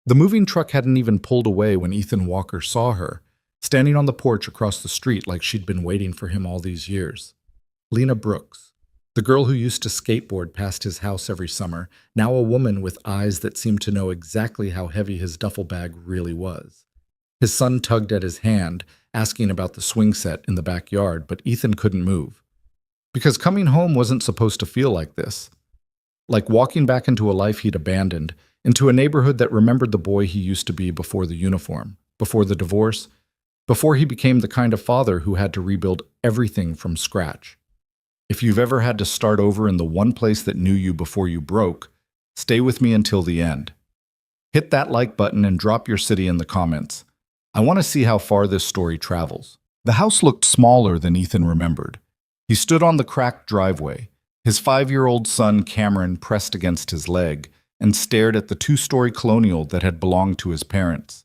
The moving truck hadn't even pulled away when Ethan Walker saw her, standing on the porch across the street like she'd been waiting for him all these years. Lena Brooks, the girl who used to skateboard past his house every summer, now a woman with eyes that seemed to know exactly how heavy his duffel bag really was. His son tugged at his hand, asking about the swing set in the backyard, but Ethan couldn't move. Because coming home wasn't supposed to feel like this. Like walking back into a life he'd abandoned, into a neighborhood that remembered the boy he used to be before the uniform, before the divorce, before he became the kind of father who had to rebuild everything from scratch. If you've ever had to start over in the one place that knew you before you broke, stay with me until the end. Hit that like button and drop your city in the comments. I want to see how far this story travels. The house looked smaller than Ethan remembered. He stood on the cracked driveway, his 5-year-old son Cameron pressed against his leg, and stared at the 2-story colonial that had belonged to his parents.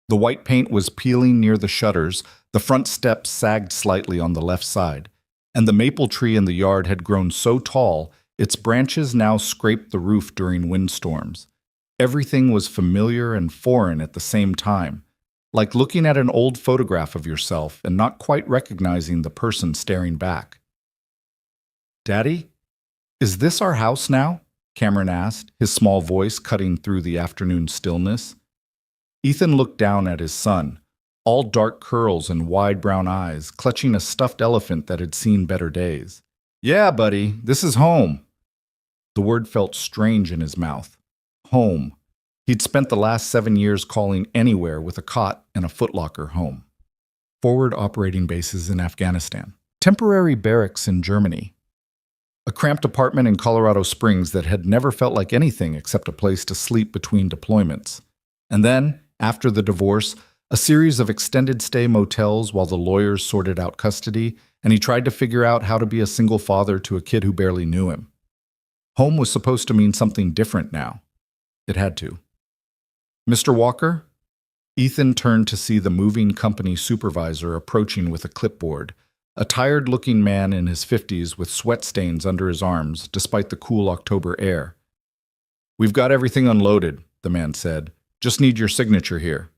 The white paint was peeling near the shutters, the front steps sagged slightly on the left side, and the maple tree in the yard had grown so tall its branches now scraped the roof during windstorms. Everything was familiar and foreign at the same time, like looking at an old photograph of yourself and not quite recognizing the person staring back. "Daddy, is this our house now?" Cameron asked, his small voice cutting through the afternoon stillness. Ethan looked down at his son, all dark curls and wide brown eyes, clutching a stuffed elephant that had seen better days. "Yeah, buddy, this is home." The word felt strange in his mouth. Home. He'd spent the last 7 years calling anywhere with a cot and a footlocker home. Forward operating bases in Afghanistan. Temporary barracks in Germany. A cramped apartment in Colorado Springs that had never felt like anything except a place to sleep between deployments. And then, after the divorce, a series of extended-stay motels while the lawyers sorted out custody, and he tried to figure out how to be a single father to a kid who barely knew him. Home was supposed to mean something different now. It had to. "Mr. Walker?" Ethan turned to see the moving company supervisor approaching with a clipboard, a tired-looking man in his 50s with sweat stains under his arms despite the cool October air. "We've got everything unloaded," the man said. "Just need your signature here."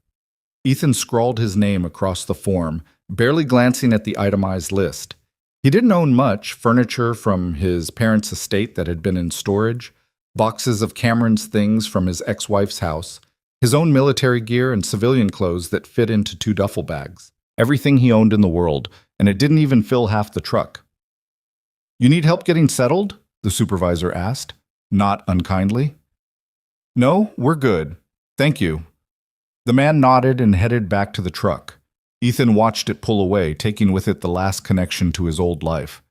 Ethan scrawled his name across the form, barely glancing at the itemized list. He didn't own much: furniture from his parents' estate that had been in storage, boxes of Cameron's things from his ex-wife's house, his own military gear and civilian clothes that fit into 2 duffel bags. Everything he owned in the world, and it didn't even fill half the truck. "You need help getting settled?" the supervisor asked, not unkindly. "No, we're good. Thank you." The man nodded and headed back to the truck. Ethan watched it pull away, taking with it the last connection to his old life.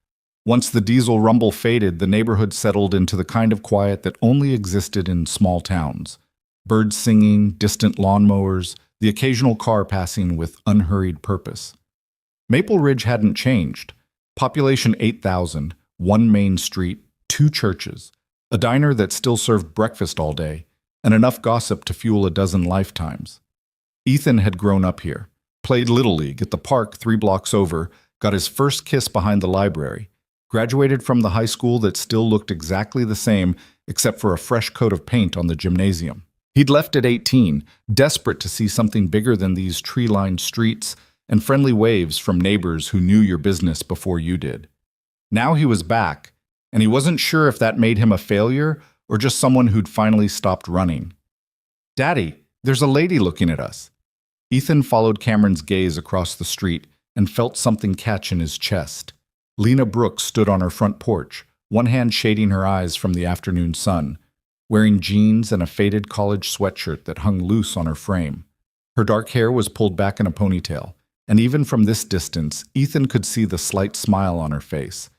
Once the diesel rumble faded, the neighborhood settled into the kind of quiet that only existed in small towns. Birds singing, distant lawnmowers, the occasional car passing with unhurried purpose. Maple Ridge hadn't changed. Population 8,000, 1 main street, 2 churches, a diner that still served breakfast all day, and enough gossip to fuel a dozen lifetimes. Ethan had grown up here, played Little League at the park 3 blocks over, got his first kiss behind the library, graduated from the high school that still looked exactly the same except for a fresh coat of paint on the gymnasium. He'd left at 18, desperate to see something bigger than these tree-lined streets and friendly waves from neighbors who knew your business before you did. Now he was back, and he wasn't sure if that made him a failure or just someone who'd finally stopped running. "Daddy, there's a lady looking at us." Ethan followed Cameron's gaze across the street and felt something catch in his chest. Lena Brooks stood on her front porch, one hand shading her eyes from the afternoon sun, wearing jeans and a faded college sweatshirt that hung loose on her frame. Her dark hair was pulled back in a ponytail, and even from this distance, Ethan could see the slight smile on her face.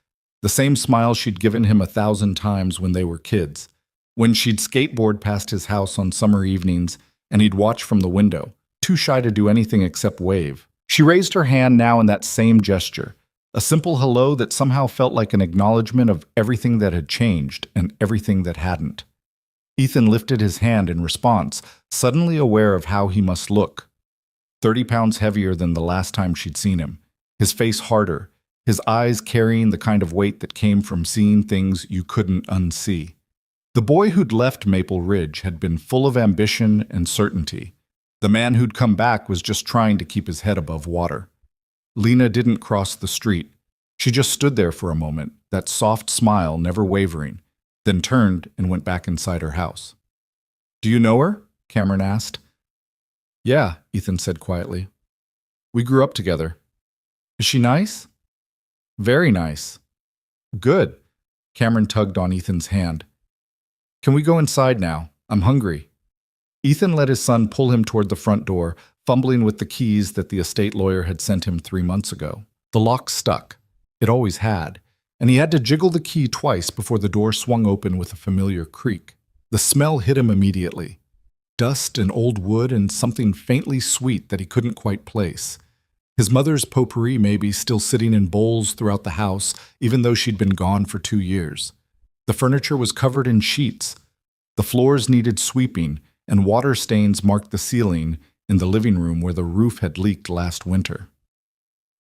The same smile she'd given him 1,000 times when they were kids, when she'd skateboard past his house on summer evenings and he'd watch from the window, too shy to do anything except wave. She raised her hand now in that same gesture, a simple hello that somehow felt like an acknowledgement of everything that had changed and everything that hadn't. Ethan lifted his hand in response, suddenly aware of how he must look. 30 pounds heavier than the last time she'd seen him, his face harder, his eyes carrying the kind of weight that came from seeing things you couldn't unsee. The boy who'd left Maple Ridge had been full of ambition and certainty. The man who'd come back was just trying to keep his head above water. Lena didn't cross the street. She just stood there for a moment, that soft smile never wavering, then turned and went back inside her house. "Do you know her?" Cameron asked. "Yeah," Ethan said quietly. "We grew up together." "Is she nice?" "Very nice." "Good." Cameron tugged on Ethan's hand. "Can we go inside now? I'm hungry." Ethan let his son pull him toward the front door, fumbling with the keys that the estate lawyer had sent him 3 months ago. The lock stuck. It always had, and he had to jiggle the key twice before the door swung open with a familiar creak. The smell hit him immediately. Dust and old wood and something faintly sweet that he couldn't quite place. His mother's potpourri maybe still sitting in bowls throughout the house, even though she'd been gone for 2 years. The furniture was covered in sheets. The floors needed sweeping, and water stains marked the ceiling in the living room where the roof had leaked last winter.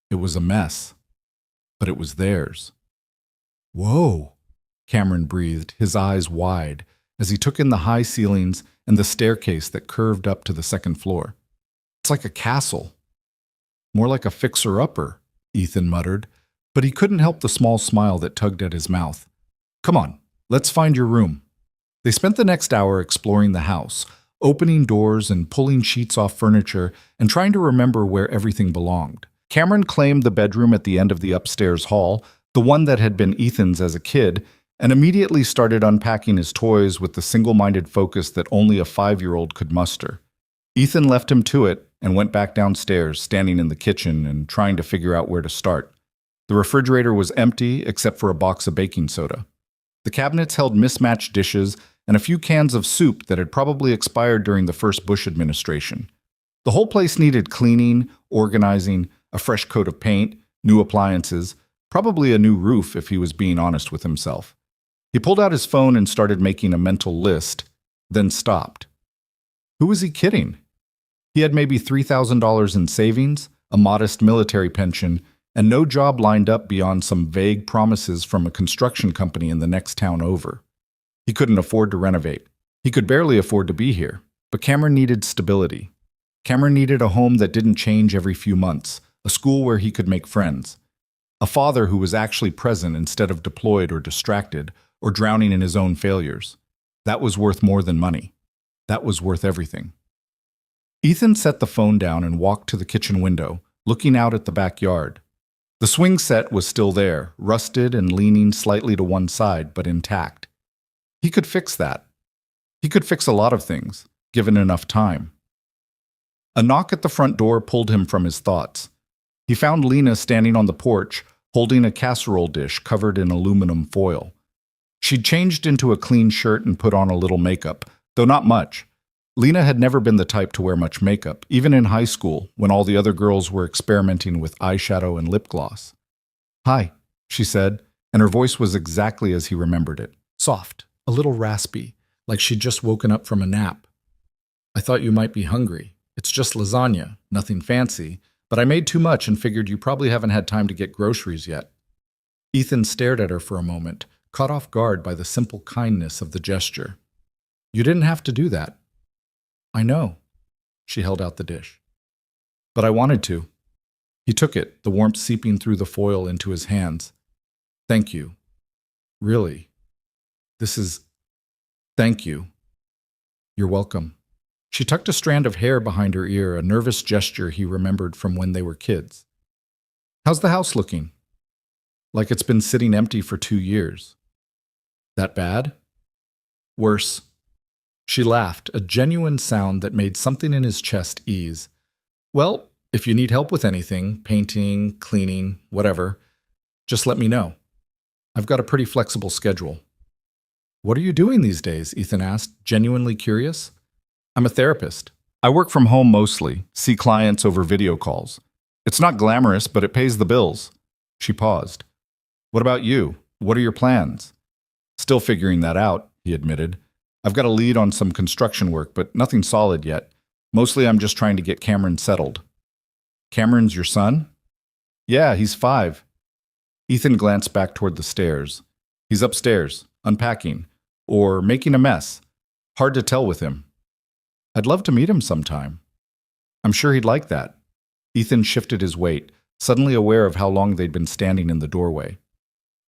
It was a mess, but it was theirs. "Whoa," Cameron breathed, his eyes wide, as he took in the high ceilings and the staircase that curved up to the second floor. "It's like a castle." "More like a fixer-upper," Ethan muttered, but he couldn't help the small smile that tugged at his mouth. "Come on, let's find your room." They spent the next hour exploring the house, opening doors and pulling sheets off furniture and trying to remember where everything belonged. Cameron claimed the bedroom at the end of the upstairs hall, the one that had been Ethan's as a kid, and immediately started unpacking his toys with the single-minded focus that only a 5-year-old could muster. Ethan left him to it and went back downstairs, standing in the kitchen and trying to figure out where to start. The refrigerator was empty except for a box of baking soda. The cabinets held mismatched dishes and a few cans of soup that had probably expired during the first Bush administration. The whole place needed cleaning, organizing, a fresh coat of paint, new appliances, probably a new roof if he was being honest with himself. He pulled out his phone and started making a mental list, then stopped. Who was he kidding? He had maybe $3,000 in savings, a modest military pension, and no job lined up beyond some vague promises from a construction company in the next town over. He couldn't afford to renovate. He could barely afford to be here. But Cameron needed stability. Cameron needed a home that didn't change every few months, a school where he could make friends, a father who was actually present instead of deployed or distracted or drowning in his own failures. That was worth more than money. That was worth everything. Ethan set the phone down and walked to the kitchen window, looking out at the backyard. The swing set was still there, rusted and leaning slightly to one side, but intact. He could fix that. He could fix a lot of things, given enough time. A knock at the front door pulled him from his thoughts. He found Lena standing on the porch, holding a casserole dish covered in aluminum foil. She'd changed into a clean shirt and put on a little makeup, though not much. Lena had never been the type to wear much makeup, even in high school, when all the other girls were experimenting with eyeshadow and lip gloss. "Hi," she said, and her voice was exactly as he remembered it. Soft, a little raspy, like she'd just woken up from a nap. "I thought you might be hungry. It's just lasagna, nothing fancy, but I made too much and figured you probably haven't had time to get groceries yet." Ethan stared at her for a moment, caught off guard by the simple kindness of the gesture. "You didn't have to do that." "I know." She held out the dish. "But I wanted to." He took it, the warmth seeping through the foil into his hands. "Thank you. Really. Thank you." "You're welcome." She tucked a strand of hair behind her ear, a nervous gesture he remembered from when they were kids. "How's the house looking?" "Like it's been sitting empty for 2 years." "That bad?" "Worse." She laughed, a genuine sound that made something in his chest ease. "Well, if you need help with anything, painting, cleaning, whatever, just let me know. I've got a pretty flexible schedule." "What are you doing these days?" Ethan asked, genuinely curious. "I'm a therapist. I work from home mostly, see clients over video calls. It's not glamorous, but it pays the bills." She paused. "What about you? What are your plans?" "Still figuring that out," he admitted. "I've got a lead on some construction work, but nothing solid yet. Mostly I'm just trying to get Cameron settled." "Cameron's your son?" "Yeah, he's 5. Ethan glanced back toward the stairs. "He's upstairs, unpacking. or making a mess. Hard to tell with him. I'd love to meet him sometime. I'm sure he'd like that. Ethan shifted his weight, suddenly aware of how long they'd been standing in the doorway.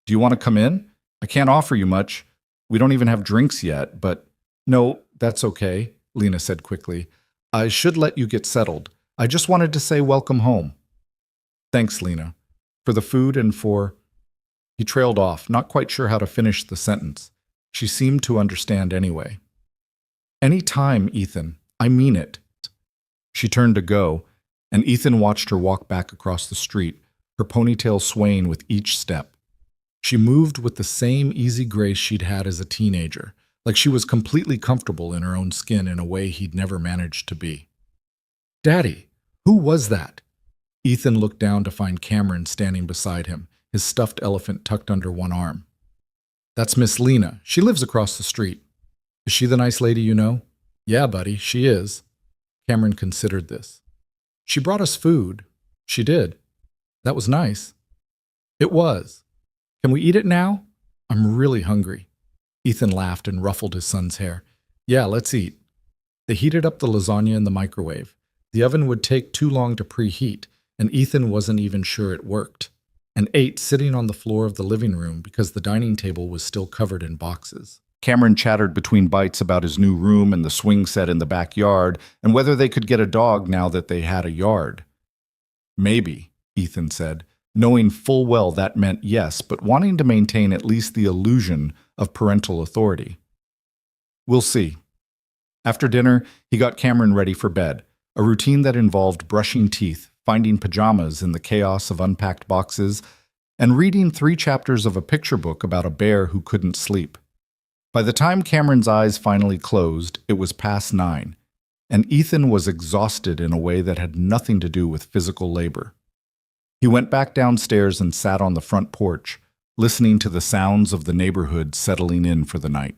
Do you want to come in? I can't offer you much. We don't even have drinks yet, but… No, that's okay, Lena said quickly. I should let you get settled. I just wanted to say welcome home. Thanks, Lena. For the food and for… He trailed off, not quite sure how to finish the sentence. She seemed to understand anyway. Any time, Ethan. I mean it. She turned to go, and Ethan watched her walk back across the street, her ponytail swaying with each step. She moved with the same easy grace she'd had as a teenager, like she was completely comfortable in her own skin in a way he'd never managed to be. Daddy, who was that? Ethan looked down to find Cameron standing beside him, his stuffed elephant tucked under one arm. That's Miss Lena. She lives across the street. Is she the nice lady you know? Yeah, buddy, she is. Cameron considered this. She brought us food. She did. That was nice. It was. Can we eat it now? I'm really hungry. Ethan laughed and ruffled his son's hair. Yeah, let's eat. They heated up the lasagna in the microwave. The oven would take too long to preheat, and Ethan wasn't even sure it worked, and ate sitting on the floor of the living room because the dining table was still covered in boxes. Cameron chattered between bites about his new room and the swing set in the backyard, and whether they could get a dog now that they had a yard. Maybe, Ethan said, knowing full well that meant yes, but wanting to maintain at least the illusion of parental authority. We'll see. After dinner, he got Cameron ready for bed, a routine that involved brushing teeth, finding pajamas in the chaos of unpacked boxes, and reading 3 chapters of a picture book about a bear who couldn't sleep. By the time Cameron's eyes finally closed, it was past 9, and Ethan was exhausted in a way that had nothing to do with physical labor. He went back downstairs and sat on the front porch, listening to the sounds of the neighborhood settling in for the night.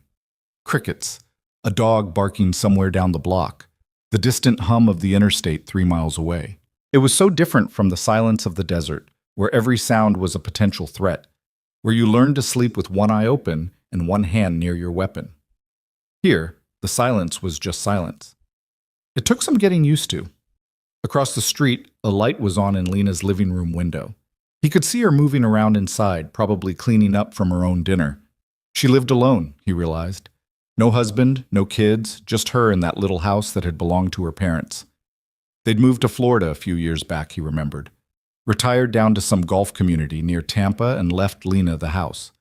Crickets, a dog barking somewhere down the block, the distant hum of the interstate 3 miles away. It was so different from the silence of the desert, where every sound was a potential threat, where you learned to sleep with one eye open and one hand near your weapon. Here, the silence was just silence. It took some getting used to. Across the street, a light was on in Lena's living room window. He could see her moving around inside, probably cleaning up from her own dinner. She lived alone, he realized. No husband, no kids, just her in that little house that had belonged to her parents. They'd moved to Florida a few years back, he remembered. Retired down to some golf community near Tampa and left Lena the house.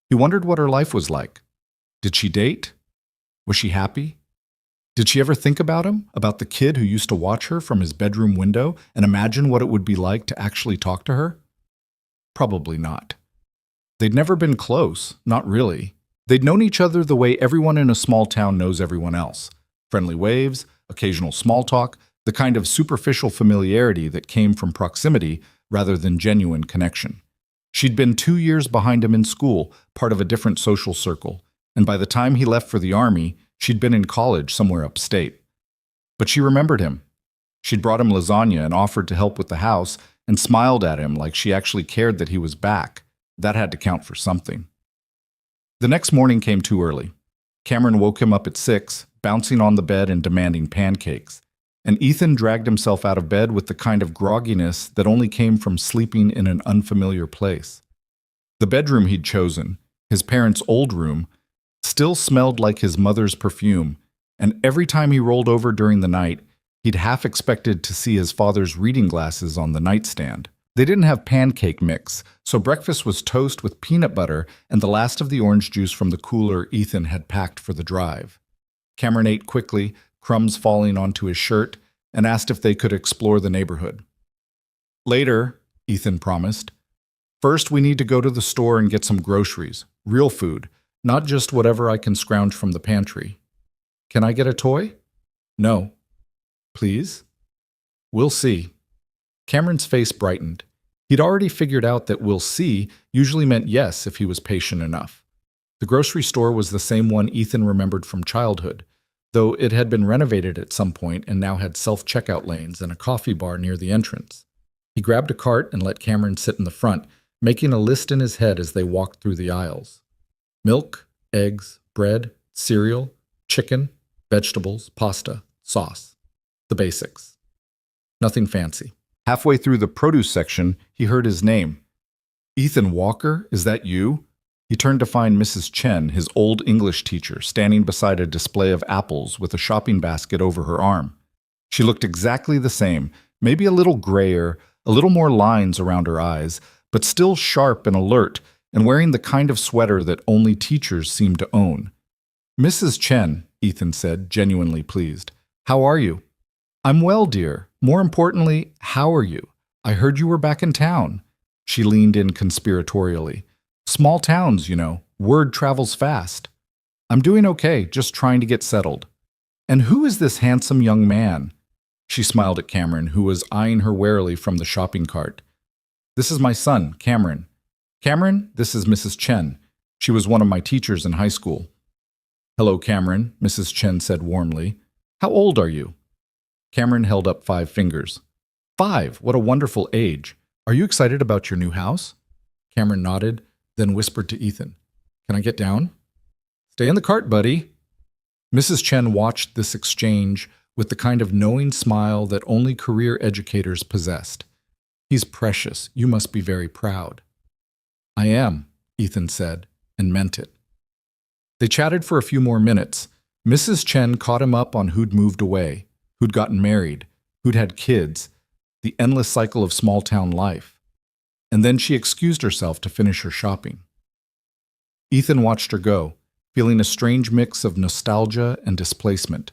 He wondered what her life was like. Did she date? Was she happy? Did she ever think about him, about the kid who used to watch her from his bedroom window and imagine what it would be like to actually talk to her? Probably not. They'd never been close, not really. They'd known each other the way everyone in a small town knows everyone else. Friendly waves, occasional small talk, the kind of superficial familiarity that came from proximity rather than genuine connection. She'd been 2 years behind him in school, part of a different social circle, and by the time he left for the army, she'd been in college somewhere upstate. But she remembered him. She'd brought him lasagna and offered to help with the house and smiled at him like she actually cared that he was back. That had to count for something. The next morning came too early. Cameron woke him up at 6, bouncing on the bed and demanding pancakes. And Ethan dragged himself out of bed with the kind of grogginess that only came from sleeping in an unfamiliar place. The bedroom he'd chosen, his parents' old room, still smelled like his mother's perfume, and every time he rolled over during the night, he'd half expected to see his father's reading glasses on the nightstand. They didn't have pancake mix, so breakfast was toast with peanut butter and the last of the orange juice from the cooler Ethan had packed for the drive. Cameron ate quickly, crumbs falling onto his shirt, and asked if they could explore the neighborhood. Later, Ethan promised. First, we need to go to the store and get some groceries, real food, not just whatever I can scrounge from the pantry. Can I get a toy? No. Please? We'll see. Cameron's face brightened. He'd already figured out that we'll see usually meant yes if he was patient enough. The grocery store was the same one Ethan remembered from childhood, though it had been renovated at some point and now had self-checkout lanes and a coffee bar near the entrance. He grabbed a cart and let Cameron sit in the front, making a list in his head as they walked through the aisles. Milk, eggs, bread, cereal, chicken, vegetables, pasta, sauce. The basics. Nothing fancy. Halfway through the produce section, he heard his name. Ethan Walker, is that you? He turned to find Mrs. Chen, his old English teacher, standing beside a display of apples with a shopping basket over her arm. She looked exactly the same, maybe a little grayer, a little more lines around her eyes, but still sharp and alert, and wearing the kind of sweater that only teachers seem to own. Mrs. Chen, Ethan said, genuinely pleased. How are you? I'm well, dear. More importantly, how are you? I heard you were back in town. She leaned in conspiratorially. Small towns, you know. Word travels fast. I'm doing okay, just trying to get settled. And who is this handsome young man? She smiled at Cameron, who was eyeing her warily from the shopping cart. This is my son, Cameron. Cameron, this is Mrs. Chen. She was one of my teachers in high school. Hello, Cameron, Mrs. Chen said warmly. How old are you? Cameron held up 5 fingers. 5, what a wonderful age. Are you excited about your new house? Cameron nodded, then whispered to Ethan, Can I get down? Stay in the cart, buddy. Mrs. Chen watched this exchange with the kind of knowing smile that only career educators possessed. He's precious. You must be very proud. I am, Ethan said, and meant it. They chatted for a few more minutes. Mrs. Chen caught him up on who'd moved away, who'd gotten married, who'd had kids, the endless cycle of small-town life. And then she excused herself to finish her shopping. Ethan watched her go, feeling a strange mix of nostalgia and displacement.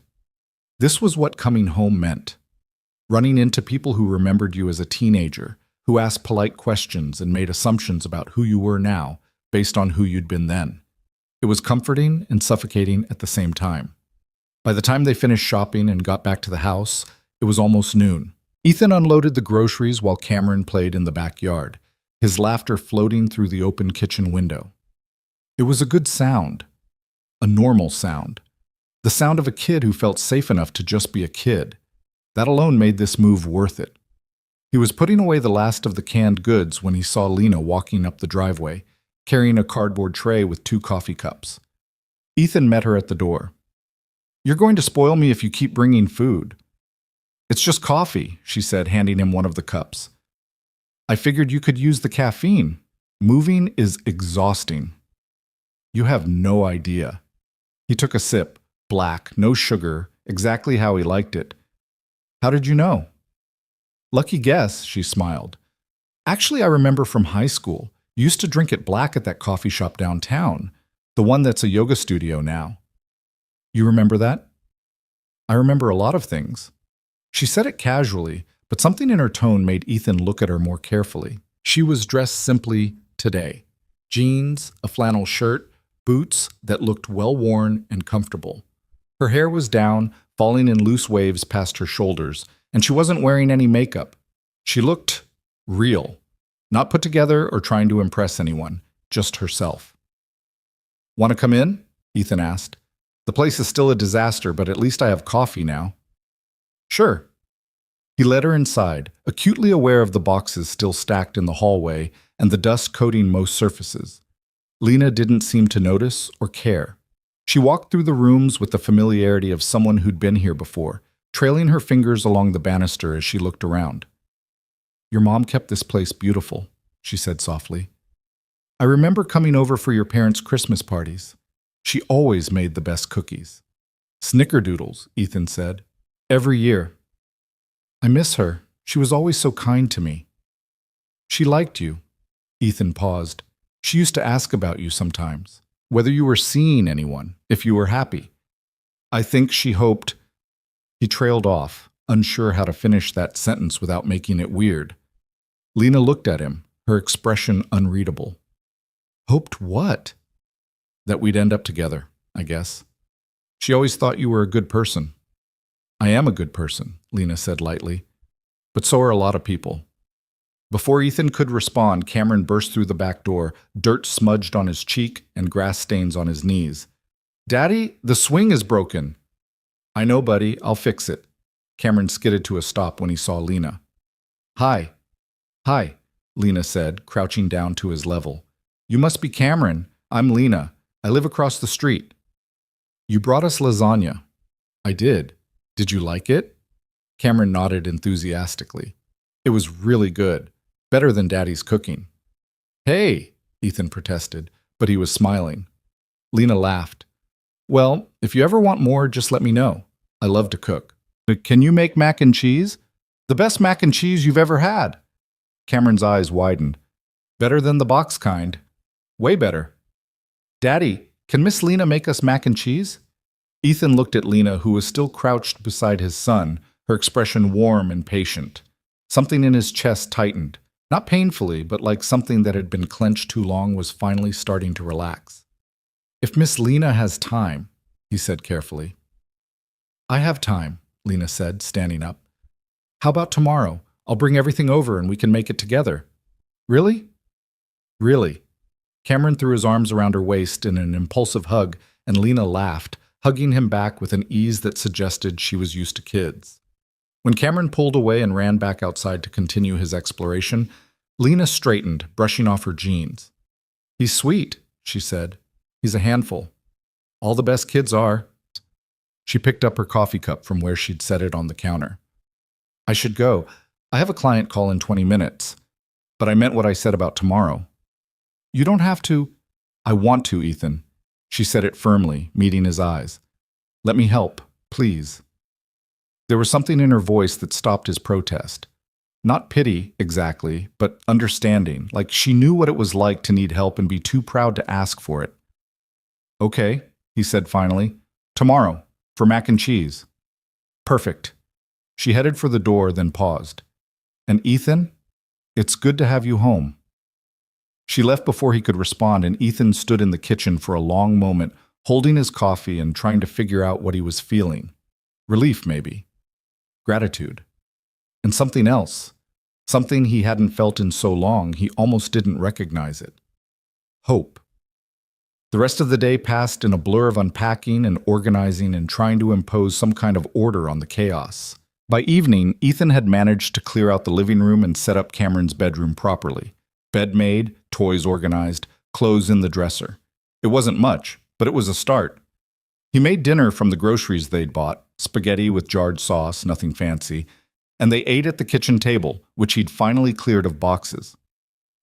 This was what coming home meant. Running into people who remembered you as a teenager, who asked polite questions and made assumptions about who you were now based on who you'd been then. It was comforting and suffocating at the same time. By the time they finished shopping and got back to the house, it was almost noon. Ethan unloaded the groceries while Cameron played in the backyard, his laughter floating through the open kitchen window. It was a good sound, a normal sound, the sound of a kid who felt safe enough to just be a kid. That alone made this move worth it. He was putting away the last of the canned goods when he saw Lena walking up the driveway, carrying a cardboard tray with 2 coffee cups. Ethan met her at the door. You're going to spoil me if you keep bringing food. It's just coffee, she said, handing him one of the cups. I figured you could use the caffeine. Moving is exhausting. You have no idea. He took a sip, black, no sugar, exactly how he liked it. How did you know? Lucky guess, she smiled. Actually, I remember from high school. You used to drink it black at that coffee shop downtown, the one that's a yoga studio now. You remember that? I remember a lot of things. She said it casually, but something in her tone made Ethan look at her more carefully. She was dressed simply today. Jeans, a flannel shirt, boots that looked well-worn and comfortable. Her hair was down, falling in loose waves past her shoulders, and she wasn't wearing any makeup. She looked real, not put together or trying to impress anyone, just herself. Want to come in? Ethan asked. The place is still a disaster, but at least I have coffee now. Sure. He led her inside, acutely aware of the boxes still stacked in the hallway and the dust coating most surfaces. Lena didn't seem to notice or care. She walked through the rooms with the familiarity of someone who'd been here before, trailing her fingers along the banister as she looked around. Your mom kept this place beautiful, she said softly. I remember coming over for your parents' Christmas parties. She always made the best cookies. Snickerdoodles, Ethan said. Every year. I miss her. She was always so kind to me. She liked you. Ethan paused. She used to ask about you sometimes, whether you were seeing anyone, if you were happy. I think she hoped. He trailed off, unsure how to finish that sentence without making it weird. Lena looked at him, her expression unreadable. Hoped what? That we'd end up together, I guess. She always thought you were a good person. I am a good person, Lena said lightly. But so are a lot of people. Before Ethan could respond, Cameron burst through the back door, dirt smudged on his cheek and grass stains on his knees. Daddy, the swing is broken. I know, buddy. I'll fix it. Cameron skidded to a stop when he saw Lena. Hi. Hi, Lena said, crouching down to his level. You must be Cameron. I'm Lena. I live across the street. You brought us lasagna. I did. Did you like it? Cameron nodded enthusiastically. It was really good. Better than Daddy's cooking. Hey, Ethan protested, but he was smiling. Lena laughed. Well, if you ever want more, just let me know. I love to cook. But can you make mac and cheese? The best mac and cheese you've ever had. Cameron's eyes widened. Better than the box kind. Way better. Daddy, can Miss Lena make us mac and cheese? Ethan looked at Lena, who was still crouched beside his son, her expression warm and patient. Something in his chest tightened. Not painfully, but like something that had been clenched too long was finally starting to relax. If Miss Lena has time, he said carefully. I have time, Lena said, standing up. How about tomorrow? I'll bring everything over and we can make it together. Really? Really. Cameron threw his arms around her waist in an impulsive hug, and Lena laughed, hugging him back with an ease that suggested she was used to kids. When Cameron pulled away and ran back outside to continue his exploration, Lena straightened, brushing off her jeans. He's sweet, she said. He's a handful. All the best kids are. She picked up her coffee cup from where she'd set it on the counter. I should go. I have a client call in 20 minutes. But I meant what I said about tomorrow. You don't have to. I want to, Ethan. She said it firmly, meeting his eyes. Let me help, please. There was something in her voice that stopped his protest. Not pity, exactly, but understanding, like she knew what it was like to need help and be too proud to ask for it. Okay, he said finally. Tomorrow, for mac and cheese. Perfect. She headed for the door, then paused. And Ethan, it's good to have you home. She left before he could respond, and Ethan stood in the kitchen for a long moment, holding his coffee and trying to figure out what he was feeling. Relief, maybe. Gratitude. And something else. Something he hadn't felt in so long, he almost didn't recognize it. Hope. The rest of the day passed in a blur of unpacking and organizing and trying to impose some kind of order on the chaos. By evening, Ethan had managed to clear out the living room and set up Cameron's bedroom properly. Bed made, toys organized, clothes in the dresser. It wasn't much, but it was a start. He made dinner from the groceries they'd bought, spaghetti with jarred sauce, nothing fancy, and they ate at the kitchen table, which he'd finally cleared of boxes.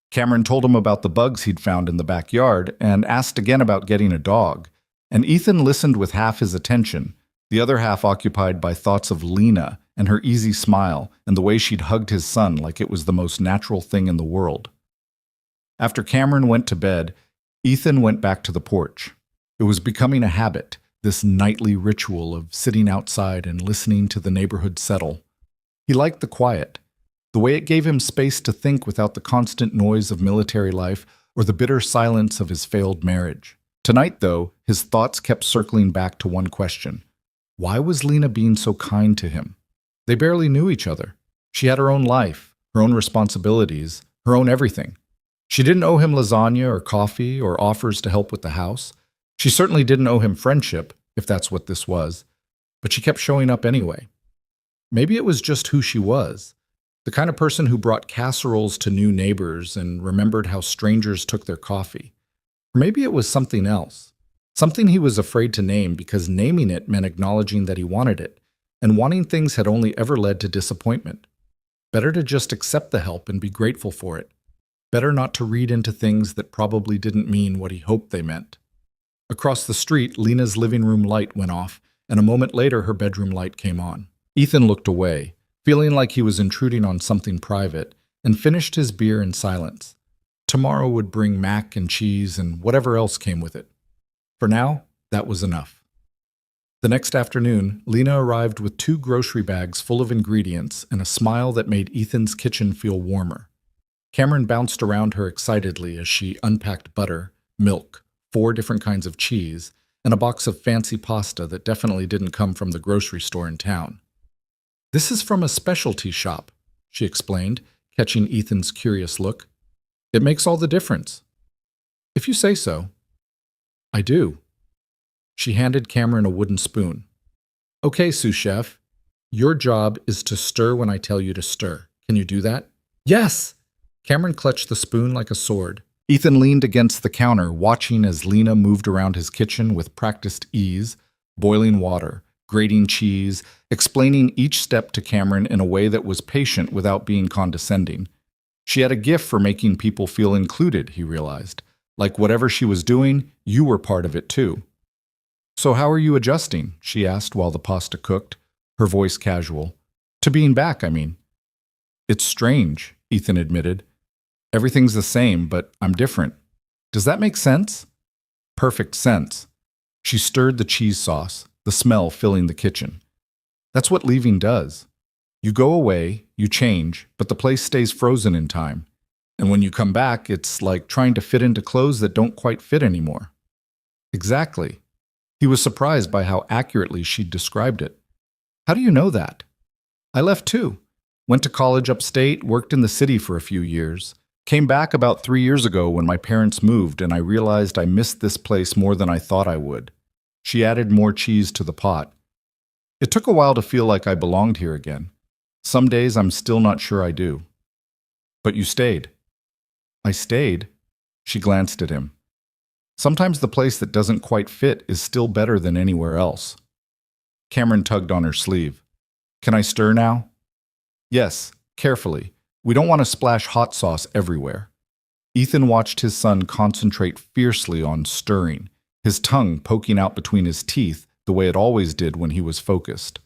Cameron told him about the bugs he'd found in the backyard and asked again about getting a dog, and Ethan listened with half his attention, the other half occupied by thoughts of Lena and her easy smile and the way she'd hugged his son like it was the most natural thing in the world. After Cameron went to bed, Ethan went back to the porch. It was becoming a habit, this nightly ritual of sitting outside and listening to the neighborhood settle. He liked the quiet, the way it gave him space to think without the constant noise of military life or the bitter silence of his failed marriage. Tonight, though, his thoughts kept circling back to one question. Why was Lena being so kind to him? They barely knew each other. She had her own life, her own responsibilities, her own everything. She didn't owe him lasagna or coffee or offers to help with the house. She certainly didn't owe him friendship, if that's what this was, but she kept showing up anyway. Maybe it was just who she was, the kind of person who brought casseroles to new neighbors and remembered how strangers took their coffee. Or maybe it was something else, something he was afraid to name because naming it meant acknowledging that he wanted it, and wanting things had only ever led to disappointment. Better to just accept the help and be grateful for it. Better not to read into things that probably didn't mean what he hoped they meant. Across the street, Lena's living room light went off, and a moment later her bedroom light came on. Ethan looked away, feeling like he was intruding on something private, and finished his beer in silence. Tomorrow would bring mac and cheese and whatever else came with it. For now, that was enough. The next afternoon, Lena arrived with 2 grocery bags full of ingredients and a smile that made Ethan's kitchen feel warmer. Cameron bounced around her excitedly as she unpacked butter, milk, 4 different kinds of cheese, and a box of fancy pasta that definitely didn't come from the grocery store in town. This is from a specialty shop, she explained, catching Ethan's curious look. It makes all the difference. If you say so. I do. She handed Cameron a wooden spoon. Okay, sous chef. Your job is to stir when I tell you to stir. Can you do that? Yes! Cameron clutched the spoon like a sword. Ethan leaned against the counter, watching as Lena moved around his kitchen with practiced ease, boiling water, grating cheese, explaining each step to Cameron in a way that was patient withoght being condescending. She had a gift for making people feel included, he realized. Like whatever she was doing, you were part of it too. "So how are you adjusting?" she asked while the pasta cooked, her voice casual. "To being back, I mean." "It's strange," Ethan admitted. "Everything's the same, but I'm different. Does that make sense?" Perfect sense. She stirred the cheese sauce, the smell filling the kitchen. That's what leaving does. You go away, you change, but the place stays frozen in time. And when you come back, it's like trying to fit into clothes that don't quite fit anymore. Exactly. He was surprised by how accurately she'd described it. "How do you know that?" "I left too. Went to college upstate, worked in the city for a few years. Came back about 3 years ago when my parents moved, and I realized I missed this place more than I thought I would." She added more cheese to the pot. "It took a while to feel like I belonged here again. Some days I'm still not sure I do." "But you stayed." "I stayed?" She glanced at him. "Sometimes the place that doesn't quite fit is still better than anywhere else." Cameron tugged on her sleeve. "Can I stir now?" "Yes, carefully. We don't want to splash hot sauce everywhere." Ethan watched his son concentrate fiercely on stirring, his tongue poking out between his teeth the way it always did when he was focused.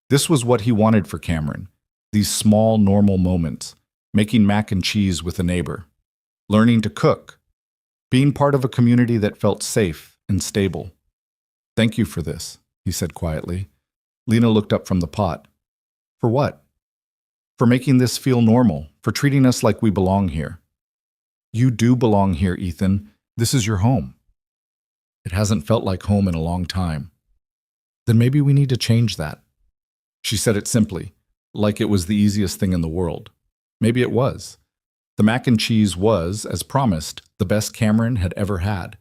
This was what he wanted for Cameron, these small, normal moments, making mac and cheese with a neighbor, learning to cook, being part of a community that felt safe and stable. "Thank you for this," he said quietly. Lena looked up from the pot. "For what?" "For making this feel normal, for treating us like we belong here." "You do belong here, Ethan. This is your home." "It hasn't felt like home in a long time." "Then maybe we need to change that." She said it simply, like it was the easiest thing in the world. Maybe it was. The mac and cheese was, as promised, the best Cameron had ever had.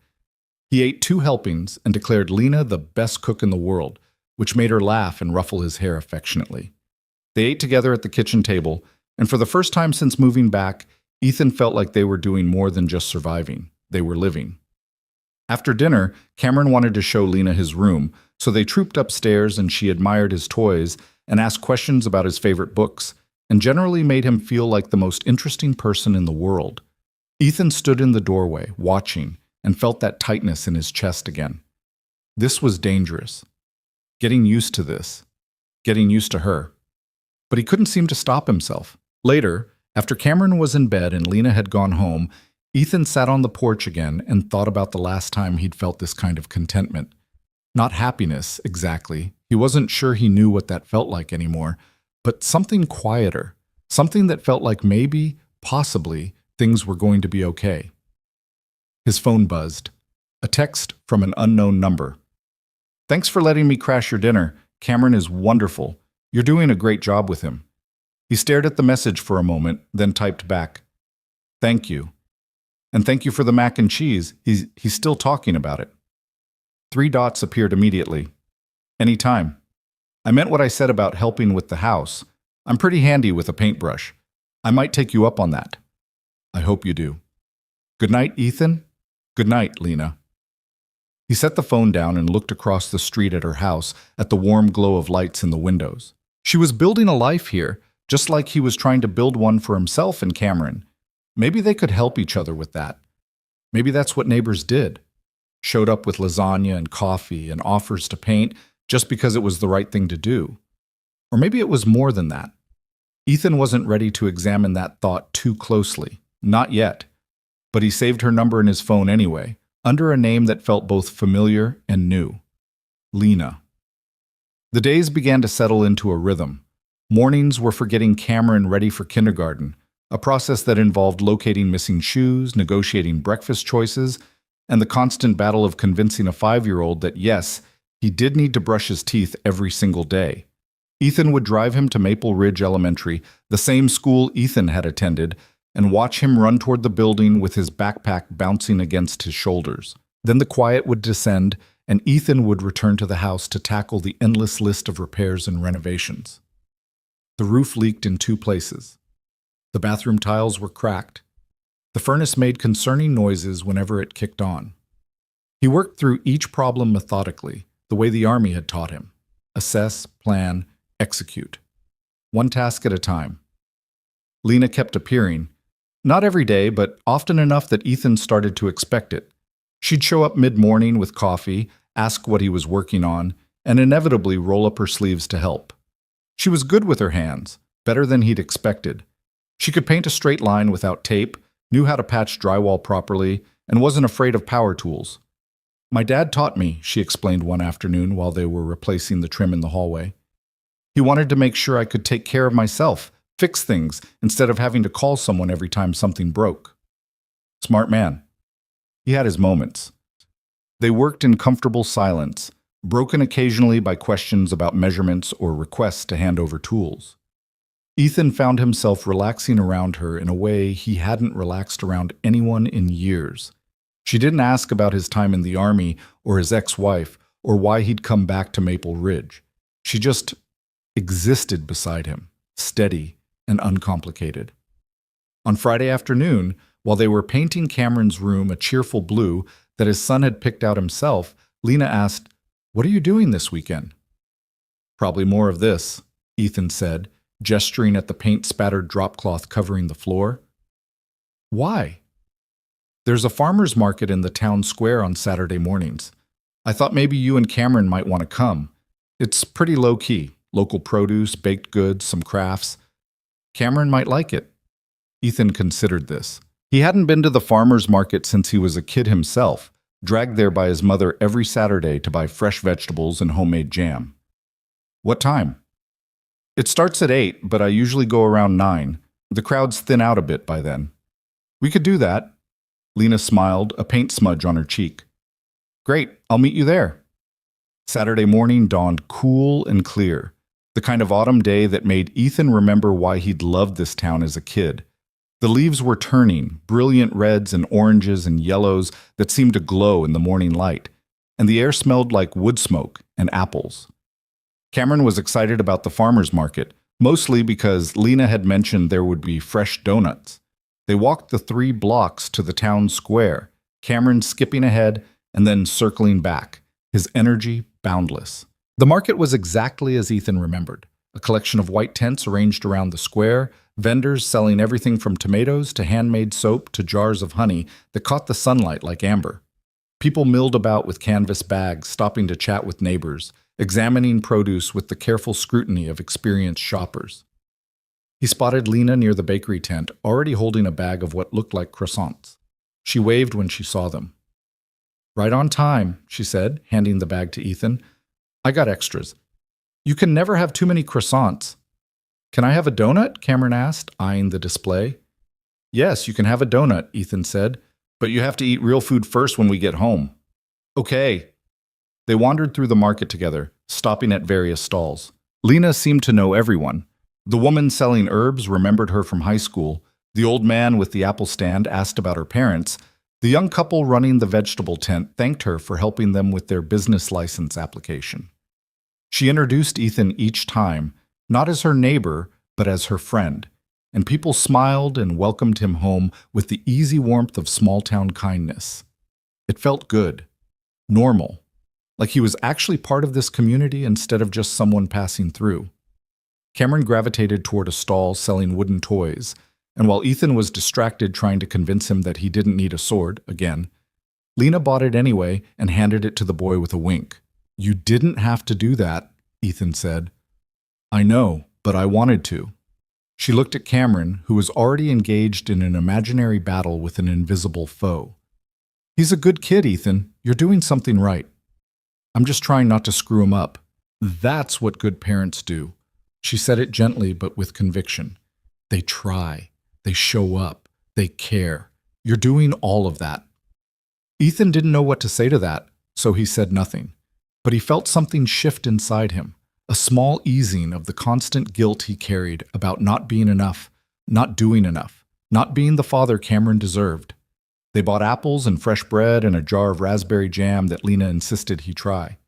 He ate 2 helpings and declared Lena the best cook in the world, which made her laugh and ruffle his hair affectionately. They ate together at the kitchen table, and for the first time since moving back, Ethan felt like they were doing more than just surviving. They were living. After dinner, Cameron wanted to show Lena his room, so they trooped upstairs and she admired his toys and asked questions about his favorite books, and generally made him feel like the most interesting person in the world. Ethan stood in the doorway, watching, and felt that tightness in his chest again. This was dangerous. Getting used to this. Getting used to her. But he couldn't seem to stop himself. Later, after Cameron was in bed and Lena had gone home, Ethan sat on the porch again and thought about the last time he'd felt this kind of contentment. Not happiness, exactly. He wasn't sure he knew what that felt like anymore, but something quieter, something that felt like maybe, possibly, things were going to be okay. His phone buzzed. A text from an unknown number. "Thanks for letting me crash your dinner. Cameron is wonderful. You're doing a great job with him." He stared at the message for a moment, then typed back, "Thank you. And thank you for the mac and cheese. He's still talking about it." 3 dots appeared immediately. "Anytime. I meant what I said about helping with the house. I'm pretty handy with a paintbrush. I might take you up on that." "I hope you do." "Good night, Ethan." "Good night, Lena." He set the phone down and looked across the street at her house, at the warm glow of lights in the windows. She was building a life here, just like he was trying to build one for himself and Cameron. Maybe they could help each other with that. Maybe that's what neighbors did. Showed up with lasagna and coffee and offers to paint just because it was the right thing to do. Or maybe it was more than that. Ethan wasn't ready to examine that thought too closely. Not yet. But he saved her number in his phone anyway, under a name that felt both familiar and new. Lena. The days began to settle into a rhythm. Mornings were for getting Cameron ready for kindergarten, a process that involved locating missing shoes, negotiating breakfast choices, and the constant battle of convincing a 5-year-old that yes, he did need to brush his teeth every single day. Ethan would drive him to Maple Ridge Elementary, the same school Ethan had attended, and watch him run toward the building with his backpack bouncing against his shoulders. Then the quiet would descend, and Ethan would return to the house to tackle the endless list of repairs and renovations. The roof leaked in 2 places. The bathroom tiles were cracked. The furnace made concerning noises whenever it kicked on. He worked through each problem methodically, the way the army had taught him. Assess, plan, execute. One task at a time. Lena kept appearing. Not every day, but often enough that Ethan started to expect it. She'd show up mid-morning with coffee, ask what he was working on, and inevitably roll up her sleeves to help. She was good with her hands, better than he'd expected. She could paint a straight line without tape, knew how to patch drywall properly, and wasn't afraid of power tools. "My dad taught me," she explained one afternoon while they were replacing the trim in the hallway. "He wanted to make sure I could take care of myself, fix things, instead of having to call someone every time something broke." Smart man. He had his moments. They worked in comfortable silence, broken occasionally by questions about measurements or requests to hand over tools. Ethan found himself relaxing around her in a way he hadn't relaxed around anyone in years. She didn't ask about his time in the army or his ex-wife or why he'd come back to Maple Ridge. She just existed beside him, steady and uncomplicated. On Friday afternoon, while they were painting Cameron's room a cheerful blue that his son had picked out himself, Lena asked, "What are you doing this weekend?" "Probably more of this," Ethan said, gesturing at the paint-spattered drop cloth covering the floor. "Why?" "There's a farmer's market in the town square on Saturday mornings. I thought maybe you and Cameron might want to come. It's pretty low-key, local produce, baked goods, some crafts. Cameron might like it." Ethan considered this. He hadn't been to the farmer's market since he was a kid himself, dragged there by his mother every Saturday to buy fresh vegetables and homemade jam. "What time?" "It starts at 8, but I usually go around 9. The crowds thin out a bit by then." "We could do that." Lena smiled, a paint smudge on her cheek. "Great, I'll meet you there." Saturday morning dawned cool and clear, the kind of autumn day that made Ethan remember why he'd loved this town as a kid. The leaves were turning, brilliant reds and oranges and yellows that seemed to glow in the morning light, and the air smelled like wood smoke and apples. Cameron was excited about the farmer's market, mostly because Lena had mentioned there would be fresh donuts. They walked the 3 blocks to the town square, Cameron skipping ahead and then circling back, his energy boundless. The market was exactly as Ethan remembered, a collection of white tents arranged around the square, vendors selling everything from tomatoes to handmade soap to jars of honey that caught the sunlight like amber. People milled about with canvas bags, stopping to chat with neighbors, examining produce with the careful scrutiny of experienced shoppers. He spotted Lena near the bakery tent, already holding a bag of what looked like croissants. She waved when she saw them. "Right on time," she said, handing the bag to Ethan. "I got extras." "You can never have too many croissants." "Can I have a donut?" Cameron asked, eyeing the display. "Yes, you can have a donut," Ethan said, "but you have to eat real food first when we get home." "Okay." They wandered through the market together, stopping at various stalls. Lena seemed to know everyone. The woman selling herbs remembered her from high school. The old man with the apple stand asked about her parents. The young couple running the vegetable tent thanked her for helping them with their business license application. She introduced Ethan each time, not as her neighbor, but as her friend, and people smiled and welcomed him home with the easy warmth of small-town kindness. It felt good, normal, like he was actually part of this community instead of just someone passing through. Cameron gravitated toward a stall selling wooden toys, and while Ethan was distracted trying to convince him that he didn't need a sword, again, Lena bought it anyway and handed it to the boy with a wink. "You didn't have to do that," Ethan said. "I know, but I wanted to." She looked at Cameron, who was already engaged in an imaginary battle with an invisible foe. "He's a good kid, Ethan. You're doing something right. I'm just trying not to screw him up. That's what good parents do." She said it gently but with conviction. "They try. They show up. They care. You're doing all of that." Ethan didn't know what to say to that, so he said nothing. But he felt something shift inside him, a small easing of the constant guilt he carried about not being enough, not doing enough, not being the father Cameron deserved. They bought apples and fresh bread and a jar of raspberry jam that Lena insisted he try.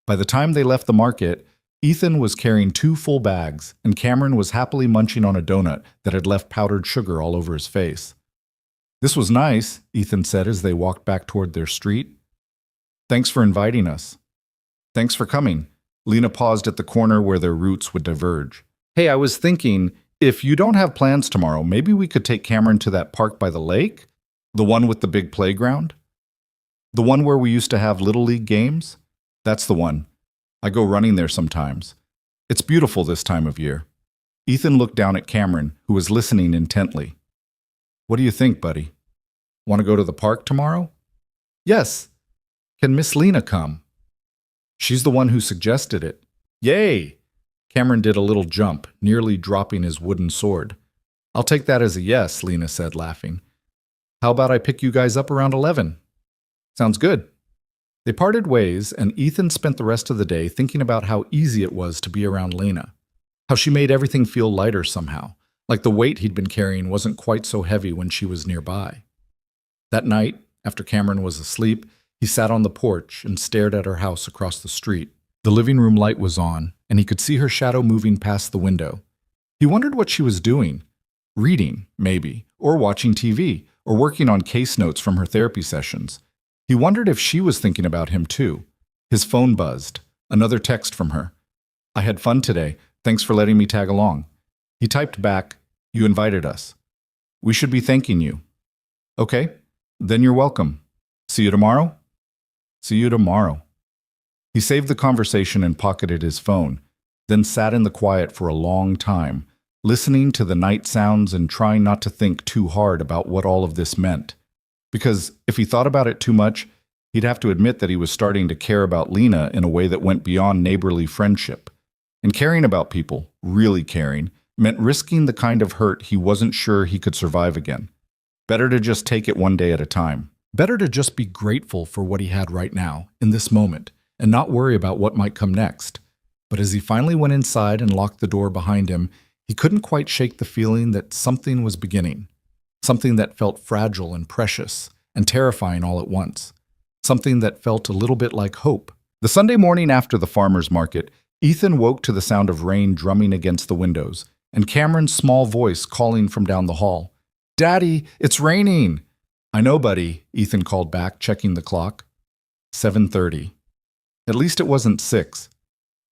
By the time they left the market, Ethan was carrying 2 full bags, and Cameron was happily munching on a donut that had left powdered sugar all over his face. "This was nice," Ethan said as they walked back toward their street. "Thanks for inviting us." Thanks for coming. Lena paused at the corner where their routes would diverge. Hey, I was thinking, if you don't have plans tomorrow, maybe we could take Cameron to that park by the lake? The one with the big playground? The one where we used to have Little League games? That's the one. I go running there sometimes. It's beautiful this time of year. Ethan looked down at Cameron, who was listening intently. What do you think, buddy? Want to go to the park tomorrow? Yes. Can Miss Lena come? She's the one who suggested it. Yay! Cameron did a little jump, nearly dropping his wooden sword. I'll take that as a yes, Lena said, laughing. How about I pick you guys up around 11? Sounds good. They parted ways, and Ethan spent the rest of the day thinking about how easy it was to be around Lena, how she made everything feel lighter somehow, like the weight he'd been carrying wasn't quite so heavy when she was nearby. That night, after Cameron was asleep, he sat on the porch and stared at her house across the street. The living room light was on, and he could see her shadow moving past the window. He wondered what she was doing. Reading, maybe, or watching TV, or working on case notes from her therapy sessions. He wondered if she was thinking about him too. His phone buzzed. Another text from her. I had fun today. Thanks for letting me tag along. He typed back, You invited us. We should be thanking you. Okay, then you're welcome. See you tomorrow? See you tomorrow. He saved the conversation and pocketed his phone, then sat in the quiet for a long time, listening to the night sounds and trying not to think too hard about what all of this meant. Because if he thought about it too much, he'd have to admit that he was starting to care about Lena in a way that went beyond neighborly friendship. And caring about people, really caring, meant risking the kind of hurt he wasn't sure he could survive again. Better to just take it one day at a time. Better to just be grateful for what he had right now, in this moment, and not worry about what might come next. But as he finally went inside and locked the door behind him, he couldn't quite shake the feeling that something was beginning. Something that felt fragile and precious and terrifying all at once. Something that felt a little bit like hope. The Sunday morning after the farmer's market, Ethan woke to the sound of rain drumming against the windows and Cameron's small voice calling from down the hall. Daddy, it's raining! I know, buddy, Ethan called back, checking the clock. 7:30. At least it wasn't 6.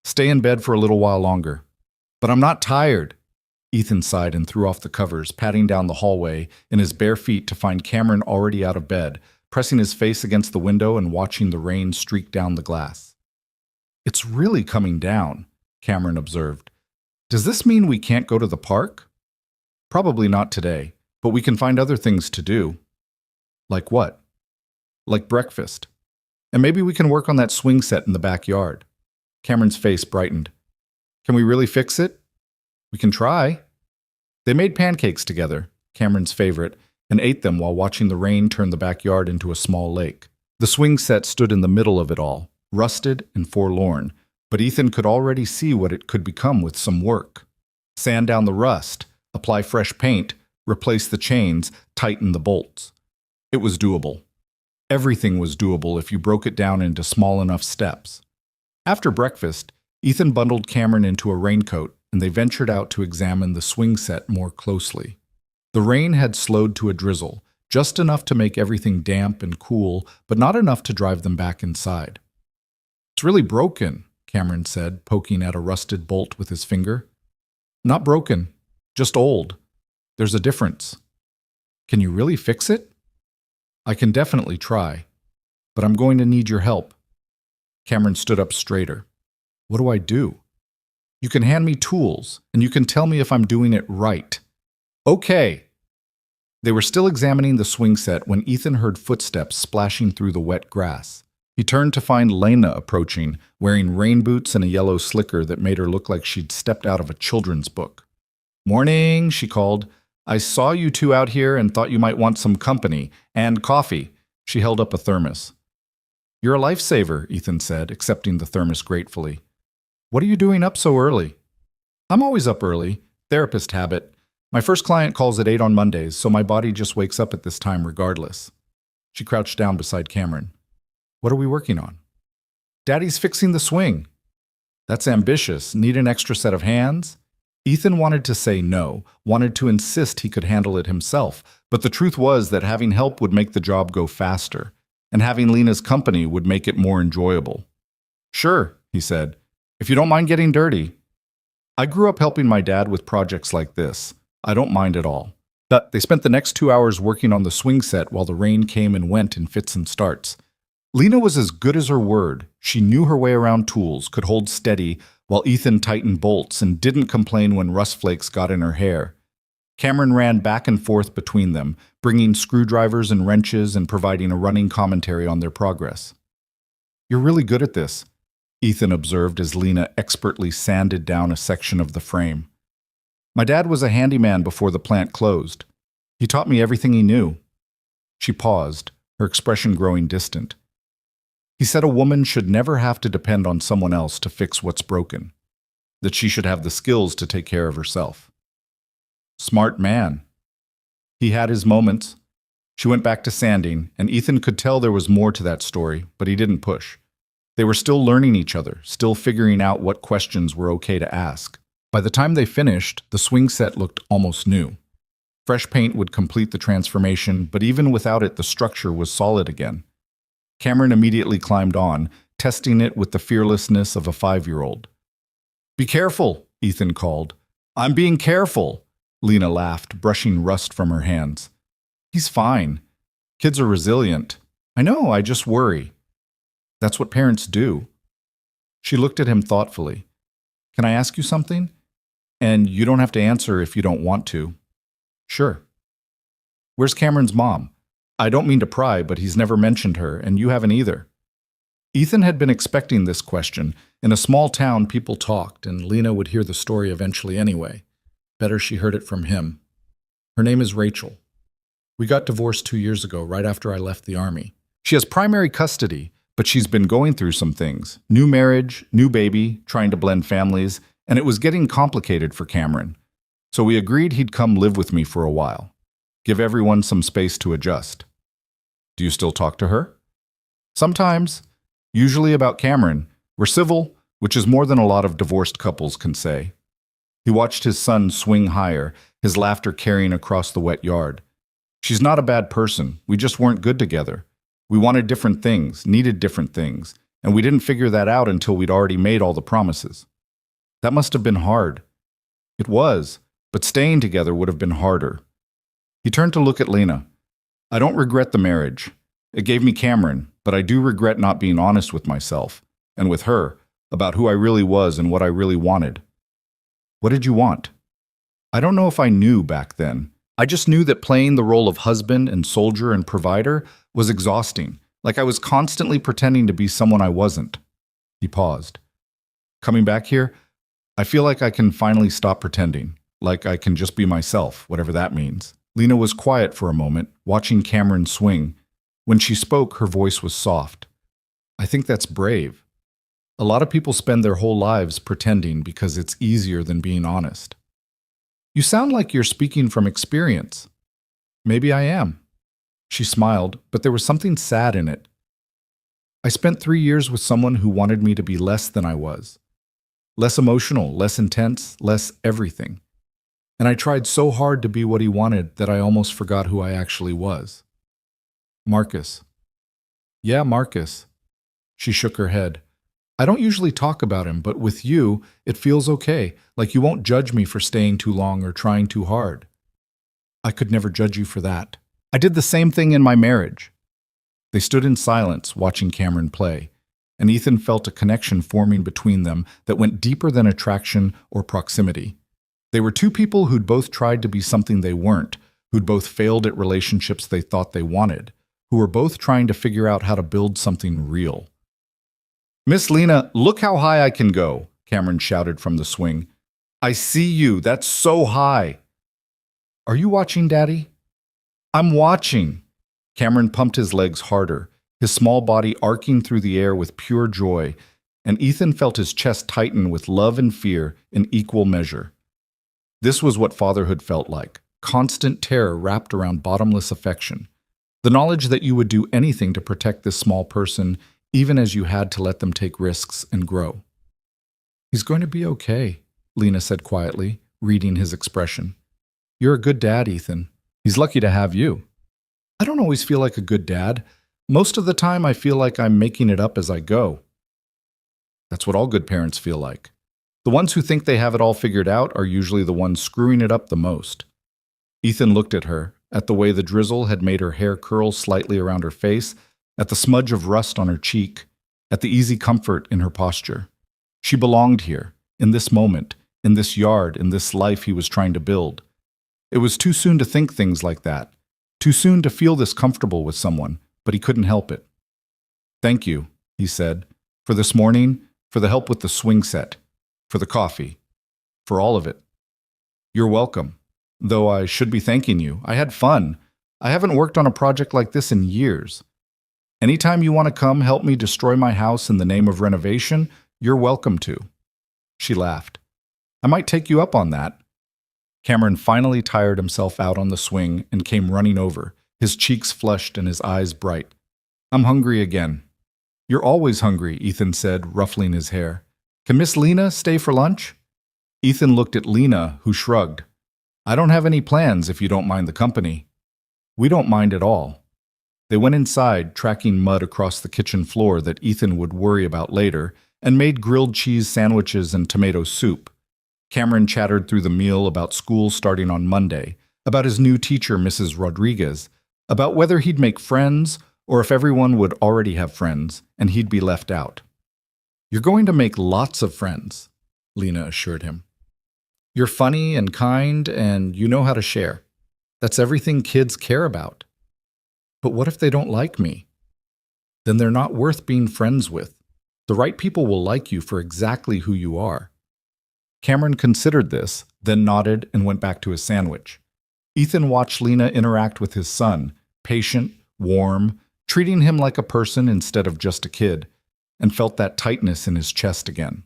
Stay in bed for a little while longer. But I'm not tired. Ethan sighed and threw off the covers, padding down the hallway in his bare feet to find Cameron already out of bed, pressing his face against the window and watching the rain streak down the glass. It's really coming down, Cameron observed. Does this mean we can't go to the park? Probably not today, but we can find other things to do. Like what? Like breakfast. And maybe we can work on that swing set in the backyard. Cameron's face brightened. Can we really fix it? We can try. They made pancakes together, Cameron's favorite, and ate them while watching the rain turn the backyard into a small lake. The swing set stood in the middle of it all, rusted and forlorn, but Ethan could already see what it could become with some work. Sand down the rust, apply fresh paint, replace the chains, tighten the bolts. It was doable. Everything was doable if you broke it down into small enough steps. After breakfast, Ethan bundled Cameron into a raincoat, and they ventured out to examine the swing set more closely. The rain had slowed to a drizzle, just enough to make everything damp and cool, but not enough to drive them back inside. It's really broken, Cameron said, poking at a rusted bolt with his finger. Not broken, just old. There's a difference. Can you really fix it? I can definitely try, but I'm going to need your help. Cameron stood up straighter. What do I do? You can hand me tools, and you can tell me if I'm doing it right. Okay. They were still examining the swing set when Ethan heard footsteps splashing through the wet grass. He turned to find Lena approaching, wearing rain boots and a yellow slicker that made her look like she'd stepped out of a children's book. Morning, she called. I saw you two out here and thought you might want some company and coffee. She held up a thermos. You're a lifesaver, Ethan said, accepting the thermos gratefully. What are you doing up so early? I'm always up early. Therapist habit. My first client calls at 8 on Mondays, so my body just wakes up at this time regardless. She crouched down beside Cameron. What are we working on? Daddy's fixing the swing. That's ambitious. Need an extra set of hands? Ethan wanted to say no, wanted to insist he could handle it himself, but the truth was that having help would make the job go faster, and having Lena's company would make it more enjoyable. Sure, he said, if you don't mind getting dirty. I grew up helping my dad with projects like this. I don't mind at all. But they spent the next 2 hours working on the swing set while the rain came and went in fits and starts. Lena was as good as her word. She knew her way around tools, could hold steady, while Ethan tightened bolts and didn't complain when rust flakes got in her hair. Cameron ran back and forth between them, bringing screwdrivers and wrenches and providing a running commentary on their progress. You're really good at this, Ethan observed as Lena expertly sanded down a section of the frame. My dad was a handyman before the plant closed. He taught me everything he knew. She paused, her expression growing distant. He said a woman should never have to depend on someone else to fix what's broken, that she should have the skills to take care of herself. Smart man. He had his moments. She went back to sanding, and Ethan could tell there was more to that story, but he didn't push. They were still learning each other, still figuring out what questions were okay to ask. By the time they finished, the swing set looked almost new. Fresh paint would complete the transformation, but even without it, the structure was solid again. Cameron immediately climbed on, testing it with the fearlessness of a 5-year-old. Be careful, Ethan called. I'm being careful, Lena laughed, brushing rust from her hands. He's fine. Kids are resilient. I know, I just worry. That's what parents do. She looked at him thoughtfully. Can I ask you something? And you don't have to answer if you don't want to. Sure. Where's Cameron's mom? I don't mean to pry, but he's never mentioned her, and you haven't either. Ethan had been expecting this question. In a small town, people talked, and Lena would hear the story eventually anyway. Better she heard it from him. Her name is Rachel. We got divorced 2 years ago, right after I left the army. She has primary custody, but she's been going through some things. New marriage, new baby, trying to blend families, and it was getting complicated for Cameron. So we agreed he'd come live with me for a while. Give everyone some space to adjust. Do you still talk to her? Sometimes. Usually about Cameron. We're civil, which is more than a lot of divorced couples can say. He watched his son swing higher, his laughter carrying across the wet yard. She's not a bad person. We just weren't good together. We wanted different things, needed different things, and we didn't figure that out until we'd already made all the promises. That must have been hard. It was, but staying together would have been harder. He turned to look at Lena. I don't regret the marriage. It gave me Cameron, but I do regret not being honest with myself, and with her, about who I really was and what I really wanted. What did you want? I don't know if I knew back then. I just knew that playing the role of husband and soldier and provider was exhausting, like I was constantly pretending to be someone I wasn't. He paused. Coming back here, I feel like I can finally stop pretending, like I can just be myself, whatever that means. Lena was quiet for a moment, watching Cameron swing. When she spoke, her voice was soft. I think that's brave. A lot of people spend their whole lives pretending because it's easier than being honest. You sound like you're speaking from experience. Maybe I am. She smiled, but there was something sad in it. I spent 3 years with someone who wanted me to be less than I was. Less emotional, less intense, less everything. And I tried so hard to be what he wanted that I almost forgot who I actually was. Marcus. Yeah, Marcus. She shook her head. I don't usually talk about him, but with you, it feels okay, like you won't judge me for staying too long or trying too hard. I could never judge you for that. I did the same thing in my marriage. They stood in silence, watching Cameron play, and Ethan felt a connection forming between them that went deeper than attraction or proximity. They were two people who'd both tried to be something they weren't, who'd both failed at relationships they thought they wanted, who were both trying to figure out how to build something real. Miss Lena, look how high I can go, Cameron shouted from the swing. I see you, that's so high. Are you watching, Daddy? I'm watching. Cameron pumped his legs harder, his small body arcing through the air with pure joy, and Ethan felt his chest tighten with love and fear in equal measure. This was what fatherhood felt like, constant terror wrapped around bottomless affection. The knowledge that you would do anything to protect this small person, even as you had to let them take risks and grow. He's going to be okay, Lena said quietly, reading his expression. You're a good dad, Ethan. He's lucky to have you. I don't always feel like a good dad. Most of the time I feel like I'm making it up as I go. That's what all good parents feel like. The ones who think they have it all figured out are usually the ones screwing it up the most. Ethan looked at her, at the way the drizzle had made her hair curl slightly around her face, at the smudge of rust on her cheek, at the easy comfort in her posture. She belonged here, in this moment, in this yard, in this life he was trying to build. It was too soon to think things like that, too soon to feel this comfortable with someone, but he couldn't help it. "Thank you," he said, "for this morning, for the help with the swing set, for the coffee, for all of it." "You're welcome. Though I should be thanking you. I had fun. I haven't worked on a project like this in years. Anytime you want to come help me destroy my house in the name of renovation, you're welcome to." She laughed. "I might take you up on that." Cameron finally tired himself out on the swing and came running over, his cheeks flushed and his eyes bright. "I'm hungry again." "You're always hungry," Ethan said, ruffling his hair. "Can Miss Lena stay for lunch?" Ethan looked at Lena, who shrugged. "I don't have any plans if you don't mind the company." "We don't mind at all." They went inside, tracking mud across the kitchen floor that Ethan would worry about later, and made grilled cheese sandwiches and tomato soup. Cameron chattered through the meal about school starting on Monday, about his new teacher, Mrs. Rodriguez, about whether he'd make friends or if everyone would already have friends and he'd be left out. "You're going to make lots of friends," Lena assured him. "You're funny and kind and you know how to share. That's everything kids care about." "But what if they don't like me?" "Then they're not worth being friends with. The right people will like you for exactly who you are." Cameron considered this, then nodded and went back to his sandwich. Ethan watched Lena interact with his son, patient, warm, treating him like a person instead of just a kid, and felt that tightness in his chest again.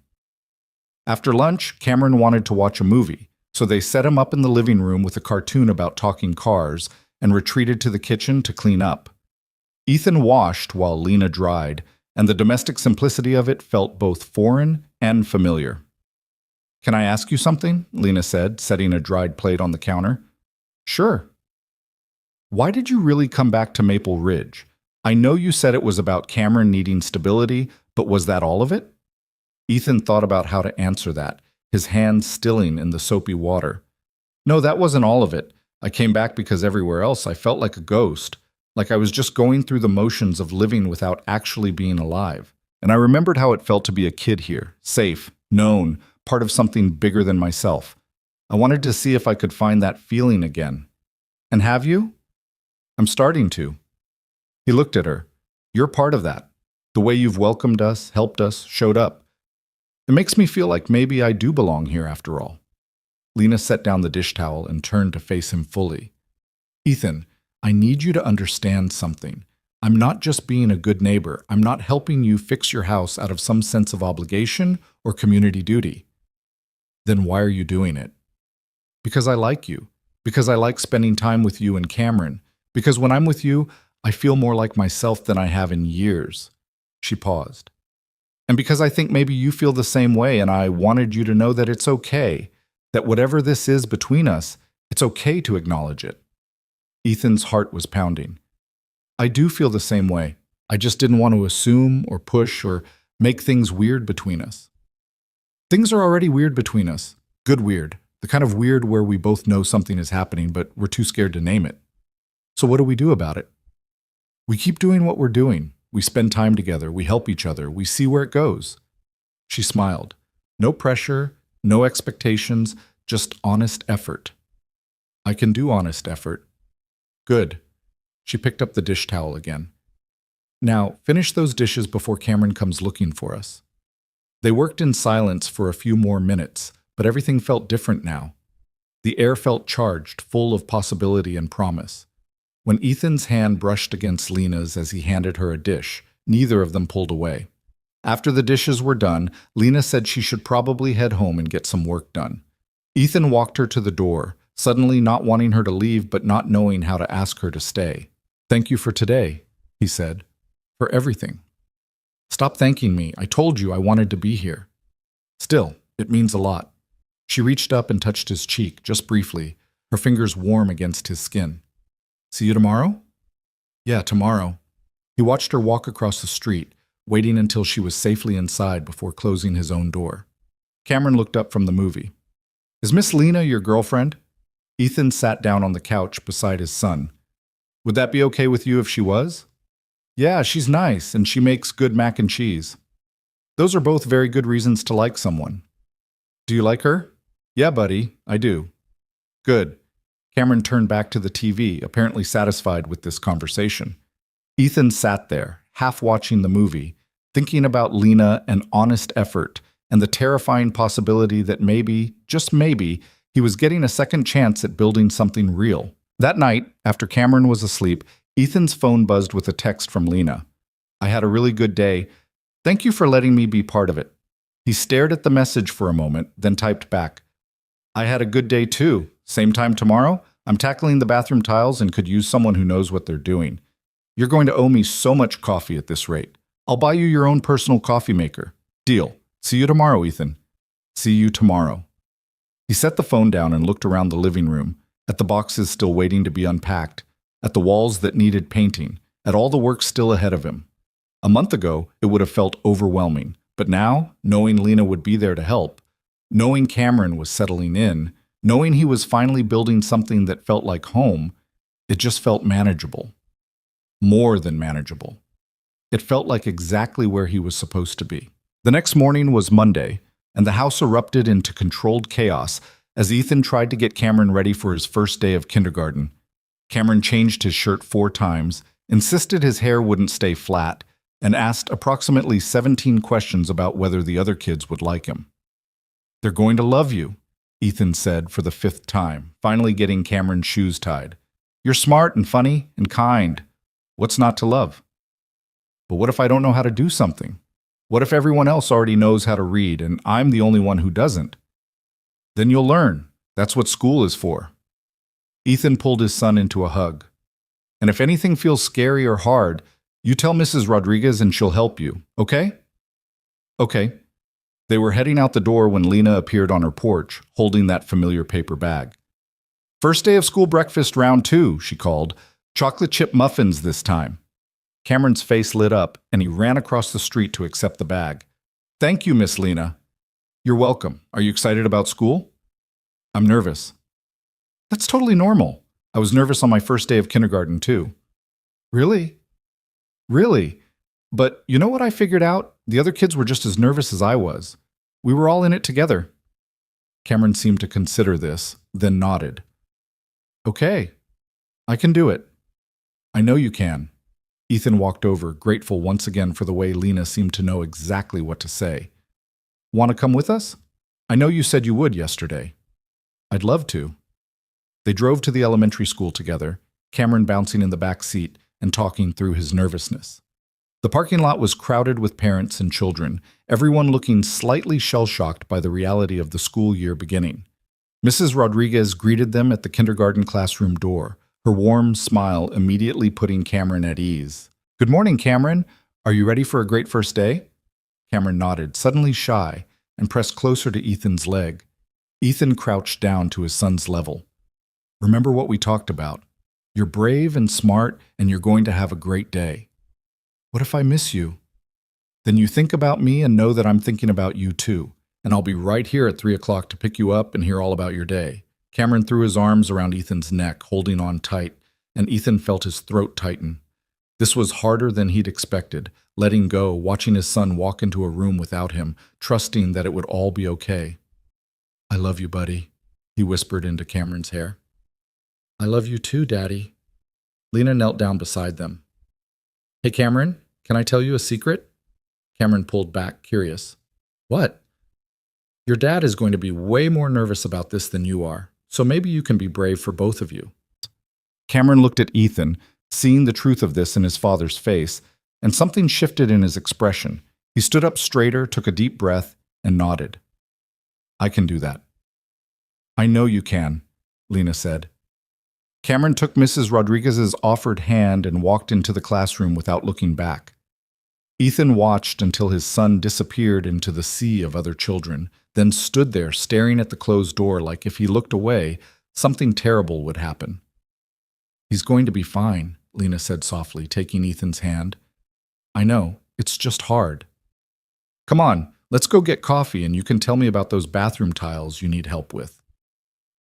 After lunch, Cameron wanted to watch a movie, so they set him up in the living room with a cartoon about talking cars and retreated to the kitchen to clean up. Ethan washed while Lena dried, and the domestic simplicity of it felt both foreign and familiar. "Can I ask you something?" Lena said, setting a dried plate on the counter. "Sure." "Why did you really come back to Maple Ridge? I know you said it was about Cameron needing stability, but was that all of it?" Ethan thought about how to answer that, his hands stilling in the soapy water. "No, that wasn't all of it. I came back because everywhere else I felt like a ghost, like I was just going through the motions of living without actually being alive. And I remembered how it felt to be a kid here, safe, known, part of something bigger than myself. I wanted to see if I could find that feeling again." "And have you?" "I'm starting to." He looked at her. "You're part of that. The way you've welcomed us, helped us, showed up. It makes me feel like maybe I do belong here after all." Lena set down the dish towel and turned to face him fully. "Ethan, I need you to understand something. I'm not just being a good neighbor. I'm not helping you fix your house out of some sense of obligation or community duty." "Then why are you doing it?" "Because I like you. Because I like spending time with you and Cameron. Because when I'm with you, I feel more like myself than I have in years." She paused. "And because I think maybe you feel the same way, and I wanted you to know that it's okay, that whatever this is between us, it's okay to acknowledge it." Ethan's heart was pounding. "I do feel the same way. I just didn't want to assume or push or make things weird between us." "Things are already weird between us. Good weird. The kind of weird where we both know something is happening, but we're too scared to name it. So what do we do about it?" "We keep doing what we're doing. We spend time together. We help each other. We see where it goes." She smiled. No pressure, no expectations, just honest effort. "I can do honest effort." "Good." She picked up the dish towel again. "Now, finish those dishes before Cameron comes looking for us." They worked in silence for a few more minutes, but everything felt different now. The air felt charged, full of possibility and promise. When Ethan's hand brushed against Lena's as he handed her a dish, neither of them pulled away. After the dishes were done, Lena said she should probably head home and get some work done. Ethan walked her to the door, suddenly not wanting her to leave but not knowing how to ask her to stay. "Thank you for today," he said. "For everything." "Stop thanking me. I told you I wanted to be here." "Still, it means a lot." She reached up and touched his cheek, just briefly, her fingers warm against his skin. "See you tomorrow?" "Yeah, tomorrow." He watched her walk across the street, waiting until she was safely inside before closing his own door. Cameron looked up from the movie. "Is Miss Lena your girlfriend?" Ethan sat down on the couch beside his son. "Would that be okay with you if she was?" "Yeah, she's nice, and she makes good mac and cheese." "Those are both very good reasons to like someone." "Do you like her?" "Yeah, buddy, I do." "Good." Cameron turned back to the TV, apparently satisfied with this conversation. Ethan sat there, half watching the movie, thinking about Lena and honest effort, and the terrifying possibility that maybe, just maybe, he was getting a second chance at building something real. That night, after Cameron was asleep, Ethan's phone buzzed with a text from Lena. "I had a really good day. Thank you for letting me be part of it." He stared at the message for a moment, then typed back, "I had a good day too. Same time tomorrow? I'm tackling the bathroom tiles and could use someone who knows what they're doing. You're going to owe me so much coffee at this rate. I'll buy you your own personal coffee maker. Deal. See you tomorrow, Ethan." "See you tomorrow." He set the phone down and looked around the living room, at the boxes still waiting to be unpacked, at the walls that needed painting, at all the work still ahead of him. A month ago, it would have felt overwhelming, but now, knowing Lena would be there to help, knowing Cameron was settling in, knowing he was finally building something that felt like home, it just felt manageable. More than manageable. It felt like exactly where he was supposed to be. The next morning was Monday, and the house erupted into controlled chaos as Ethan tried to get Cameron ready for his first day of kindergarten. Cameron changed his shirt 4 times, insisted his hair wouldn't stay flat, and asked approximately 17 questions about whether the other kids would like him. "They're going to love you," Ethan said for the 5th time, finally getting Cameron's shoes tied. "You're smart and funny and kind. What's not to love?" "But what if I don't know how to do something? What if everyone else already knows how to read and I'm the only one who doesn't?" "Then you'll learn. That's what school is for." Ethan pulled his son into a hug. "And if anything feels scary or hard, you tell Mrs. Rodriguez and she'll help you, okay?" "Okay." They were heading out the door when Lena appeared on her porch, holding that familiar paper bag. "First day of school breakfast round 2, she called. "Chocolate chip muffins this time." Cameron's face lit up, and he ran across the street to accept the bag. "Thank you, Miss Lena." "You're welcome. Are you excited about school?" "I'm nervous." "That's totally normal. I was nervous on my first day of kindergarten, too." "Really?" "Really. But you know what I figured out? The other kids were just as nervous as I was. We were all in it together." Cameron seemed to consider this, then nodded. "Okay. I can do it." "I know you can." Ethan walked over, grateful once again for the way Lena seemed to know exactly what to say. "Want to come with us? I know you said you would yesterday." "I'd love to." They drove to the elementary school together, Cameron bouncing in the back seat and talking through his nervousness. The parking lot was crowded with parents and children, everyone looking slightly shell-shocked by the reality of the school year beginning. Mrs. Rodriguez greeted them at the kindergarten classroom door, her warm smile immediately putting Cameron at ease. "Good morning, Cameron. Are you ready for a great first day?" Cameron nodded, suddenly shy, and pressed closer to Ethan's leg. Ethan crouched down to his son's level. "Remember what we talked about. You're brave and smart, and you're going to have a great day." "What if I miss you?" "Then you think about me and know that I'm thinking about you too, and I'll be right here at 3 o'clock to pick you up and hear all about your day." Cameron threw his arms around Ethan's neck, holding on tight, and Ethan felt his throat tighten. This was harder than he'd expected, letting go, watching his son walk into a room without him, trusting that it would all be okay. "I love you, buddy," he whispered into Cameron's hair. "I love you too, Daddy." Lena knelt down beside them. "Hey, Cameron, can I tell you a secret?" Cameron pulled back, curious. "What?" "Your dad is going to be way more nervous about this than you are. So maybe you can be brave for both of you." Cameron looked at Ethan, seeing the truth of this in his father's face, and something shifted in his expression. He stood up straighter, took a deep breath, and nodded. "I can do that." "I know you can," Lena said. Cameron took Mrs. Rodriguez's offered hand and walked into the classroom without looking back. Ethan watched until his son disappeared into the sea of other children, then stood there staring at the closed door like if he looked away, something terrible would happen. "He's going to be fine," Lena said softly, taking Ethan's hand. "I know. It's just hard. Come on, let's go get coffee and you can tell me about those bathroom tiles you need help with.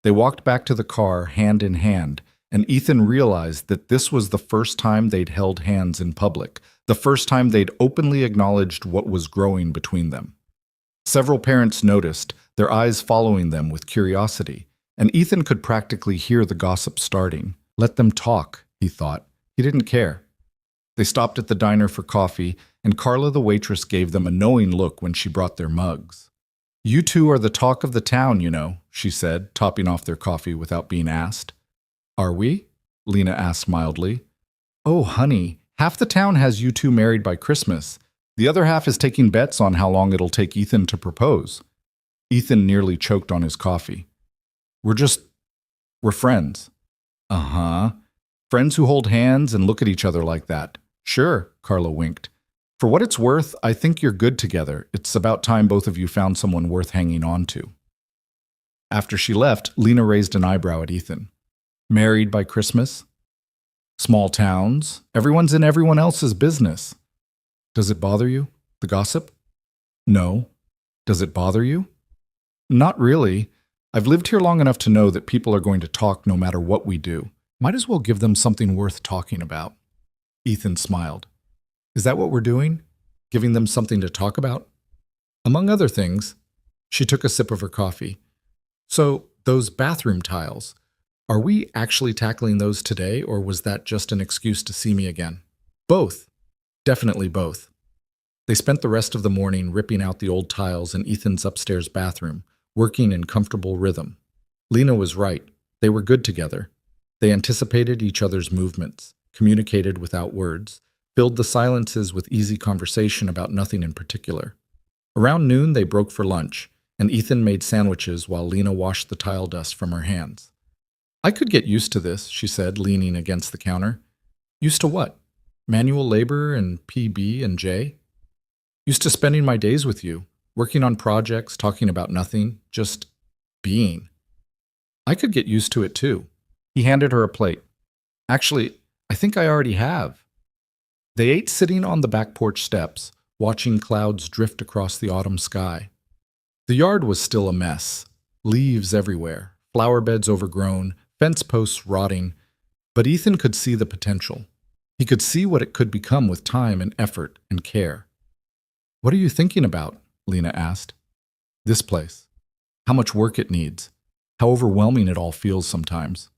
They walked back to the car hand in hand, and Ethan realized that this was the first time they'd held hands in public, the first time they'd openly acknowledged what was growing between them. Several parents noticed, their eyes following them with curiosity, and Ethan could practically hear the gossip starting. Let them talk, he thought. He didn't care. They stopped at the diner for coffee, and Carla the waitress gave them a knowing look when she brought their mugs. "You two are the talk of the town, you know," she said, topping off their coffee without being asked. "Are we?" Lena asked mildly. "Oh, honey, half the town has you two married by Christmas. The other half is taking bets on how long it'll take Ethan to propose." Ethan nearly choked on his coffee. We're friends." "Uh-huh. Friends who hold hands and look at each other like that." "Sure," Carla winked. "For what it's worth, I think you're good together. It's about time both of you found someone worth hanging on to." After she left, Lena raised an eyebrow at Ethan. "Married by Christmas? Small towns. Everyone's in everyone else's business. Does it bother you, the gossip?" "No." "Does it bother you?" "Not really. I've lived here long enough to know that people are going to talk no matter what we do. Might as well give them something worth talking about." Ethan smiled. "Is that what we're doing? Giving them something to talk about?" "Among other things." She took a sip of her coffee. "So, those bathroom tiles, are we actually tackling those today, or was that just an excuse to see me again?" "Both. Definitely both." They spent the rest of the morning ripping out the old tiles in Ethan's upstairs bathroom, working in comfortable rhythm. Lena was right. They were good together. They anticipated each other's movements, communicated without words, filled the silences with easy conversation about nothing in particular. Around noon, they broke for lunch, and Ethan made sandwiches while Lena washed the tile dust from her hands. "I could get used to this," she said, leaning against the counter. "Used to what? Manual labor and PB and J? Used to spending my days with you, working on projects, talking about nothing, just being. I could get used to it too." He handed her a plate. "Actually, I think I already have." They ate sitting on the back porch steps, watching clouds drift across the autumn sky. The yard was still a mess. Leaves everywhere, flower beds overgrown, fence posts rotting, but Ethan could see the potential. He could see what it could become with time and effort and care. "What are you thinking about?" Lena asked. "This place. How much work it needs. How overwhelming it all feels sometimes."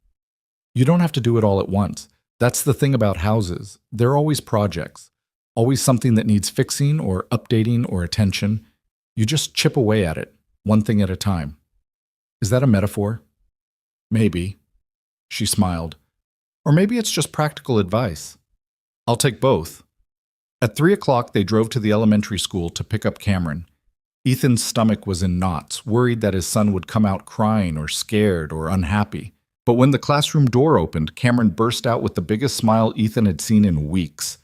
"You don't have to do it all at once. That's the thing about houses. They're always projects. Always something that needs fixing or updating or attention. You just chip away at it, one thing at a time." "Is that a metaphor?" "Maybe." She smiled. "Or maybe it's just practical advice." "I'll take both." At 3 o'clock, they drove to the elementary school to pick up Cameron. Ethan's stomach was in knots, worried that his son would come out crying or scared or unhappy. But when the classroom door opened, Cameron burst out with the biggest smile Ethan had seen in weeks.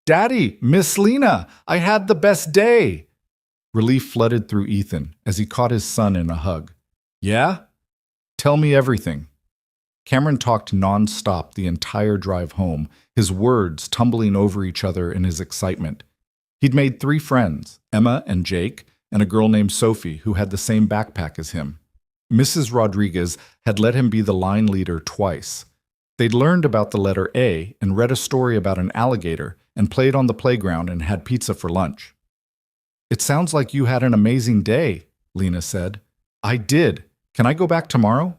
"Daddy, Miss Lena, I had the best day!" Relief flooded through Ethan as he caught his son in a hug. "Yeah? Tell me everything." Cameron talked non-stop the entire drive home, his words tumbling over each other in his excitement. He'd made 3 friends, Emma and Jake, and a girl named Sophie who had the same backpack as him. Mrs. Rodriguez had let him be the line leader twice. They'd learned about the letter A and read a story about an alligator and played on the playground and had pizza for lunch. "It sounds like you had an amazing day," Lena said. "I did. Can I go back tomorrow?"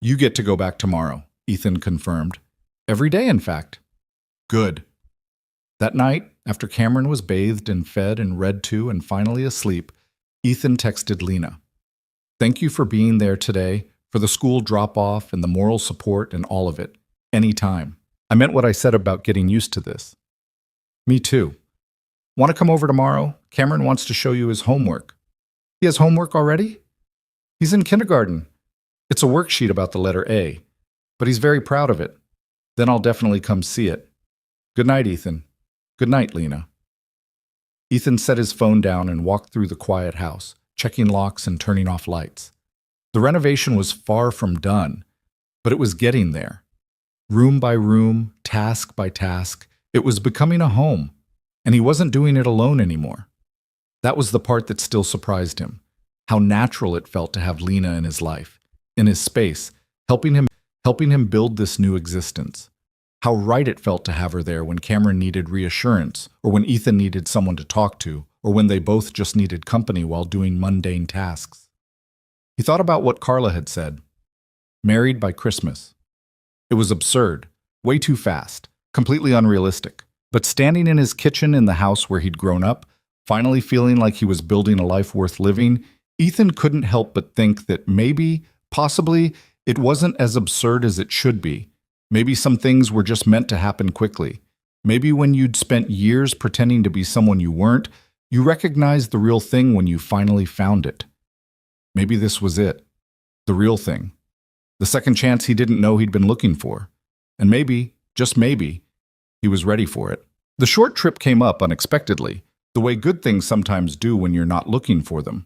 "You get to go back tomorrow," Ethan confirmed. "Every day, in fact." "Good." That night, after Cameron was bathed and fed and read to and finally asleep, Ethan texted Lena. "Thank you for being there today, for the school drop-off and the moral support and all of it. Anytime. I meant what I said about getting used to this." "Me too. Want to come over tomorrow? Cameron wants to show you his homework." "He has homework already?" "He's in kindergarten. It's a worksheet about the letter A, but he's very proud of it. Then I'll definitely come see it. Good night, Ethan." "Good night, Lena." Ethan set his phone down and walked through the quiet house, checking locks and turning off lights. The renovation was far from done, but it was getting there. Room by room, task by task, it was becoming a home. And he wasn't doing it alone anymore. That was the part that still surprised him. How natural it felt to have Lena in his life, in his space, helping him build this new existence. How right it felt to have her there when Cameron needed reassurance, or when Ethan needed someone to talk to, or when they both just needed company while doing mundane tasks. He thought about what Carla had said. Married by Christmas. It was absurd, way too fast, completely unrealistic. But standing in his kitchen in the house where he'd grown up, finally feeling like he was building a life worth living, Ethan couldn't help but think that maybe, possibly, it wasn't as absurd as it should be. Maybe some things were just meant to happen quickly. Maybe when you'd spent years pretending to be someone you weren't, you recognized the real thing when you finally found it. Maybe this was it. The real thing. The second chance he didn't know he'd been looking for. And maybe, just maybe, he was ready for it. The short trip came up unexpectedly, the way good things sometimes do when you're not looking for them.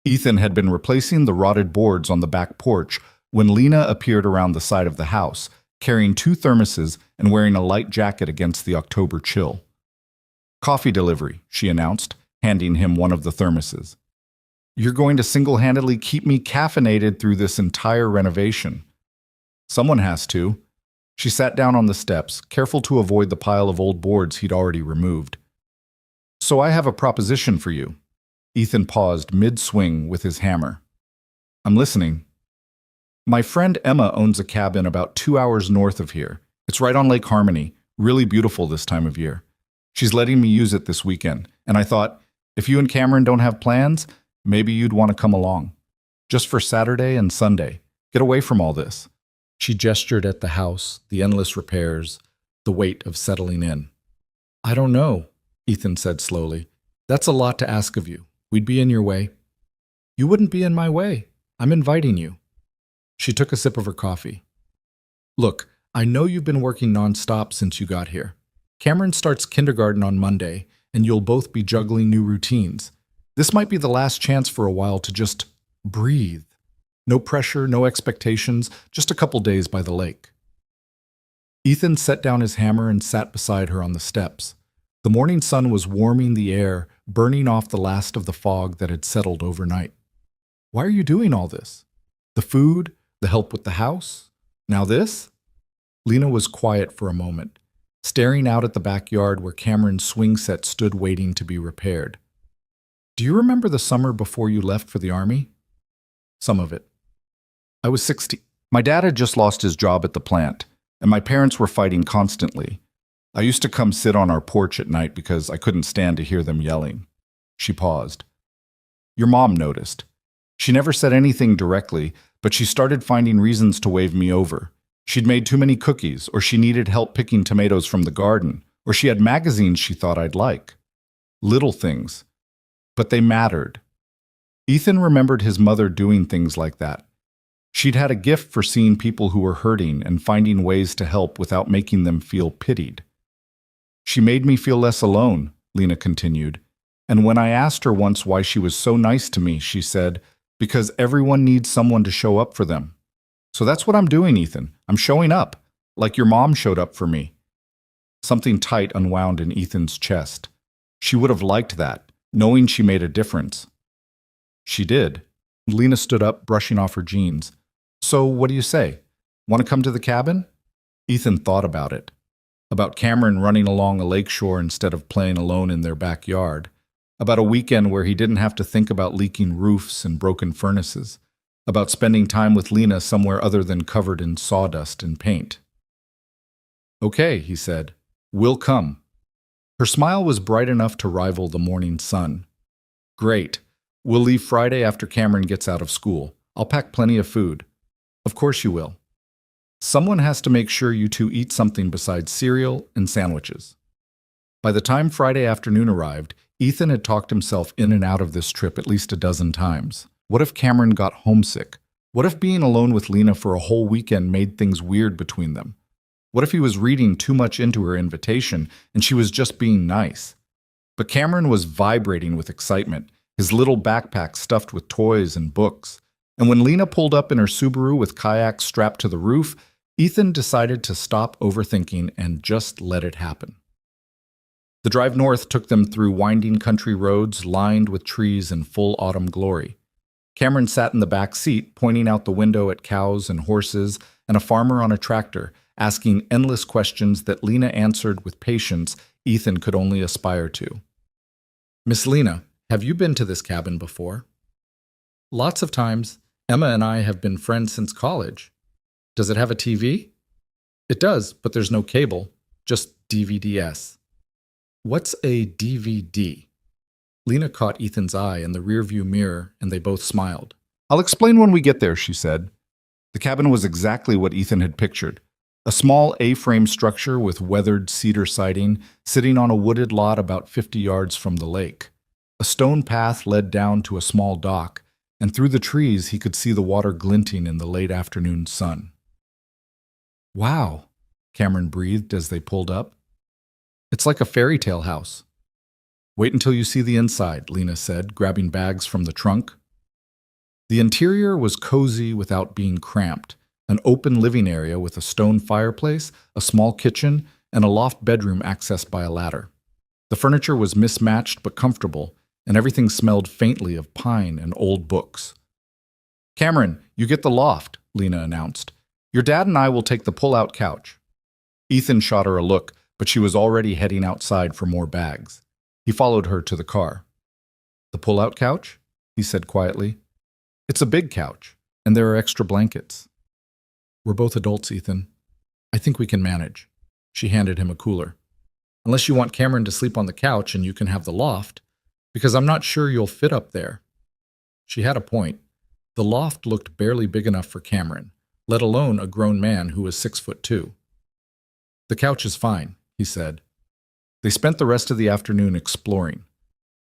Ethan had been replacing the rotted boards on the back porch when Lena appeared around the side of the house, carrying 2 thermoses and wearing a light jacket against the October chill. "Coffee delivery," she announced, handing him one of the thermoses. "You're going to single-handedly keep me caffeinated through this entire renovation." "Someone has to." She sat down on the steps, careful to avoid the pile of old boards he'd already removed. "So I have a proposition for you." Ethan paused mid-swing with his hammer. "I'm listening." "My friend Emma owns a cabin about 2 hours north of here. It's right on Lake Harmony, really beautiful this time of year. She's letting me use it this weekend, and I thought, if you and Cameron don't have plans, maybe you'd want to come along. Just for Saturday and Sunday. Get away from all this." She gestured at the house, the endless repairs, the weight of settling in. "I don't know," Ethan said slowly. "That's a lot to ask of you. We'd be in your way." "You wouldn't be in my way. I'm inviting you." She took a sip of her coffee. "Look, I know you've been working nonstop since you got here. Cameron starts kindergarten on Monday, and you'll both be juggling new routines. This might be the last chance for a while to just breathe. No pressure, no expectations, just a couple days by the lake." Ethan set down his hammer and sat beside her on the steps. The morning sun was warming the air, burning off the last of the fog that had settled overnight. "Why are you doing all this? The food, the help with the house, now this?" Lena was quiet for a moment, staring out at the backyard where Cameron's swing set stood waiting to be repaired. "Do you remember the summer before you left for the army?" "Some of it. I was 16. My dad had just lost his job at the plant, and my parents were fighting constantly. I used to come sit on our porch at night because I couldn't stand to hear them yelling." She paused. "Your mom noticed. She never said anything directly, but she started finding reasons to wave me over. She'd made too many cookies, or she needed help picking tomatoes from the garden, or she had magazines she thought I'd like. Little things. But they mattered." Ethan remembered his mother doing things like that. She'd had a gift for seeing people who were hurting and finding ways to help without making them feel pitied. "She made me feel less alone," Lena continued. "And when I asked her once why she was so nice to me, she said, because everyone needs someone to show up for them. So that's what I'm doing, Ethan. I'm showing up, like your mom showed up for me." Something tight unwound in Ethan's chest. She would have liked that, knowing she made a difference. She did. Lena stood up, brushing off her jeans. "So what do you say? Want to come to the cabin?" Ethan thought about it. About Cameron running along a lakeshore instead of playing alone in their backyard. About a weekend where he didn't have to think about leaking roofs and broken furnaces. About spending time with Lena somewhere other than covered in sawdust and paint. "Okay," he said. "We'll come." Her smile was bright enough to rival the morning sun. "Great. We'll leave Friday after Cameron gets out of school. I'll pack plenty of food." "Of course you will." "Someone has to make sure you two eat something besides cereal and sandwiches." By the time Friday afternoon arrived, Ethan had talked himself in and out of this trip at least a dozen times. What if Cameron got homesick? What if being alone with Lena for a whole weekend made things weird between them? What if he was reading too much into her invitation and she was just being nice? But Cameron was vibrating with excitement, his little backpack stuffed with toys and books. And when Lena pulled up in her Subaru with kayaks strapped to the roof, Ethan decided to stop overthinking and just let it happen. The drive north took them through winding country roads lined with trees in full autumn glory. Cameron sat in the back seat, pointing out the window at cows and horses and a farmer on a tractor, asking endless questions that Lena answered with patience Ethan could only aspire to. "Miss Lena, have you been to this cabin before?" "Lots of times. Emma and I have been friends since college." "Does it have a TV?" "It does, but there's no cable, just DVDs." "What's a DVD?" Lena caught Ethan's eye in the rearview mirror, and they both smiled. "I'll explain when we get there," she said. The cabin was exactly what Ethan had pictured. A small A-frame structure with weathered cedar siding sitting on a wooded lot about 50 yards from the lake. A stone path led down to a small dock, and through the trees he could see the water glinting in the late afternoon sun. "Wow," Cameron breathed as they pulled up. "It's like a fairy tale house." "Wait until you see the inside," Lena said, grabbing bags from the trunk. The interior was cozy without being cramped. An open living area with a stone fireplace, a small kitchen, and a loft bedroom accessed by a ladder. The furniture was mismatched but comfortable, and everything smelled faintly of pine and old books. "Cameron, you get the loft," Lena announced. "Your dad and I will take the pull-out couch." Ethan shot her a look, but she was already heading outside for more bags. He followed her to the car. "The pull-out couch?" he said quietly. "It's a big couch, and there are extra blankets." "We're both adults, Ethan. I think we can manage." She handed him a cooler. "Unless you want Cameron to sleep on the couch and you can have the loft, because I'm not sure you'll fit up there." She had a point. The loft looked barely big enough for Cameron, let alone a grown man who was 6'2". "The couch is fine," he said. They spent the rest of the afternoon exploring.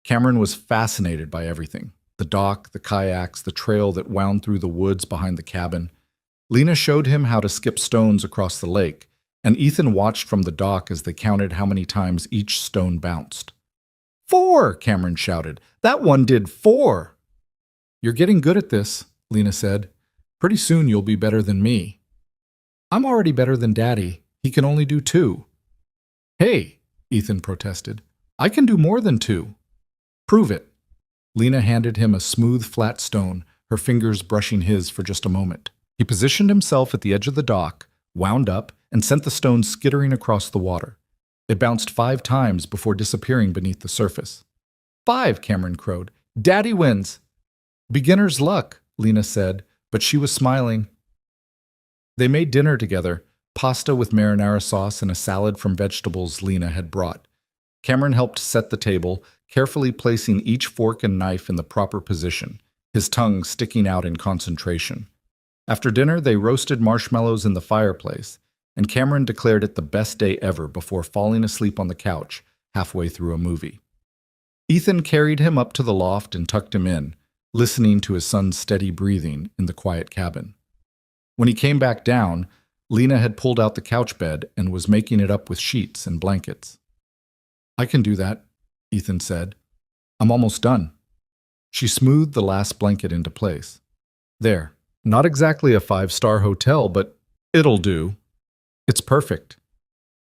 Cameron was fascinated by everything: the dock, the kayaks, the trail that wound through the woods behind the cabin. Lena showed him how to skip stones across the lake, and Ethan watched from the dock as they counted how many times each stone bounced. "4!" Cameron shouted. "That one did 4!" "You're getting good at this," Lena said. "Pretty soon you'll be better than me." "I'm already better than Daddy. He can only do 2. "Hey," Ethan protested. "I can do more than 2. "Prove it." Lena handed him a smooth, flat stone, her fingers brushing his for just a moment. He positioned himself at the edge of the dock, wound up, and sent the stone skittering across the water. It bounced 5 times before disappearing beneath the surface. 5, Cameron crowed. "Daddy wins." "Beginner's luck," Lena said, but she was smiling. They made dinner together, pasta with marinara sauce and a salad from vegetables Lena had brought. Cameron helped set the table, carefully placing each fork and knife in the proper position, his tongue sticking out in concentration. After dinner, they roasted marshmallows in the fireplace, and Cameron declared it the best day ever before falling asleep on the couch halfway through a movie. Ethan carried him up to the loft and tucked him in, listening to his son's steady breathing in the quiet cabin. When he came back down, Lena had pulled out the couch bed and was making it up with sheets and blankets. "I can do that," Ethan said. "I'm almost done." She smoothed the last blanket into place. "There. Not exactly a 5-star hotel, but it'll do. It's perfect."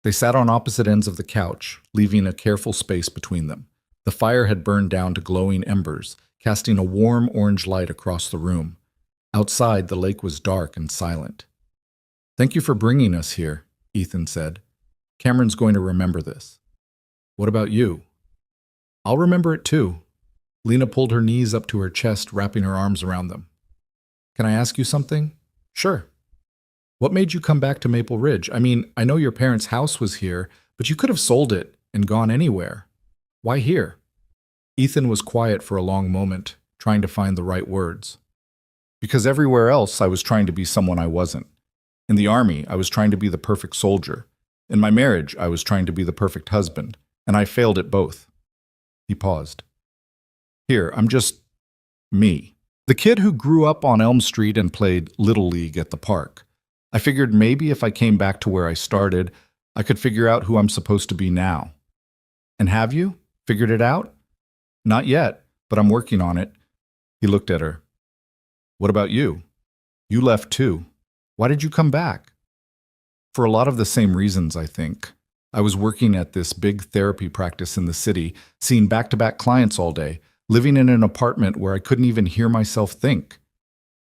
They sat on opposite ends of the couch, leaving a careful space between them. The fire had burned down to glowing embers, casting a warm orange light across the room. Outside, the lake was dark and silent. "Thank you for bringing us here," Ethan said. "Cameron's going to remember this." "What about you?" "I'll remember it too." Lena pulled her knees up to her chest, wrapping her arms around them. "Can I ask you something?" "Sure." "What made you come back to Maple Ridge? I mean, I know your parents' house was here, but you could have sold it and gone anywhere. Why here?" Ethan was quiet for a long moment, trying to find the right words. "Because everywhere else I was trying to be someone I wasn't. In the army, I was trying to be the perfect soldier. In my marriage, I was trying to be the perfect husband, and I failed at both." He paused. "Here, I'm just me. The kid who grew up on Elm Street and played Little League at the park. I figured maybe if I came back to where I started, I could figure out who I'm supposed to be now." "And have you? Figured it out?" "Not yet, but I'm working on it." He looked at her. "What about you? You left too. Why did you come back?" "For a lot of the same reasons, I think. I was working at this big therapy practice in the city, seeing back-to-back clients all day, living in an apartment where I couldn't even hear myself think.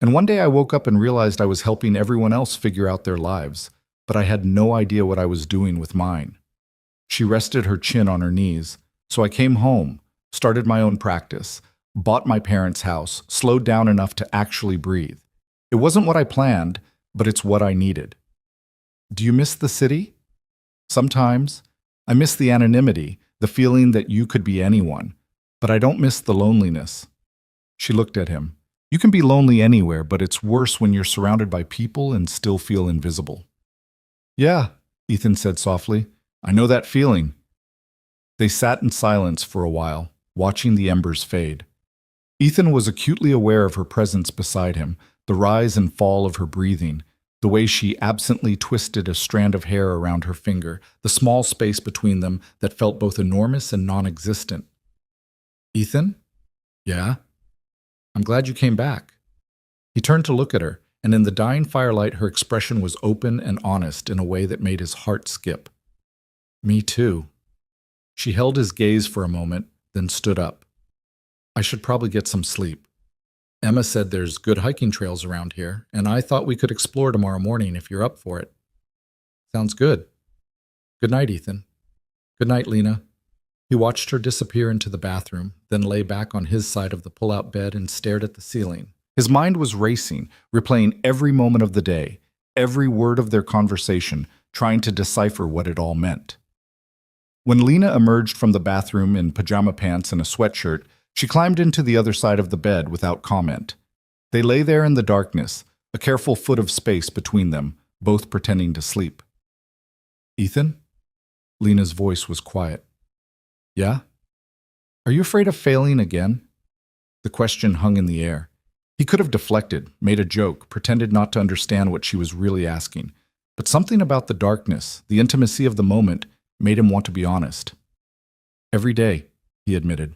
And one day I woke up and realized I was helping everyone else figure out their lives, but I had no idea what I was doing with mine. She rested her chin on her knees, so I came home, started my own practice, bought my parents' house, slowed down enough to actually breathe. It wasn't what I planned, but it's what I needed. Do you miss the city? Sometimes. I miss the anonymity, the feeling that you could be anyone, but I don't miss the loneliness. She looked at him. You can be lonely anywhere, but it's worse when you're surrounded by people and still feel invisible. Yeah, Ethan said softly. I know that feeling. They sat in silence for a while, watching the embers fade. Ethan was acutely aware of her presence beside him, the rise and fall of her breathing, the way she absently twisted a strand of hair around her finger, the small space between them that felt both enormous and non-existent. Ethan? Yeah? I'm glad you came back. He turned to look at her, and in the dying firelight her expression was open and honest in a way that made his heart skip. Me too. She held his gaze for a moment, then stood up. I should probably get some sleep. Emma said there's good hiking trails around here, and I thought we could explore tomorrow morning if you're up for it. Sounds good. Good night, Ethan. Good night, Lena. He watched her disappear into the bathroom, then lay back on his side of the pull-out bed and stared at the ceiling. His mind was racing, replaying every moment of the day, every word of their conversation, trying to decipher what it all meant. When Lena emerged from the bathroom in pajama pants and a sweatshirt, she climbed into the other side of the bed without comment. They lay there in the darkness, a careful foot of space between them, both pretending to sleep. Ethan? Lena's voice was quiet. Yeah? Are you afraid of failing again? The question hung in the air. He could have deflected, made a joke, pretended not to understand what she was really asking. But something about the darkness, the intimacy of the moment, made him want to be honest. Every day, he admitted.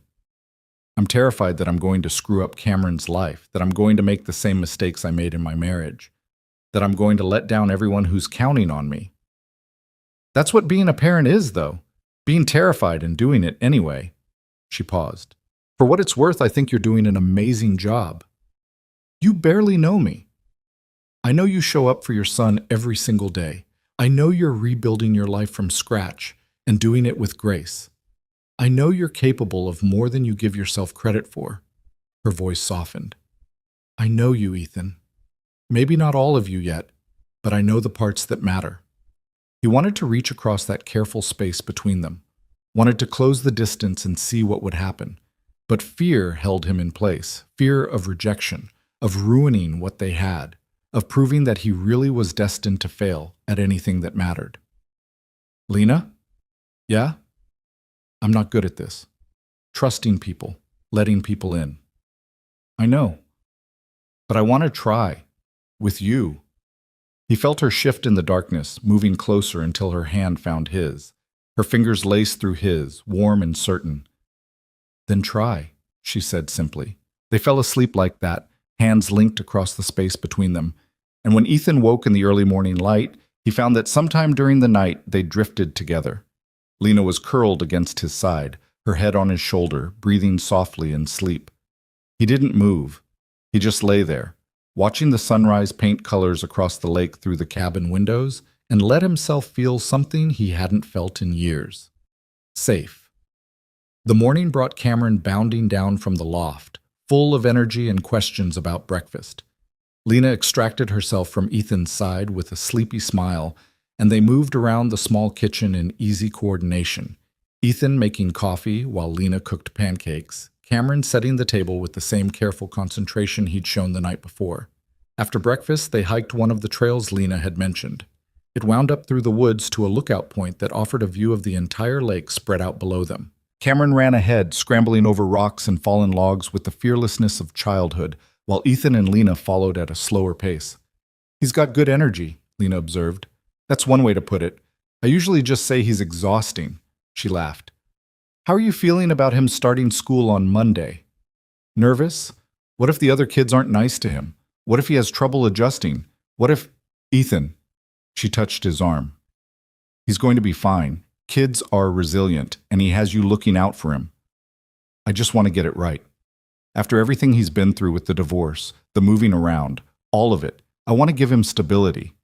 I'm terrified that I'm going to screw up Cameron's life, that I'm going to make the same mistakes I made in my marriage, that I'm going to let down everyone who's counting on me. That's what being a parent is, though. Being terrified and doing it anyway. She paused. For what it's worth, I think you're doing an amazing job. You barely know me. I know you show up for your son every single day. I know you're rebuilding your life from scratch and doing it with grace. I know you're capable of more than you give yourself credit for. Her voice softened. I know you, Ethan. Maybe not all of you yet, but I know the parts that matter. He wanted to reach across that careful space between them, wanted to close the distance and see what would happen. But fear held him in place, fear of rejection, of ruining what they had, of proving that he really was destined to fail at anything that mattered. Lena? Yeah? I'm not good at this. Trusting people, letting people in. I know. But I want to try. With you. He felt her shift in the darkness, moving closer until her hand found his. Her fingers laced through his, warm and certain. Then try, she said simply. They fell asleep like that, hands linked across the space between them. And when Ethan woke in the early morning light, he found that sometime during the night they drifted together. Lena was curled against his side, her head on his shoulder, breathing softly in sleep. He didn't move. He just lay there, watching the sunrise paint colors across the lake through the cabin windows, and let himself feel something he hadn't felt in years. Safe. The morning brought Cameron bounding down from the loft, full of energy and questions about breakfast. Lena extracted herself from Ethan's side with a sleepy smile, and they moved around the small kitchen in easy coordination. Ethan making coffee while Lena cooked pancakes, Cameron setting the table with the same careful concentration he'd shown the night before. After breakfast, they hiked one of the trails Lena had mentioned. It wound up through the woods to a lookout point that offered a view of the entire lake spread out below them. Cameron ran ahead, scrambling over rocks and fallen logs with the fearlessness of childhood, while Ethan and Lena followed at a slower pace. He's got good energy, Lena observed. That's one way to put it. I usually just say he's exhausting, she laughed. How are you feeling about him starting school on Monday? Nervous? What if the other kids aren't nice to him? What if he has trouble adjusting? What if… Ethan. She touched his arm. He's going to be fine. Kids are resilient, and he has you looking out for him. I just want to get it right. After everything he's been through with the divorce, the moving around, all of it, I want to give him stability.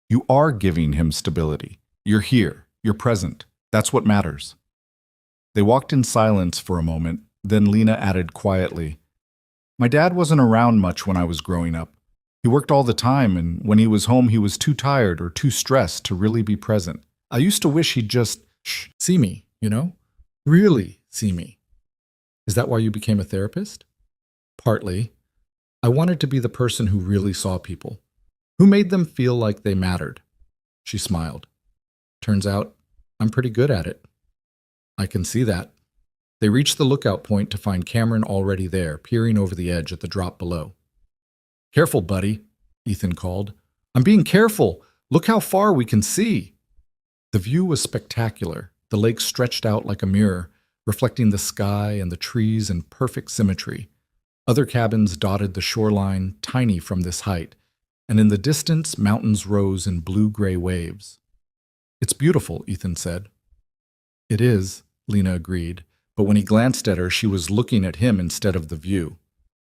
You are giving him stability. You're here. You're present. That's what matters. They walked in silence for a moment, then Lena added quietly, My dad wasn't around much when I was growing up. He worked all the time, and when he was home, he was too tired or too stressed to really be present. I used to wish he'd just see me, Really see me. Is that why you became a therapist? Partly. I wanted to be the person who really saw people, who made them feel like they mattered. She smiled. Turns out, I'm pretty good at it. I can see that. They reached the lookout point to find Cameron already there, peering over the edge at the drop below. Careful, buddy, Ethan called. I'm being careful. Look how far we can see. The view was spectacular. The lake stretched out like a mirror, reflecting the sky and the trees in perfect symmetry. Other cabins dotted the shoreline, tiny from this height, and in the distance, mountains rose in blue-gray waves. It's beautiful, Ethan said. It is, Lena agreed, but when he glanced at her, she was looking at him instead of the view.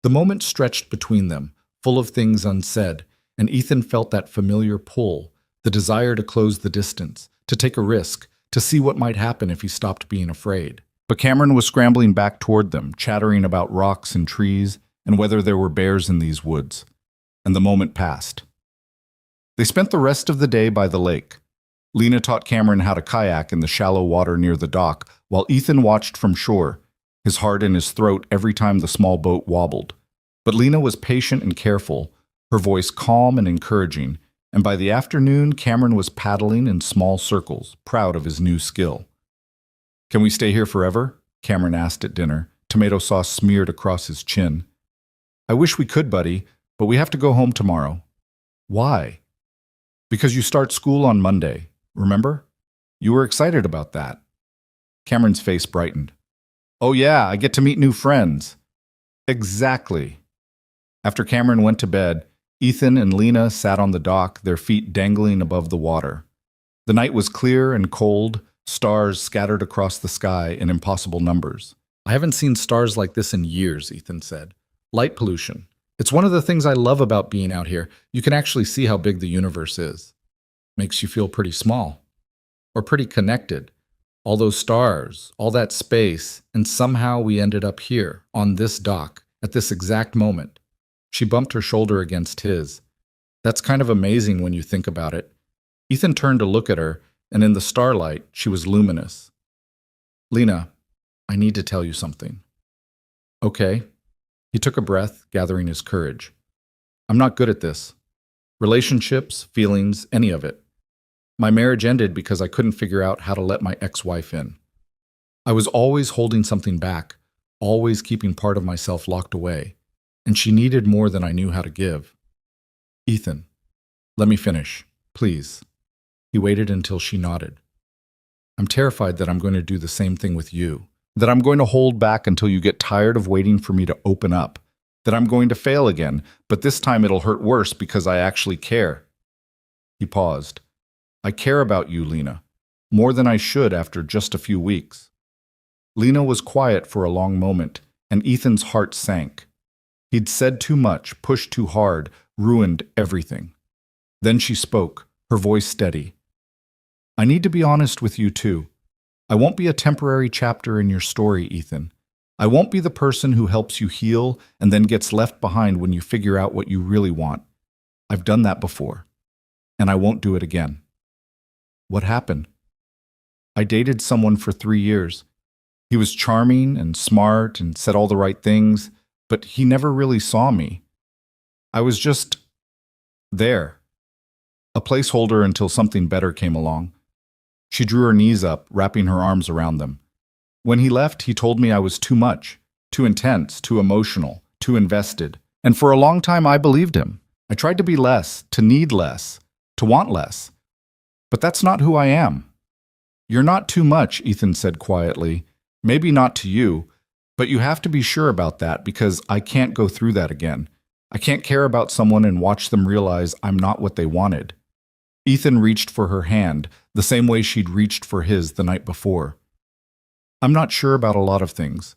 The moment stretched between them, full of things unsaid, and Ethan felt that familiar pull, the desire to close the distance, to take a risk, to see what might happen if he stopped being afraid. But Cameron was scrambling back toward them, chattering about rocks and trees and whether there were bears in these woods. And the moment passed. They spent the rest of the day by the lake. Lena taught Cameron how to kayak in the shallow water near the dock, while Ethan watched from shore, his heart in his throat every time the small boat wobbled. But Lena was patient and careful, her voice calm and encouraging, and by the afternoon, Cameron was paddling in small circles, proud of his new skill. Can we stay here forever? Cameron asked at dinner, tomato sauce smeared across his chin. I wish we could, buddy, but we have to go home tomorrow. Why? Because you start school on Monday, remember? You were excited about that. Cameron's face brightened. Oh yeah, I get to meet new friends. Exactly. After Cameron went to bed, Ethan and Lena sat on the dock, their feet dangling above the water. The night was clear and cold, stars scattered across the sky in impossible numbers. I haven't seen stars like this in years, Ethan said. Light pollution. It's one of the things I love about being out here. You can actually see how big the universe is. Makes you feel pretty small. Or pretty connected. All those stars, all that space, and somehow we ended up here, on this dock, at this exact moment. She bumped her shoulder against his. That's kind of amazing when you think about it. Ethan turned to look at her, and in the starlight, she was luminous. Lena, I need to tell you something. Okay. He took a breath, gathering his courage. I'm not good at this. Relationships, feelings, any of it. My marriage ended because I couldn't figure out how to let my ex-wife in. I was always holding something back, always keeping part of myself locked away, and she needed more than I knew how to give. Ethan, let me finish, please. He waited until she nodded. I'm terrified that I'm going to do the same thing with you, that I'm going to hold back until you get tired of waiting for me to open up, that I'm going to fail again, but this time it'll hurt worse because I actually care. He paused. I care about you, Lena, more than I should after just a few weeks. Lena was quiet for a long moment, and Ethan's heart sank. He'd said too much, pushed too hard, ruined everything. Then she spoke, her voice steady. I need to be honest with you too. I won't be a temporary chapter in your story, Ethan. I won't be the person who helps you heal and then gets left behind when you figure out what you really want. I've done that before, and I won't do it again. What happened? I dated someone for 3 years. He was charming and smart and said all the right things, but he never really saw me. I was just there, a placeholder until something better came along. She drew her knees up, wrapping her arms around them. When he left, he told me I was too much, too intense, too emotional, too invested. And for a long time, I believed him. I tried to be less, to need less, to want less. But that's not who I am. You're not too much, Ethan said quietly. Maybe not to you, but you have to be sure about that because I can't go through that again. I can't care about someone and watch them realize I'm not what they wanted. Ethan reached for her hand, the same way she'd reached for his the night before. I'm not sure about a lot of things.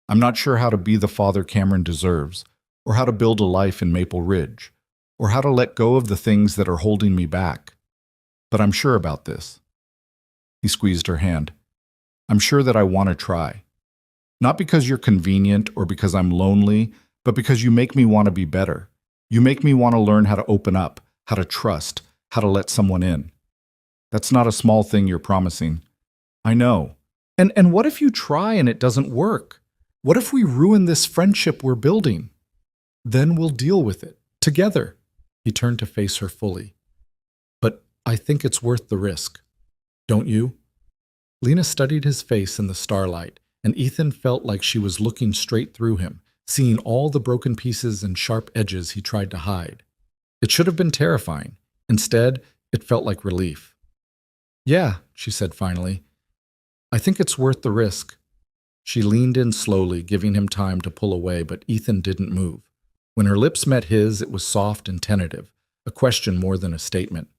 I'm not sure how to be the father Cameron deserves, or how to build a life in Maple Ridge, or how to let go of the things that are holding me back. But I'm sure about this. He squeezed her hand. I'm sure that I want to try. Not because you're convenient or because I'm lonely, but because you make me want to be better. You make me want to learn how to open up, how to trust, how to let someone in. That's not a small thing you're promising. I know. And what if you try and it doesn't work? What if we ruin this friendship we're building? Then we'll deal with it, together. He turned to face her fully. But I think it's worth the risk. Don't you? Lena studied his face in the starlight, and Ethan felt like she was looking straight through him, seeing all the broken pieces and sharp edges he tried to hide. It should have been terrifying. Instead, it felt like relief. Yeah, she said finally. I think it's worth the risk. She leaned in slowly, giving him time to pull away, but Ethan didn't move. When her lips met his, it was soft and tentative, a question more than a statement.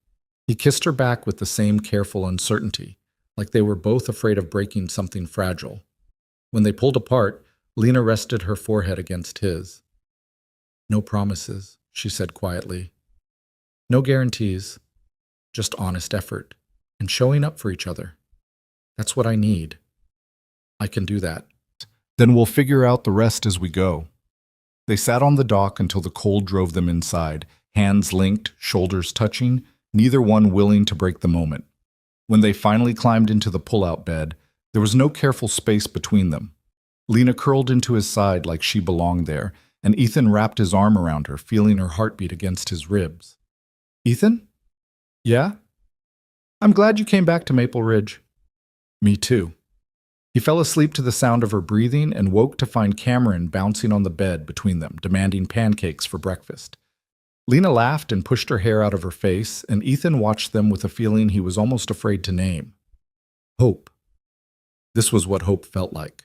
He kissed her back with the same careful uncertainty, like they were both afraid of breaking something fragile. When they pulled apart, Lena rested her forehead against his. No promises, she said quietly. No guarantees, just honest effort, and showing up for each other. That's what I need. I can do that. Then we'll figure out the rest as we go. They sat on the dock until the cold drove them inside, hands linked, shoulders touching, neither one willing to break the moment. When they finally climbed into the pull-out bed, there was no careful space between them. Lena curled into his side like she belonged there, and Ethan wrapped his arm around her, feeling her heartbeat against his ribs. Ethan? Yeah? I'm glad you came back to Maple Ridge. Me too. He fell asleep to the sound of her breathing and woke to find Cameron bouncing on the bed between them, demanding pancakes for breakfast. Lena laughed and pushed her hair out of her face, and Ethan watched them with a feeling he was almost afraid to name. Hope. This was what hope felt like.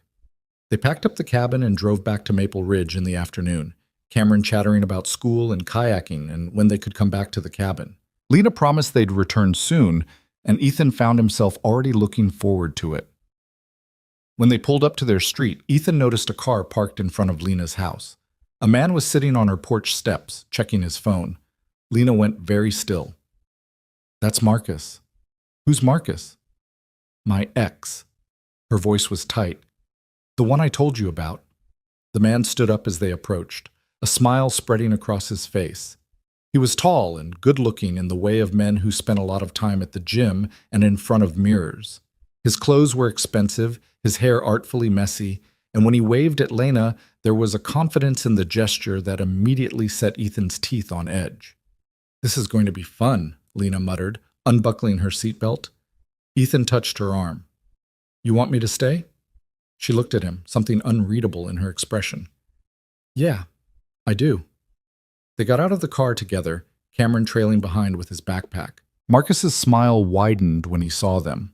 They packed up the cabin and drove back to Maple Ridge in the afternoon, Cameron chattering about school and kayaking and when they could come back to the cabin. Lena promised they'd return soon, and Ethan found himself already looking forward to it. When they pulled up to their street, Ethan noticed a car parked in front of Lena's house. A man was sitting on her porch steps, checking his phone. Lena went very still. That's Marcus. Who's Marcus? My ex. Her voice was tight. The one I told you about. The man stood up as they approached, a smile spreading across his face. He was tall and good-looking in the way of men who spent a lot of time at the gym and in front of mirrors. His clothes were expensive, his hair artfully messy, and when he waved at Lena, there was a confidence in the gesture that immediately set Ethan's teeth on edge. This is going to be fun, Lena muttered, unbuckling her seatbelt. Ethan touched her arm. You want me to stay? She looked at him, something unreadable in her expression. Yeah, I do. They got out of the car together, Cameron trailing behind with his backpack. Marcus's smile widened when he saw them.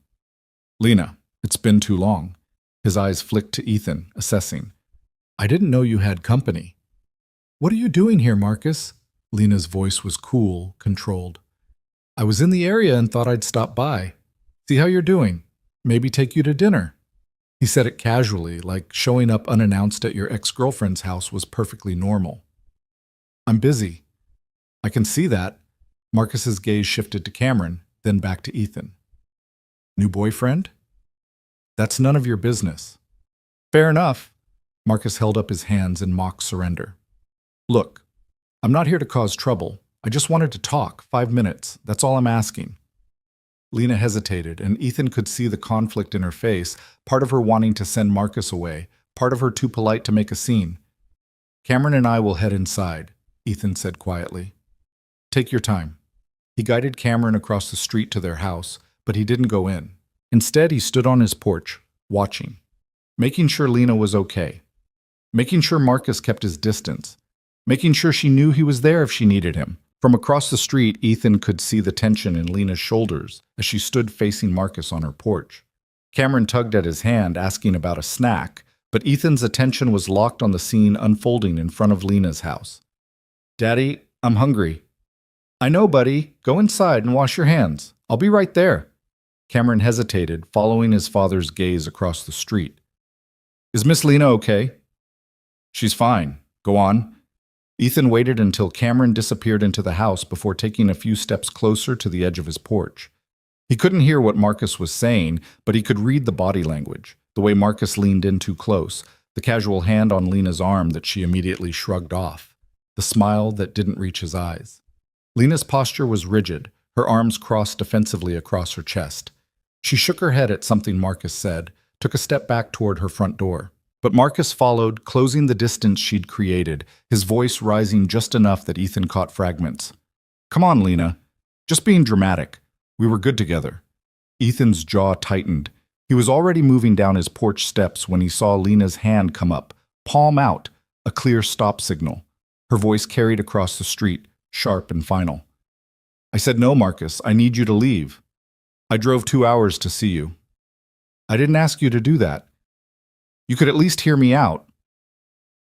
Lena, it's been too long. His eyes flicked to Ethan, assessing. I didn't know you had company. What are you doing here, Marcus? Lena's voice was cool, controlled. I was in the area and thought I'd stop by. See how you're doing. Maybe take you to dinner. He said it casually, like showing up unannounced at your ex-girlfriend's house was perfectly normal. I'm busy. I can see that. Marcus's gaze shifted to Cameron, then back to Ethan. New boyfriend? That's none of your business. Fair enough. Marcus held up his hands in mock surrender. Look, I'm not here to cause trouble. I just wanted to talk, 5 minutes. That's all I'm asking. Lena hesitated, and Ethan could see the conflict in her face, part of her wanting to send Marcus away, part of her too polite to make a scene. Cameron and I will head inside, Ethan said quietly. Take your time. He guided Cameron across the street to their house, but he didn't go in. Instead, he stood on his porch, watching, making sure Lena was okay, making sure Marcus kept his distance, making sure she knew he was there if she needed him. From across the street, Ethan could see the tension in Lena's shoulders as she stood facing Marcus on her porch. Cameron tugged at his hand, asking about a snack, but Ethan's attention was locked on the scene unfolding in front of Lena's house. Daddy, I'm hungry. I know, buddy. Go inside and wash your hands. I'll be right there. Cameron hesitated, following his father's gaze across the street. Is Miss Lena okay? She's fine. Go on. Ethan waited until Cameron disappeared into the house before taking a few steps closer to the edge of his porch. He couldn't hear what Marcus was saying, but he could read the body language, the way Marcus leaned in too close, the casual hand on Lena's arm that she immediately shrugged off, the smile that didn't reach his eyes. Lena's posture was rigid, her arms crossed defensively across her chest. She shook her head at something Marcus said, took a step back toward her front door. But Marcus followed, closing the distance she'd created, his voice rising just enough that Ethan caught fragments. Come on, Lena. Just being dramatic. We were good together. Ethan's jaw tightened. He was already moving down his porch steps when he saw Lena's hand come up, palm out, a clear stop signal. Her voice carried across the street, sharp and final. I said, no, Marcus, I need you to leave. I drove 2 hours to see you. I didn't ask you to do that. You could at least hear me out.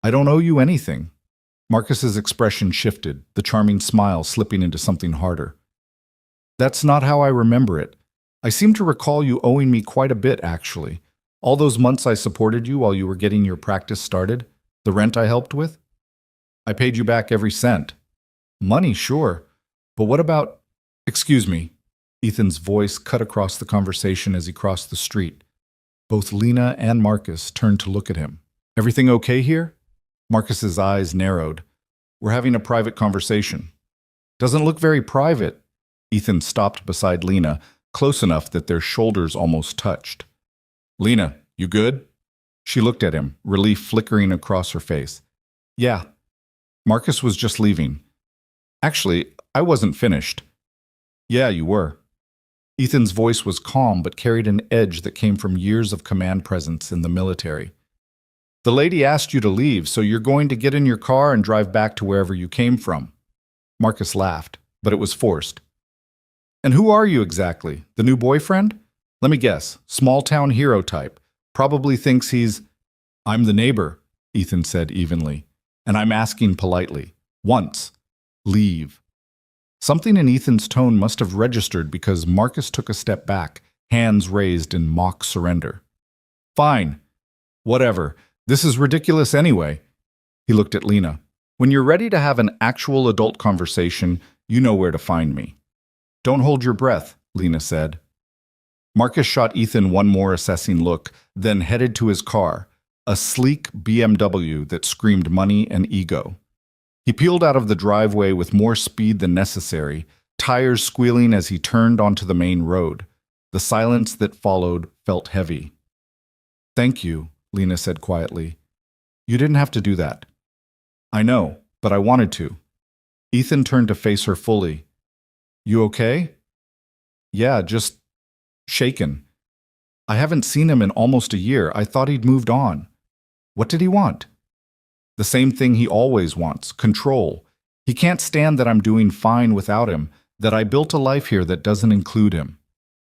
I don't owe you anything. Marcus's expression shifted, the charming smile slipping into something harder. That's not how I remember it. I seem to recall you owing me quite a bit, actually. All those months I supported you while you were getting your practice started, the rent I helped with. I paid you back every cent. Money, sure. But what about... Excuse me. Ethan's voice cut across the conversation as he crossed the street. Both Lena and Marcus turned to look at him. Everything okay here? Marcus's eyes narrowed. We're having a private conversation. Doesn't look very private. Ethan stopped beside Lena, close enough that their shoulders almost touched. Lena, you good? She looked at him, relief flickering across her face. Yeah. Marcus was just leaving. Actually, I wasn't finished. Yeah, you were. Ethan's voice was calm but carried an edge that came from years of command presence in the military. The lady asked you to leave, so you're going to get in your car and drive back to wherever you came from. Marcus laughed, but it was forced. And who are you exactly? The new boyfriend? Let me guess, small-town hero type. Probably thinks he's... I'm the neighbor, Ethan said evenly. And I'm asking politely. Once. Leave. Something in Ethan's tone must have registered because Marcus took a step back, hands raised in mock surrender. Fine. Whatever. This is ridiculous anyway. He looked at Lena. When you're ready to have an actual adult conversation, you know where to find me. Don't hold your breath, Lena said. Marcus shot Ethan one more assessing look, then headed to his car, a sleek BMW that screamed money and ego. He peeled out of the driveway with more speed than necessary, tires squealing as he turned onto the main road. The silence that followed felt heavy. Thank you, Lena said quietly. You didn't have to do that. I know, but I wanted to. Ethan turned to face her fully. You okay? Yeah, just shaken. I haven't seen him in almost a year. I thought he'd moved on. What did he want? The same thing he always wants, control. He can't stand that I'm doing fine without him, that I built a life here that doesn't include him.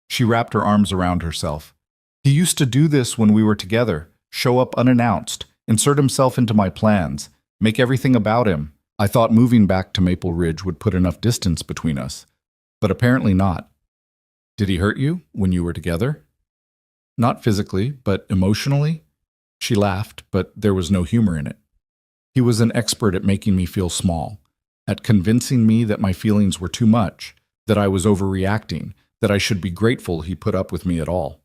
She wrapped her arms around herself. He used to do this when we were together, show up unannounced, insert himself into my plans, make everything about him. I thought moving back to Maple Ridge would put enough distance between us, but apparently not. Did he hurt you when you were together? Not physically, but emotionally? She laughed, but there was no humor in it. He was an expert at making me feel small, at convincing me that my feelings were too much, that I was overreacting, that I should be grateful he put up with me at all.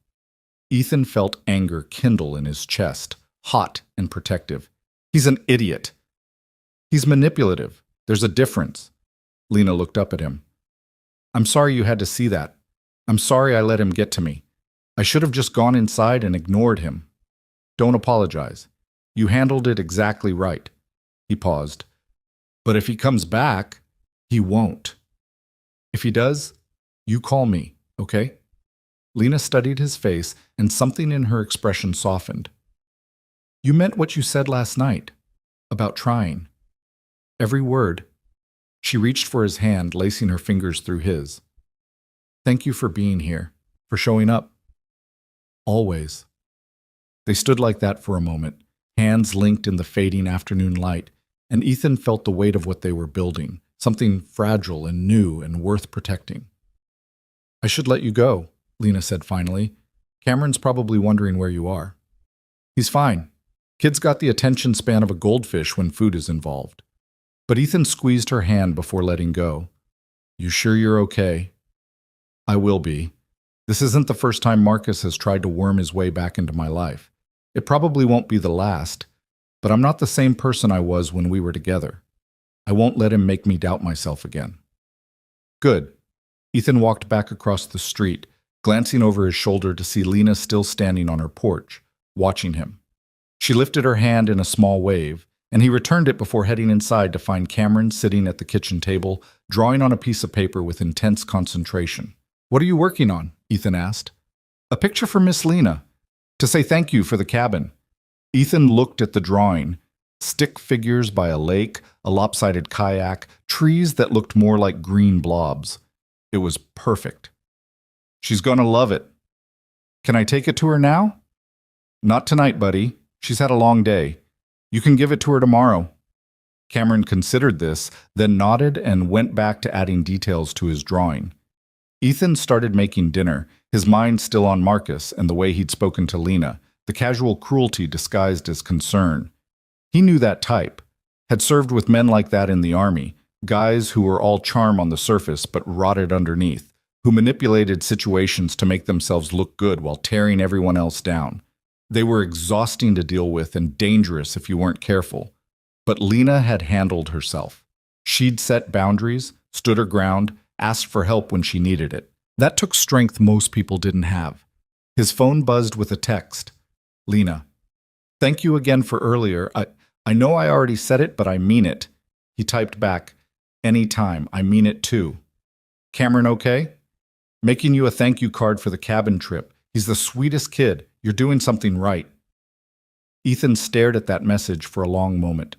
Ethan felt anger kindle in his chest, hot and protective. He's an idiot. He's manipulative. There's a difference. Lena looked up at him. I'm sorry you had to see that. I'm sorry I let him get to me. I should have just gone inside and ignored him. Don't apologize. You handled it exactly right. He paused. But if he comes back, he won't. If he does, you call me, okay? Lena studied his face, and something in her expression softened. You meant what you said last night, about trying. Every word. She reached for his hand, lacing her fingers through his. Thank you for being here, for showing up. Always. They stood like that for a moment, hands linked in the fading afternoon light, and Ethan felt the weight of what they were building, something fragile and new and worth protecting. I should let you go, Lena said finally. Cameron's probably wondering where you are. He's fine. Kid's got the attention span of a goldfish when food is involved. But Ethan squeezed her hand before letting go. You sure you're okay? I will be. This isn't the first time Marcus has tried to worm his way back into my life. It probably won't be the last, but I'm not the same person I was when we were together. I won't let him make me doubt myself again. Good. Ethan walked back across the street, glancing over his shoulder to see Lena still standing on her porch, watching him. She lifted her hand in a small wave, and he returned it before heading inside to find Cameron sitting at the kitchen table, drawing on a piece of paper with intense concentration. What are you working on? Ethan asked. A picture for Miss Lena, to say thank you for the cabin. Ethan looked at the drawing. Stick figures by a lake, a lopsided kayak, trees that looked more like green blobs. It was perfect. She's gonna love it. Can I take it to her now? Not tonight, buddy. She's had a long day. You can give it to her tomorrow. Cameron considered this, then nodded and went back to adding details to his drawing. Ethan started making dinner, his mind still on Marcus and the way he'd spoken to Lena, the casual cruelty disguised as concern. He knew that type, had served with men like that in the army, guys who were all charm on the surface but rotted underneath, who manipulated situations to make themselves look good while tearing everyone else down. They were exhausting to deal with and dangerous if you weren't careful. But Lena had handled herself. She'd set boundaries, stood her ground, asked for help when she needed it. That took strength most people didn't have. His phone buzzed with a text. Lena, thank you again for earlier. I know I already said it, but I mean it. He typed back, anytime, I mean it too. Cameron okay? Making you a thank you card for the cabin trip. He's the sweetest kid. You're doing something right. Ethan stared at that message for a long moment,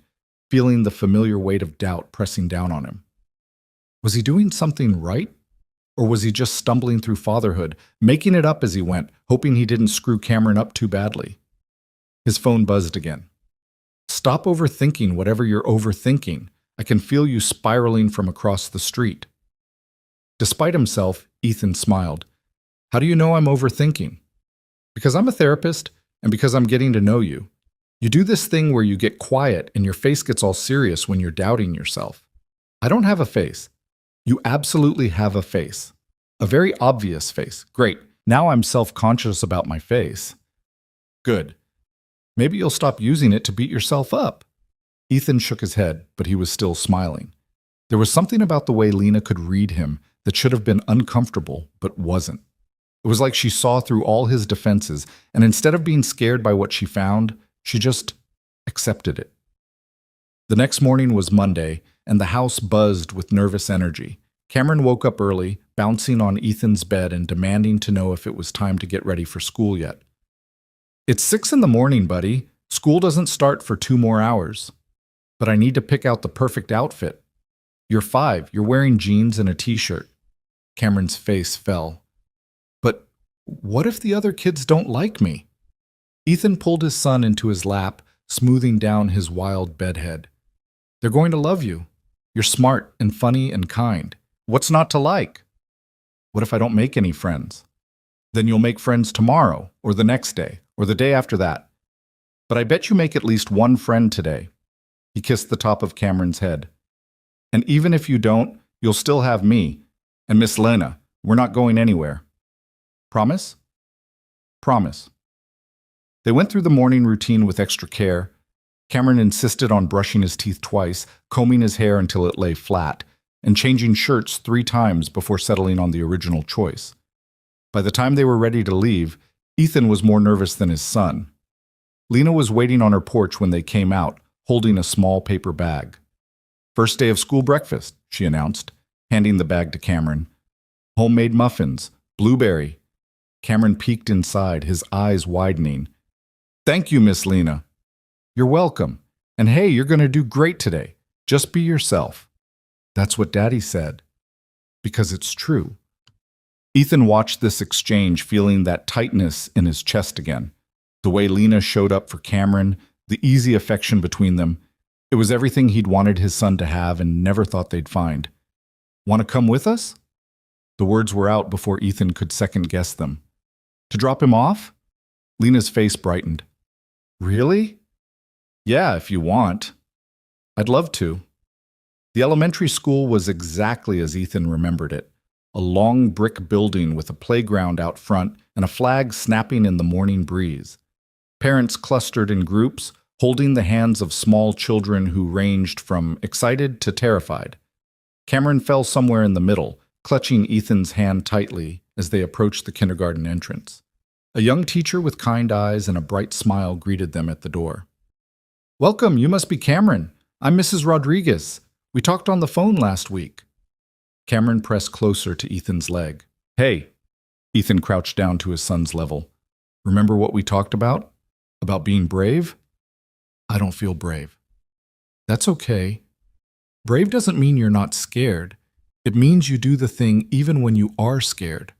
feeling the familiar weight of doubt pressing down on him. Was he doing something right? Or was he just stumbling through fatherhood, making it up as he went, hoping he didn't screw Cameron up too badly? His phone buzzed again. Stop overthinking whatever you're overthinking. I can feel you spiraling from across the street. Despite himself, Ethan smiled. How do you know I'm overthinking? Because I'm a therapist and because I'm getting to know you. You do this thing where you get quiet and your face gets all serious when you're doubting yourself. I don't have a face. You absolutely have a face. A very obvious face. Great. Now I'm self-conscious about my face. Good. Maybe you'll stop using it to beat yourself up. Ethan shook his head, but he was still smiling. There was something about the way Lena could read him that should have been uncomfortable, but wasn't. It was like she saw through all his defenses, and instead of being scared by what she found, she just accepted it. The next morning was Monday, and the house buzzed with nervous energy. Cameron woke up early, bouncing on Ethan's bed and demanding to know if it was time to get ready for school yet. It's 6 a.m, buddy. School doesn't start for 2 more hours. But I need to pick out the perfect outfit. You're 5. You're wearing jeans and a t-shirt. Cameron's face fell. But what if the other kids don't like me? Ethan pulled his son into his lap, smoothing down his wild bedhead. They're going to love you. You're smart and funny and kind. What's not to like? What if I don't make any friends? Then you'll make friends tomorrow, or the next day, or the day after that. But I bet you make at least one friend today. He kissed the top of Cameron's head. And even if you don't, you'll still have me. And Miss Lena, we're not going anywhere. Promise? Promise. They went through the morning routine with extra care. Cameron insisted on brushing his teeth twice, combing his hair until it lay flat, and changing shirts 3 times before settling on the original choice. By the time they were ready to leave, Ethan was more nervous than his son. Lena was waiting on her porch when they came out, holding a small paper bag. First day of school breakfast, she announced, handing the bag to Cameron. Homemade muffins, blueberry. Cameron peeked inside, his eyes widening. Thank you, Miss Lena. You're welcome. And hey, you're going to do great today. Just be yourself. That's what Daddy said. Because it's true. Ethan watched this exchange, feeling that tightness in his chest again. The way Lena showed up for Cameron, the easy affection between them. It was everything he'd wanted his son to have and never thought they'd find. Want to come with us? The words were out before Ethan could second-guess them. To drop him off? Lena's face brightened. Really? Yeah, if you want. I'd love to. The elementary school was exactly as Ethan remembered it. A long brick building with a playground out front and a flag snapping in the morning breeze. Parents clustered in groups, holding the hands of small children who ranged from excited to terrified. Cameron fell somewhere in the middle, clutching Ethan's hand tightly as they approached the kindergarten entrance. A young teacher with kind eyes and a bright smile greeted them at the door. Welcome, you must be Cameron. I'm Mrs. Rodriguez. We talked on the phone last week. Cameron pressed closer to Ethan's leg. Hey, Ethan crouched down to his son's level. Remember what we talked about? About being brave? I don't feel brave. That's okay. Brave doesn't mean you're not scared. It means you do the thing even when you are scared.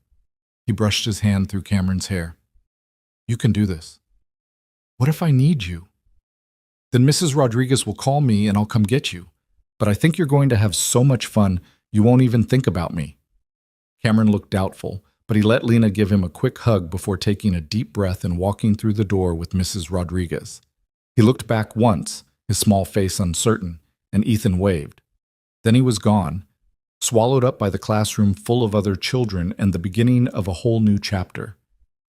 He brushed his hand through Cameron's hair. You can do this. What if I need you? Then Mrs. Rodriguez will call me and I'll come get you. But I think you're going to have so much fun, you won't even think about me. Cameron looked doubtful, but he let Lena give him a quick hug before taking a deep breath and walking through the door with Mrs. Rodriguez. He looked back once, his small face uncertain, and Ethan waved. Then he was gone, swallowed up by the classroom full of other children and the beginning of a whole new chapter.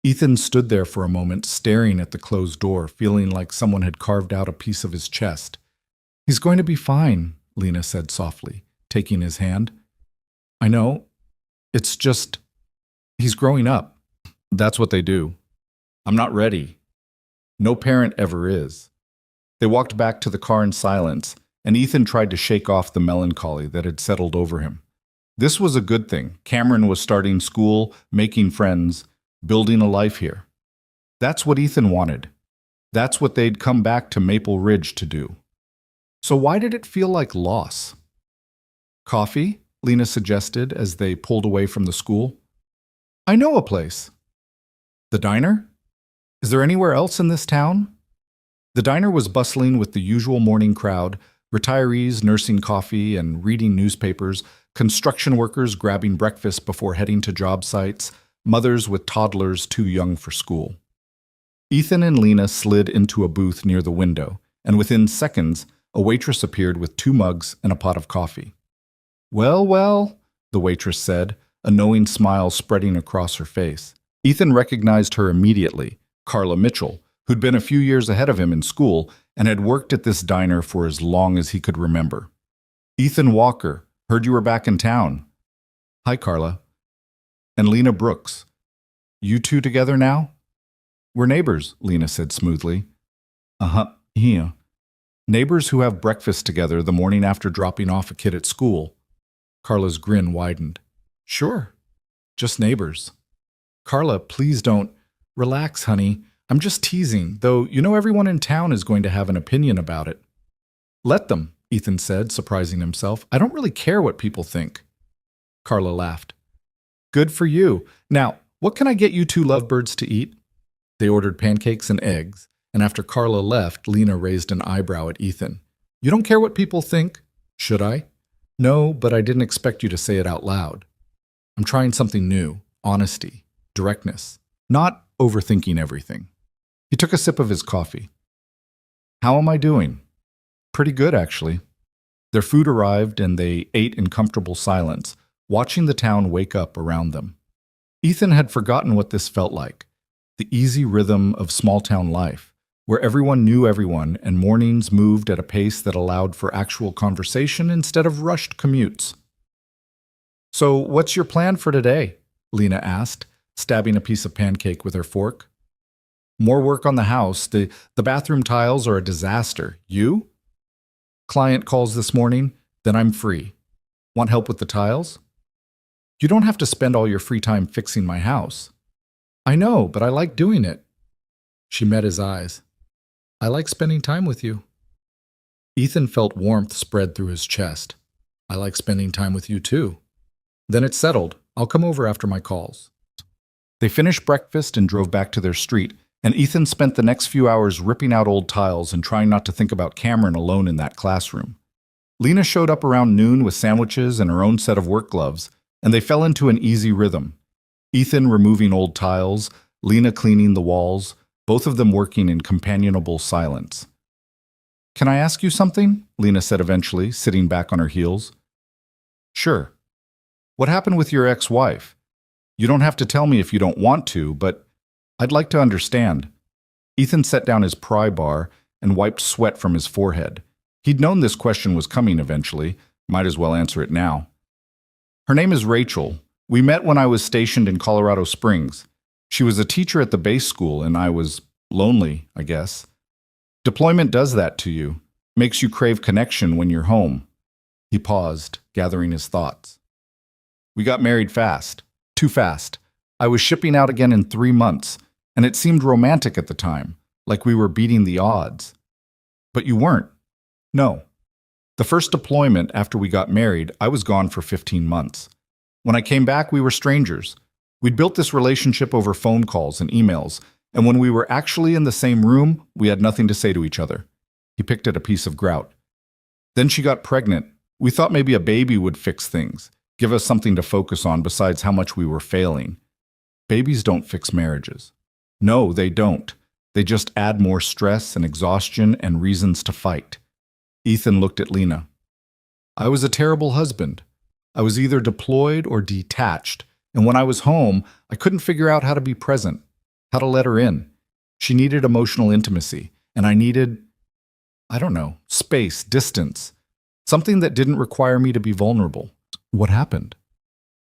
Ethan stood there for a moment, staring at the closed door, feeling like someone had carved out a piece of his chest. He's going to be fine, Lena said softly, taking his hand. I know. It's just, he's growing up. That's what they do. I'm not ready. No parent ever is. They walked back to the car in silence, and Ethan tried to shake off the melancholy that had settled over him. This was a good thing. Cameron was starting school, making friends, building a life here. That's what Ethan wanted. That's what they'd come back to Maple Ridge to do. So why did it feel like loss? Coffee? Lena suggested as they pulled away from the school. I know a place. The diner? Is there anywhere else in this town? The diner was bustling with the usual morning crowd, retirees nursing coffee and reading newspapers, construction workers grabbing breakfast before heading to job sites, mothers with toddlers too young for school. Ethan and Lena slid into a booth near the window, and within seconds, a waitress appeared with 2 mugs and a pot of coffee. Well, well, the waitress said, a knowing smile spreading across her face. Ethan recognized her immediately, Carla Mitchell, who'd been a few years ahead of him in school and had worked at this diner for as long as he could remember. Ethan Walker, heard you were back in town. Hi, Carla. And Lena Brooks. You two together now? We're neighbors, Lena said smoothly. Yeah. Neighbors who have breakfast together the morning after dropping off a kid at school. Carla's grin widened. Sure. Just neighbors. Carla, please don't. Relax, honey. I'm just teasing, though you know everyone in town is going to have an opinion about it. Let them, Ethan said, surprising himself. I don't really care what people think. Carla laughed. Good for you. Now, what can I get you 2 lovebirds to eat? They ordered pancakes and eggs, and after Carla left, Lena raised an eyebrow at Ethan. You don't care what people think? Should I? No, but I didn't expect you to say it out loud. I'm trying something new, honesty, directness, not overthinking everything. He took a sip of his coffee. How am I doing? Pretty good, actually. Their food arrived and they ate in comfortable silence, watching the town wake up around them. Ethan had forgotten what this felt like, the easy rhythm of small-town life, where everyone knew everyone and mornings moved at a pace that allowed for actual conversation instead of rushed commutes. So, what's your plan for today? Lena asked, stabbing a piece of pancake with her fork. More work on the house. The bathroom tiles are a disaster. You? Client calls this morning, then I'm free. Want help with the tiles? You don't have to spend all your free time fixing my house. I know, but I like doing it. She met his eyes. I like spending time with you. Ethan felt warmth spread through his chest. I like spending time with you too. Then it's settled. I'll come over after my calls. They finished breakfast and drove back to their street, and Ethan spent the next few hours ripping out old tiles and trying not to think about Cameron alone in that classroom. Lena showed up around noon with sandwiches and her own set of work gloves, and they fell into an easy rhythm. Ethan removing old tiles, Lena cleaning the walls, both of them working in companionable silence. "Can I ask you something?" Lena said eventually, sitting back on her heels. "Sure. What happened with your ex-wife? You don't have to tell me if you don't want to, but I'd like to understand." Ethan set down his pry bar and wiped sweat from his forehead. He'd known this question was coming eventually, might as well answer it now. "Her name is Rachel. We met when I was stationed in Colorado Springs. She was a teacher at the base school, and I was lonely, I guess. Deployment does that to you, makes you crave connection when you're home." He paused, gathering his thoughts. "We got married fast. Too fast. I was shipping out again in 3 months, and it seemed romantic at the time, like we were beating the odds. But you weren't. No. The first deployment after we got married, I was gone for 15 months. When I came back, we were strangers. We'd built this relationship over phone calls and emails, and when we were actually in the same room, we had nothing to say to each other." He picked at a piece of grout. "Then she got pregnant. We thought maybe a baby would fix things, give us something to focus on besides how much we were failing. Babies don't fix marriages. No, they don't. They just add more stress and exhaustion and reasons to fight." Ethan looked at Lena. "I was a terrible husband. I was either deployed or detached, and when I was home, I couldn't figure out how to be present, how to let her in. She needed emotional intimacy, and I needed, I don't know, space, distance, something that didn't require me to be vulnerable." "What happened?"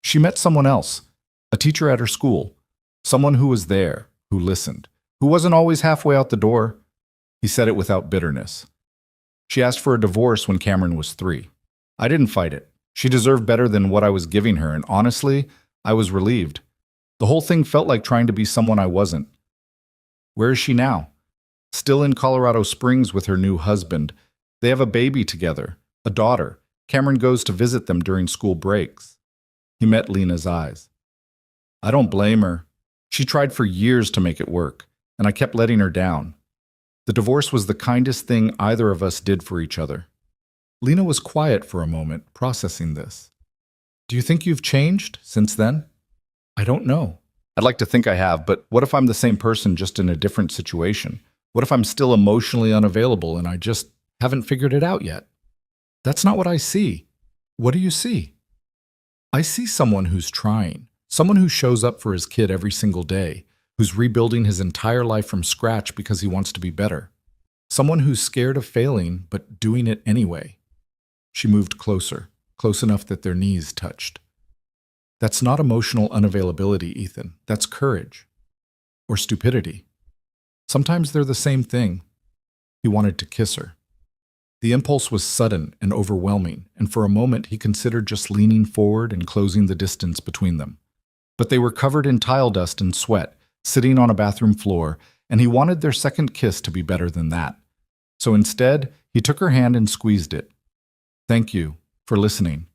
"She met someone else, a teacher at her school, someone who was there, who listened, who wasn't always halfway out the door." He said it without bitterness. "She asked for a divorce when Cameron was 3. I didn't fight it. She deserved better than what I was giving her, and honestly, I was relieved. The whole thing felt like trying to be someone I wasn't." "Where is she now?" "Still in Colorado Springs with her new husband. They have a baby together, a daughter. Cameron goes to visit them during school breaks." He met Lena's eyes. "I don't blame her. She tried for years to make it work, and I kept letting her down. The divorce was the kindest thing either of us did for each other." Lena was quiet for a moment, processing this. "Do you think you've changed since then?" "I don't know. I'd like to think I have, but what if I'm the same person just in a different situation? What if I'm still emotionally unavailable and I just haven't figured it out yet?" "That's not what I see." "What do you see?" "I see someone who's trying, someone who shows up for his kid every single day, who's rebuilding his entire life from scratch because he wants to be better. Someone who's scared of failing, but doing it anyway." She moved closer, close enough that their knees touched. "That's not emotional unavailability, Ethan. That's courage. Or stupidity. Sometimes they're the same thing." He wanted to kiss her. The impulse was sudden and overwhelming, and for a moment he considered just leaning forward and closing the distance between them. But they were covered in tile dust and sweat, sitting on a bathroom floor, and he wanted their second kiss to be better than that. So instead, he took her hand and squeezed it. "Thank you for listening.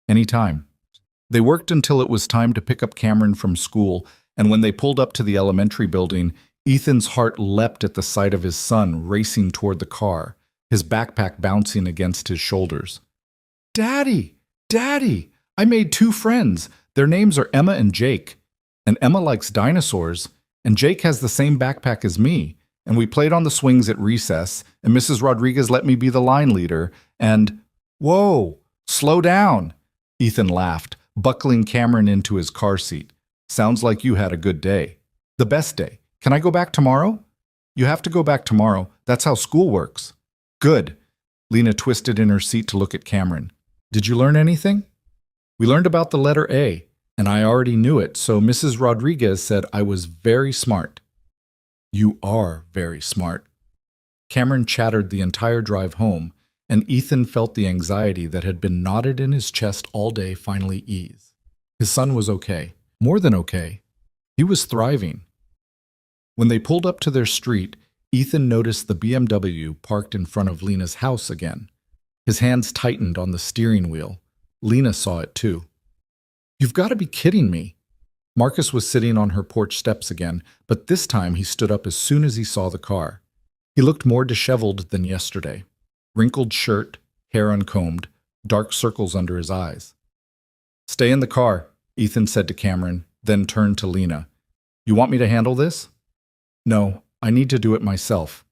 Anytime." They worked until it was time to pick up Cameron from school, and when they pulled up to the elementary building, Ethan's heart leapt at the sight of his son racing toward the car, his backpack bouncing against his shoulders. "Daddy! Daddy! I made 2 friends. Their names are Emma and Jake. And Emma likes dinosaurs, and Jake has the same backpack as me. And we played on the swings at recess, and Mrs. Rodriguez let me be the line leader, and—" "Whoa! Slow down!" Ethan laughed, buckling Cameron into his car seat. "Sounds like you had a good day. The best day. Can I go back tomorrow?" "You have to go back tomorrow. That's how school works." "Good." Lena twisted in her seat to look at Cameron. "Did you learn anything?" "We learned about the letter A, and I already knew it, so Mrs. Rodriguez said I was very smart." "You are very smart." Cameron chattered the entire drive home, and Ethan felt the anxiety that had been knotted in his chest all day finally ease. His son was okay. More than okay. He was thriving. When they pulled up to their street, Ethan noticed the BMW parked in front of Lena's house again. His hands tightened on the steering wheel. Lena saw it too. "You've got to be kidding me." Marcus was sitting on her porch steps again, but this time he stood up as soon as he saw the car. He looked more disheveled than yesterday. Wrinkled shirt, hair uncombed, dark circles under his eyes. Stay in the car, Ethan said to Cameron, then turned to Lena. You want me to handle this? No, I need to do it myself.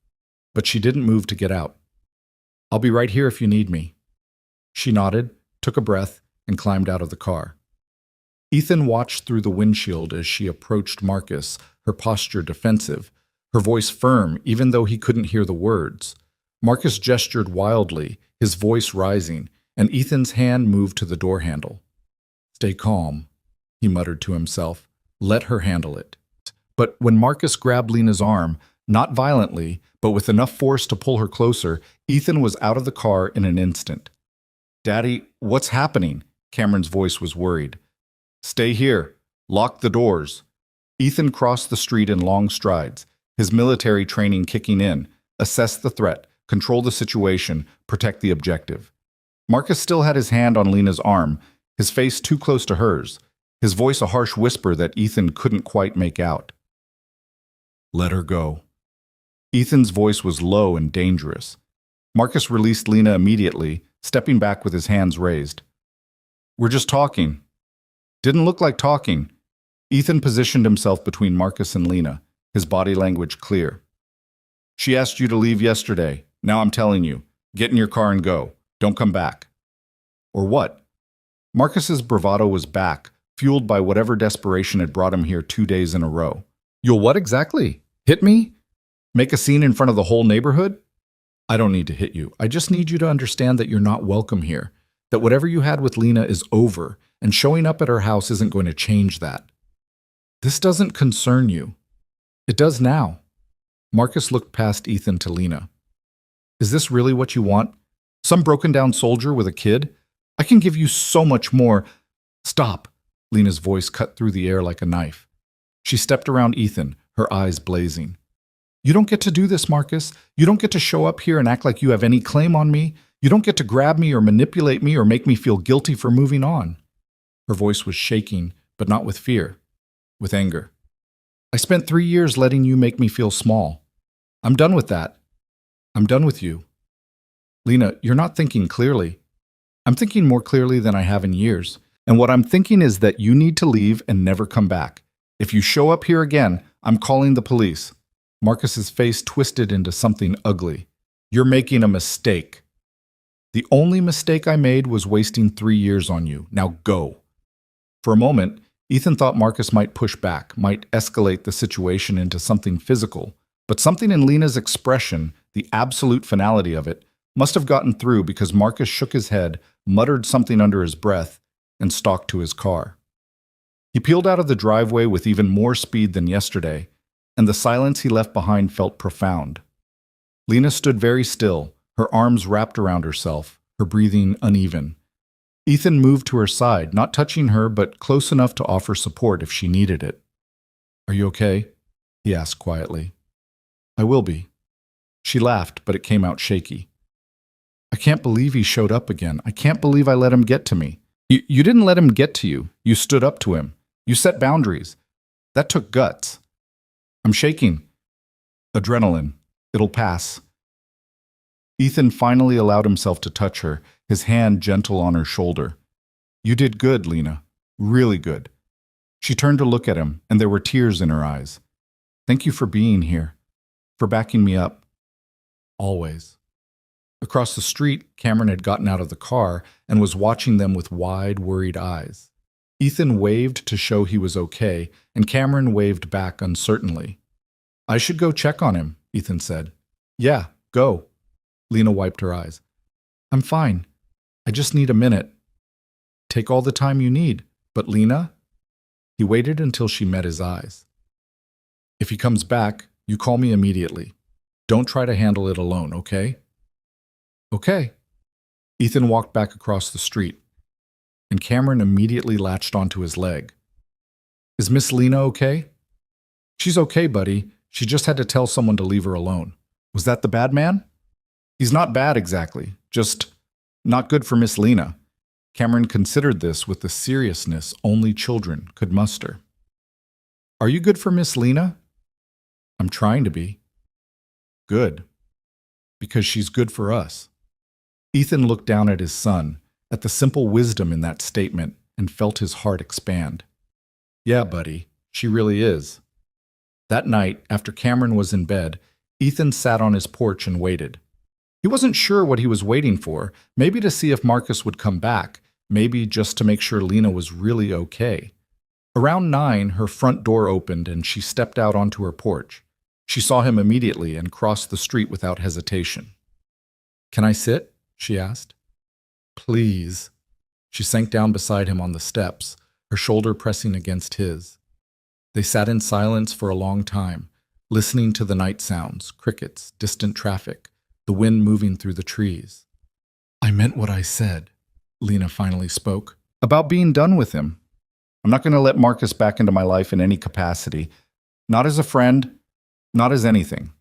But she didn't move to get out. I'll be right here if you need me. She nodded, took a breath, and climbed out of the car. Ethan watched through the windshield as she approached Marcus, her posture defensive, her voice firm even though he couldn't hear the words. Marcus gestured wildly, his voice rising, and Ethan's hand moved to the door handle. Stay calm, he muttered to himself. Let her handle it. But when Marcus grabbed Lena's arm, not violently, but with enough force to pull her closer, Ethan was out of the car in an instant. Daddy, what's happening? Cameron's voice was worried. Stay here. Lock the doors. Ethan crossed the street in long strides, his military training kicking in, assess the threat, control the situation, protect the objective. Marcus still had his hand on Lena's arm, his face too close to hers, his voice a harsh whisper that Ethan couldn't quite make out. Let her go. Ethan's voice was low and dangerous. Marcus released Lena immediately, stepping back with his hands raised. We're just talking. Didn't look like talking. Ethan positioned himself between Marcus and Lena, his body language clear. She asked you to leave yesterday. Now I'm telling you, get in your car and go. Don't come back. Or what? Marcus's bravado was back, fueled by whatever desperation had brought him here 2 days in a row. You'll what exactly? Hit me? Make a scene in front of the whole neighborhood? I don't need to hit you. I just need you to understand that you're not welcome here, that whatever you had with Lena is over, and showing up at her house isn't going to change that. This doesn't concern you. It does now. Marcus looked past Ethan to Lena. Is this really what you want? Some broken-down soldier with a kid? I can give you so much more. Stop. Lena's voice cut through the air like a knife. She stepped around Ethan, her eyes blazing. You don't get to do this, Marcus. You don't get to show up here and act like you have any claim on me. You don't get to grab me or manipulate me or make me feel guilty for moving on. Her voice was shaking, but not with fear, with anger. I spent 3 years letting you make me feel small. I'm done with that. I'm done with you. Lena, you're not thinking clearly. I'm thinking more clearly than I have in years. And what I'm thinking is that you need to leave and never come back. If you show up here again, I'm calling the police. Marcus's face twisted into something ugly. You're making a mistake. The only mistake I made was wasting 3 years on you. Now go. For a moment, Ethan thought Marcus might push back, might escalate the situation into something physical, but something in Lena's expression, the absolute finality of it, must have gotten through because Marcus shook his head, muttered something under his breath, and stalked to his car. He peeled out of the driveway with even more speed than yesterday, and the silence he left behind felt profound. Lena stood very still, her arms wrapped around herself, her breathing uneven. Ethan moved to her side, not touching her, but close enough to offer support if she needed it. Are you okay? He asked quietly. I will be. She laughed, but it came out shaky. I can't believe he showed up again. I can't believe I let him get to me. You didn't let him get to you. You stood up to him. You set boundaries. That took guts. I'm shaking. Adrenaline. It'll pass. Ethan finally allowed himself to touch her, his hand gentle on her shoulder. You did good, Lena. Really good. She turned to look at him, and there were tears in her eyes. Thank you for being here, for backing me up. Always. Across the street, Cameron had gotten out of the car and was watching them with wide, worried eyes. Ethan waved to show he was okay, and Cameron waved back uncertainly. I should go check on him, Ethan said. Yeah, go. Lena wiped her eyes. I'm fine. I just need a minute. Take all the time you need. But Lena? He waited until she met his eyes. If he comes back, you call me immediately. Don't try to handle it alone, okay? Okay. Ethan walked back across the street, and Cameron immediately latched onto his leg. Is Miss Lena okay? She's okay, buddy. She just had to tell someone to leave her alone. Was that the bad man? He's not bad exactly, just not good for Miss Lena. Cameron considered this with the seriousness only children could muster. Are you good for Miss Lena? I'm trying to be. Good. Because she's good for us. Ethan looked down at his son, at the simple wisdom in that statement, and felt his heart expand. Yeah, buddy, she really is. That night, after Cameron was in bed, Ethan sat on his porch and waited. He wasn't sure what he was waiting for, maybe to see if Marcus would come back, maybe just to make sure Lena was really okay. Around 9, her front door opened and she stepped out onto her porch. She saw him immediately and crossed the street without hesitation. "Can I sit?" she asked. "Please." She sank down beside him on the steps, her shoulder pressing against his. They sat in silence for a long time, listening to the night sounds, crickets, distant traffic, the wind moving through the trees. "I meant what I said," Lena finally spoke, "about being done with him. I'm not going to let Marcus back into my life in any capacity. Not as a friend, not as anything."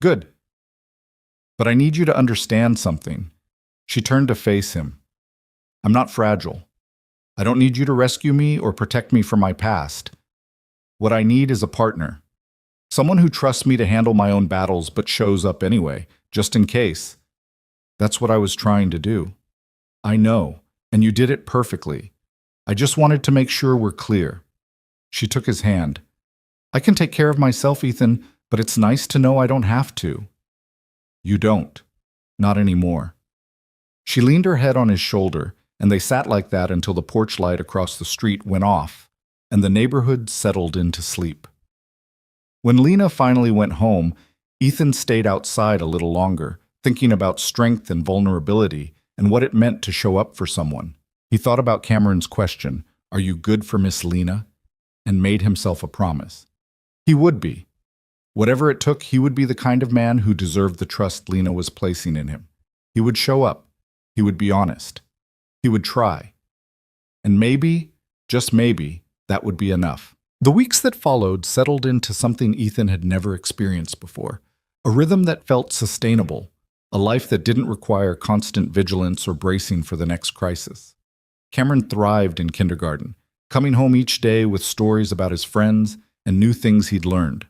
"Good. But I need you to understand something." She turned to face him. "I'm not fragile. I don't need you to rescue me or protect me from my past. What I need is a partner. Someone who trusts me to handle my own battles but shows up anyway, just in case. That's what I was trying to do. I know, and you did it perfectly. I just wanted to make sure we're clear." She took his hand. "I can take care of myself, Ethan, but it's nice to know I don't have to." "You don't. Not anymore." She leaned her head on his shoulder, and they sat like that until the porch light across the street went off, and the neighborhood settled into sleep. When Lena finally went home, Ethan stayed outside a little longer, thinking about strength and vulnerability and what it meant to show up for someone. He thought about Cameron's question, "Are you good for Miss Lena?" and made himself a promise. He would be. Whatever it took, he would be the kind of man who deserved the trust Lena was placing in him. He would show up. He would be honest. He would try. And maybe, just maybe, that would be enough. The weeks that followed settled into something Ethan had never experienced before. A rhythm that felt sustainable. A life that didn't require constant vigilance or bracing for the next crisis. Cameron thrived in kindergarten, coming home each day with stories about his friends and new things he'd learned.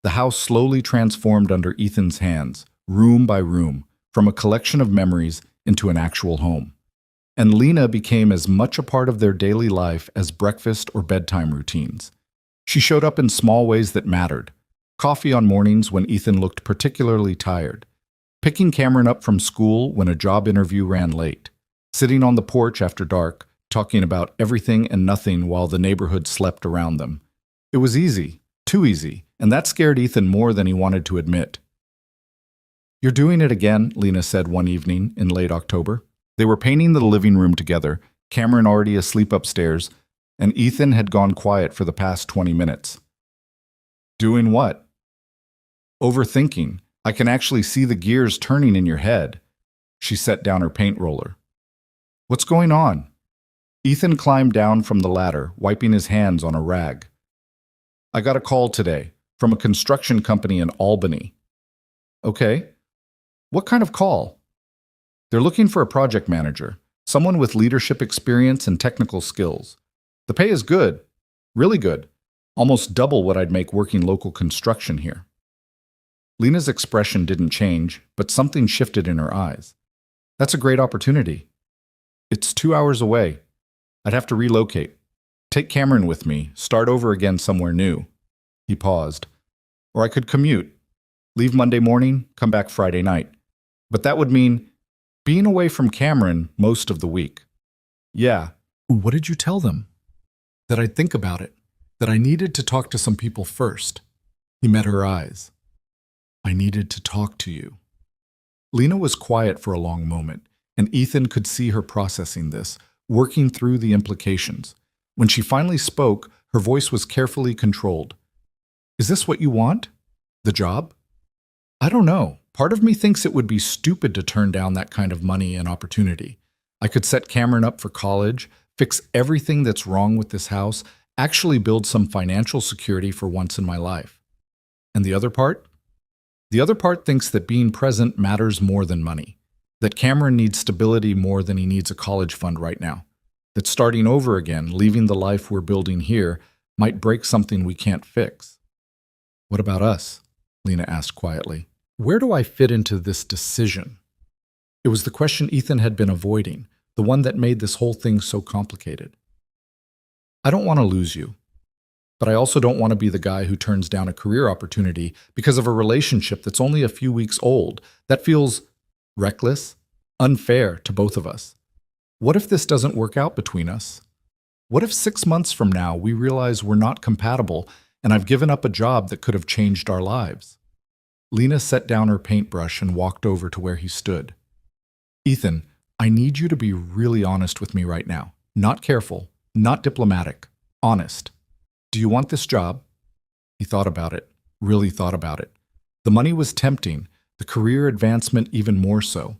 The house slowly transformed under Ethan's hands, room by room, from a collection of memories into an actual home. And Lena became as much a part of their daily life as breakfast or bedtime routines. She showed up in small ways that mattered. Coffee on mornings when Ethan looked particularly tired. Picking Cameron up from school when a job interview ran late. Sitting on the porch after dark, talking about everything and nothing while the neighborhood slept around them. It was easy, too easy, and that scared Ethan more than he wanted to admit. "You're doing it again," Lena said one evening in late October. They were painting the living room together, Cameron already asleep upstairs, and Ethan had gone quiet for the past 20 minutes. "Doing what?" "Overthinking. I can actually see the gears turning in your head." She set down her paint roller. "What's going on?" Ethan climbed down from the ladder, wiping his hands on a rag. "I got a call today from a construction company in Albany." "Okay. What kind of call?" "They're looking for a project manager, someone with leadership experience and technical skills. The pay is good, really good, almost double what I'd make working local construction here." Lena's expression didn't change, but something shifted in her eyes. "That's a great opportunity. It's 2 hours away. I'd have to relocate. Take Cameron with me, start over again somewhere new." He paused. "Or I could commute. Leave Monday morning, come back Friday night. But that would mean being away from Cameron most of the week." "Yeah." "What did you tell them?" "That I'd think about it. That I needed to talk to some people first." He met her eyes. "I needed to talk to you." Lena was quiet for a long moment, and Ethan could see her processing this, working through the implications. When she finally spoke, her voice was carefully controlled. "Is this what you want? The job?" "I don't know. Part of me thinks it would be stupid to turn down that kind of money and opportunity. I could set Cameron up for college, fix everything that's wrong with this house, actually build some financial security for once in my life." "And the other part?" "The other part thinks that being present matters more than money. That Cameron needs stability more than he needs a college fund right now. That starting over again, leaving the life we're building here, might break something we can't fix." "What about us?" Lena asked quietly. "Where do I fit into this decision?" It was the question Ethan had been avoiding, the one that made this whole thing so complicated. I don't want to lose you, but I also don't want to be the guy who turns down a career opportunity because of a relationship that's only a few weeks old. That feels reckless, unfair to both of us. What if this doesn't work out between us? What if 6 months from now we realize we're not compatible and I've given up a job that could have changed our lives? Lena set down her paintbrush and walked over to where he stood. Ethan, I need you to be really honest with me right now. Not careful, not diplomatic, honest. Do you want this job? He thought about it, really thought about it. The money was tempting, the career advancement even more so.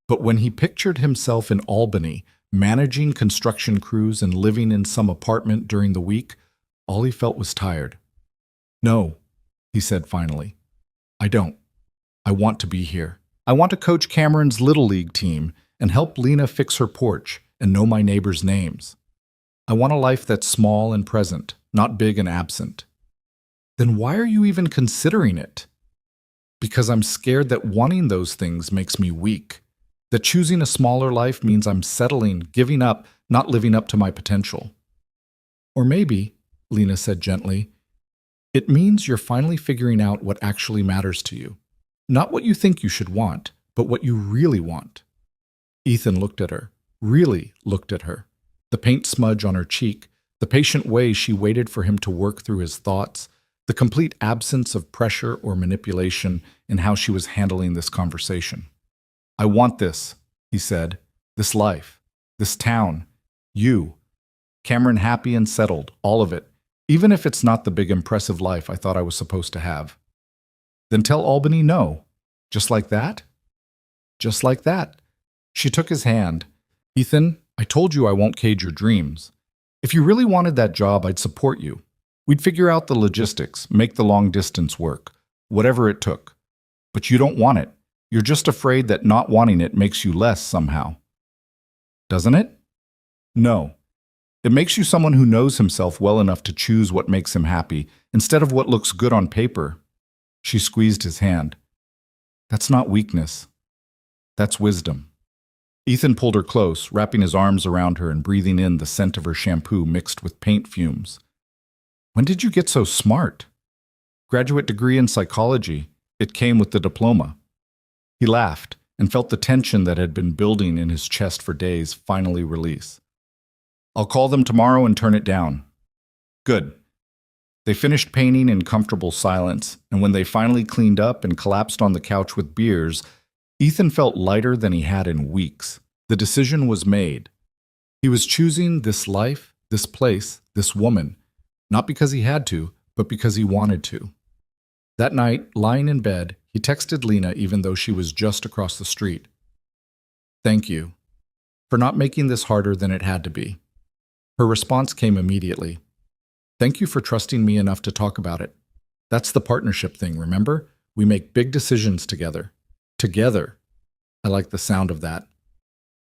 But when he pictured himself in Albany, managing construction crews and living in some apartment during the week, all he felt was tired. No, he said finally. I don't. I want to be here. I want to coach Cameron's Little League team and help Lena fix her porch and know my neighbors' names. I want a life that's small and present, not big and absent. Then why are you even considering it? Because I'm scared that wanting those things makes me weak. That choosing a smaller life means I'm settling, giving up, not living up to my potential. Or maybe, Lena said gently, it means you're finally figuring out what actually matters to you. Not what you think you should want, but what you really want. Ethan looked at her, really looked at her. The paint smudge on her cheek, the patient way she waited for him to work through his thoughts, the complete absence of pressure or manipulation in how she was handling this conversation. I want this, he said, this life, this town, you, Cameron happy and settled, all of it, even if it's not the big impressive life I thought I was supposed to have. Then tell Albany no. Just like that? Just like that. She took his hand. Ethan, I told you I won't cage your dreams. If you really wanted that job, I'd support you. We'd figure out the logistics, make the long distance work, whatever it took. But you don't want it. You're just afraid that not wanting it makes you less somehow. Doesn't it? No. It makes you someone who knows himself well enough to choose what makes him happy instead of what looks good on paper. She squeezed his hand. That's not weakness. That's wisdom. Ethan pulled her close, wrapping his arms around her and breathing in the scent of her shampoo mixed with paint fumes. When did you get so smart? Graduate degree in psychology. It came with the diploma. He laughed and felt the tension that had been building in his chest for days finally release. I'll call them tomorrow and turn it down. Good. They finished painting in comfortable silence, and when they finally cleaned up and collapsed on the couch with beers, Ethan felt lighter than he had in weeks. The decision was made. He was choosing this life, this place, this woman, not because he had to, but because he wanted to. That night, lying in bed, he texted Lena even though she was just across the street. Thank you for not making this harder than it had to be. Her response came immediately. Thank you for trusting me enough to talk about it. That's the partnership thing, remember? We make big decisions together. Together. I like the sound of that.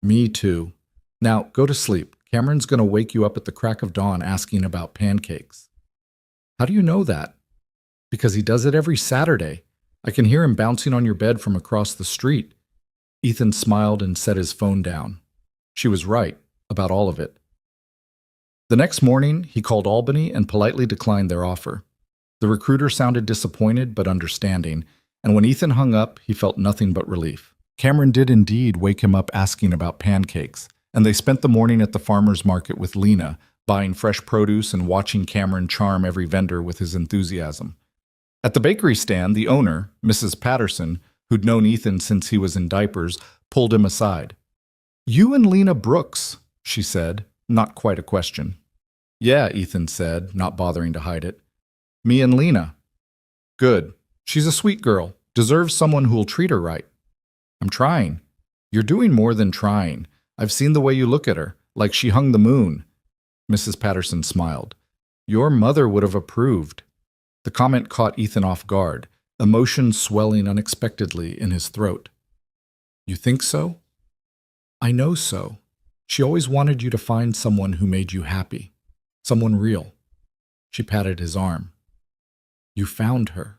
Me too. Now, go to sleep. Cameron's going to wake you up at the crack of dawn asking about pancakes. How do you know that? Because he does it every Saturday. I can hear him bouncing on your bed from across the street. Ethan smiled and set his phone down. She was right about all of it. The next morning, he called Albany and politely declined their offer. The recruiter sounded disappointed but understanding, and when Ethan hung up, he felt nothing but relief. Cameron did indeed wake him up asking about pancakes, and they spent the morning at the farmer's market with Lena, buying fresh produce and watching Cameron charm every vendor with his enthusiasm. At the bakery stand, the owner, Mrs. Patterson, who'd known Ethan since he was in diapers, pulled him aside. You and Lena Brooks, she said, not quite a question. Yeah, Ethan said, not bothering to hide it. Me and Lena. Good. She's a sweet girl, deserves someone who'll treat her right. I'm trying. You're doing more than trying. I've seen the way you look at her, like she hung the moon. Mrs. Patterson smiled. Your mother would have approved. The comment caught Ethan off guard, emotion swelling unexpectedly in his throat. You think so? I know so. She always wanted you to find someone who made you happy. Someone real. She patted his arm. You found her.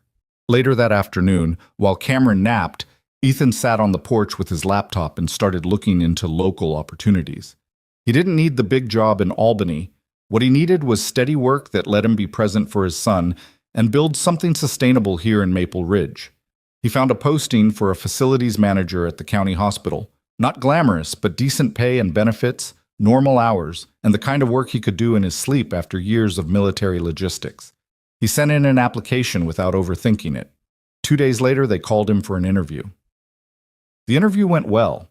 Later that afternoon, while Cameron napped, Ethan sat on the porch with his laptop and started looking into local opportunities. He didn't need the big job in Albany. What he needed was steady work that let him be present for his son and build something sustainable here in Maple Ridge. He found a posting for a facilities manager at the county hospital. Not glamorous, but decent pay and benefits, normal hours, and the kind of work he could do in his sleep after years of military logistics. He sent in an application without overthinking it. 2 days later, they called him for an interview. The interview went well.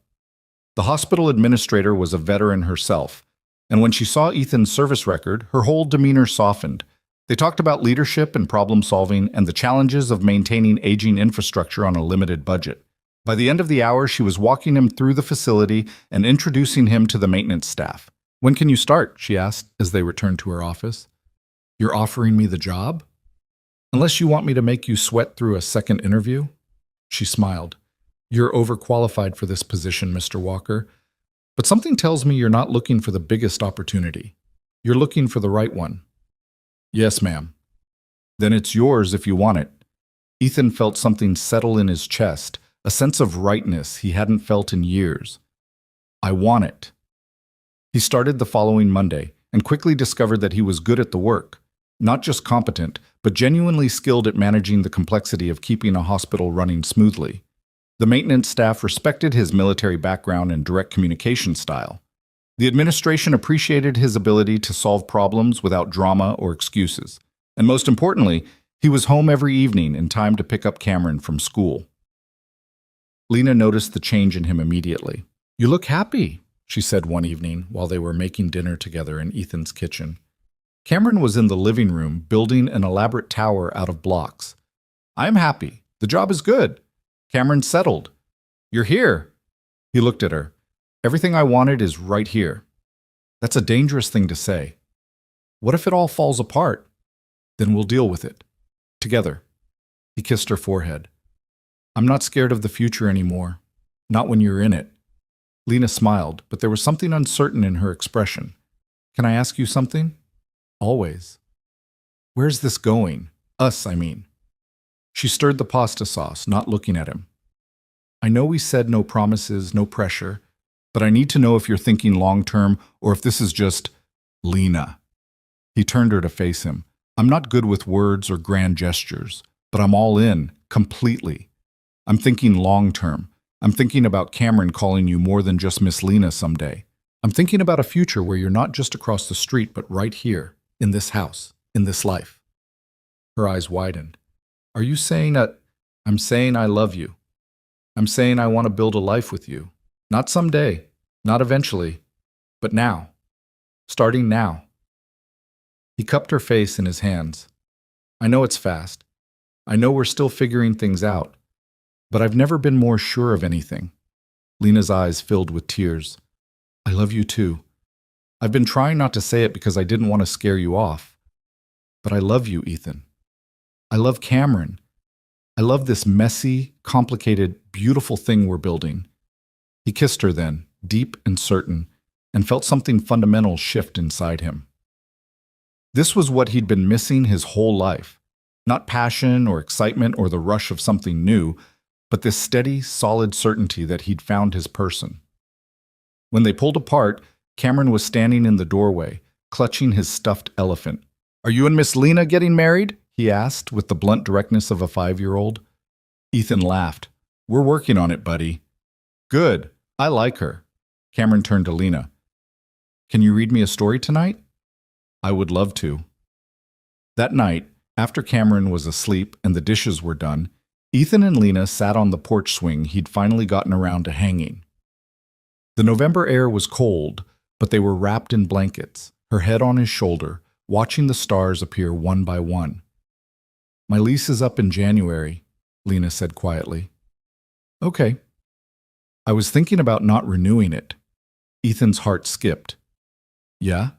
The hospital administrator was a veteran herself, and when she saw Ethan's service record, her whole demeanor softened. They talked about leadership and problem solving and the challenges of maintaining aging infrastructure on a limited budget. By the end of the hour, she was walking him through the facility and introducing him to the maintenance staff. "When can you start?" she asked as they returned to her office. "You're offering me the job? Unless you want me to make you sweat through a second interview?" She smiled. "You're overqualified for this position, Mr. Walker. But something tells me you're not looking for the biggest opportunity. You're looking for the right one." "Yes, ma'am." "Then it's yours if you want it." Ethan felt something settle in his chest, a sense of rightness he hadn't felt in years. "I want it." He started the following Monday and quickly discovered that he was good at the work, not just competent, but genuinely skilled at managing the complexity of keeping a hospital running smoothly. The maintenance staff respected his military background and direct communication style. The administration appreciated his ability to solve problems without drama or excuses. And most importantly, he was home every evening in time to pick up Cameron from school. Lena noticed the change in him immediately. "You look happy," she said one evening while they were making dinner together in Ethan's kitchen. Cameron was in the living room building an elaborate tower out of blocks. "I'm happy. The job is good. Cameron's settled. You're here." He looked at her. "Everything I wanted is right here." That's a dangerous thing to say. What if it all falls apart? Then we'll deal with it. Together. He kissed her forehead. "I'm not scared of the future anymore. Not when you're in it." Lena smiled, but there was something uncertain in her expression. "Can I ask you something?" "Always." "Where's this going? Us, I mean." She stirred the pasta sauce, not looking at him. "I know we said no promises, no pressure, but I need to know if you're thinking long-term or if this is just Lena." He turned her to face him. "I'm not good with words or grand gestures, but I'm all in, completely. I'm thinking long-term. I'm thinking about Cameron calling you more than just Miss Lena someday. I'm thinking about a future where you're not just across the street, but right here, in this house, in this life." Her eyes widened. "Are you saying that?" "I'm saying I love you. I'm saying I want to build a life with you. Not someday, not eventually, but now. Starting now." He cupped her face in his hands. "I know it's fast. I know we're still figuring things out. But I've never been more sure of anything." Lena's eyes filled with tears. "I love you too. I've been trying not to say it because I didn't want to scare you off. But I love you, Ethan. I love Cameron. I love this messy, complicated, beautiful thing we're building." He kissed her then, deep and certain, and felt something fundamental shift inside him. This was what he'd been missing his whole life. Not passion or excitement or the rush of something new, but this steady, solid certainty that he'd found his person. When they pulled apart, Cameron was standing in the doorway, clutching his stuffed elephant. "Are you and Miss Lena getting married?" he asked with the blunt directness of a 5-year-old. Ethan laughed. "We're working on it, buddy." "Good. I like her." Cameron turned to Lena. "Can you read me a story tonight?" "I would love to." That night, after Cameron was asleep and the dishes were done, Ethan and Lena sat on the porch swing he'd finally gotten around to hanging. The November air was cold, but they were wrapped in blankets, her head on his shoulder, watching the stars appear one by one. "My lease is up in January," Lena said quietly. "Okay." "I was thinking about not renewing it." Ethan's heart skipped. "Yeah?"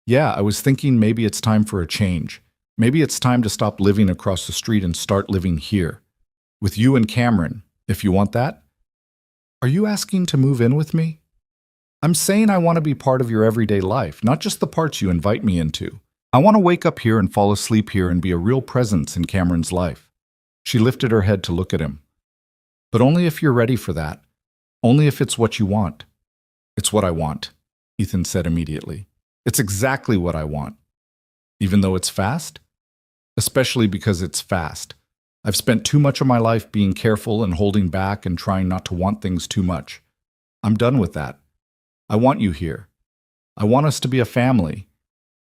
"Yeah, I was thinking maybe it's time for a change. Maybe it's time to stop living across the street and start living here. With you and Cameron, if you want that." "Are you asking to move in with me?" "I'm saying I want to be part of your everyday life, not just the parts you invite me into. I want to wake up here and fall asleep here and be a real presence in Cameron's life." She lifted her head to look at him. But only if you're ready for that. Only if it's what you want. It's what I want, Ethan said immediately. It's exactly what I want. Even though it's fast? Especially because it's fast. I've spent too much of my life being careful and holding back and trying not to want things too much. I'm done with that. I want you here. I want us to be a family.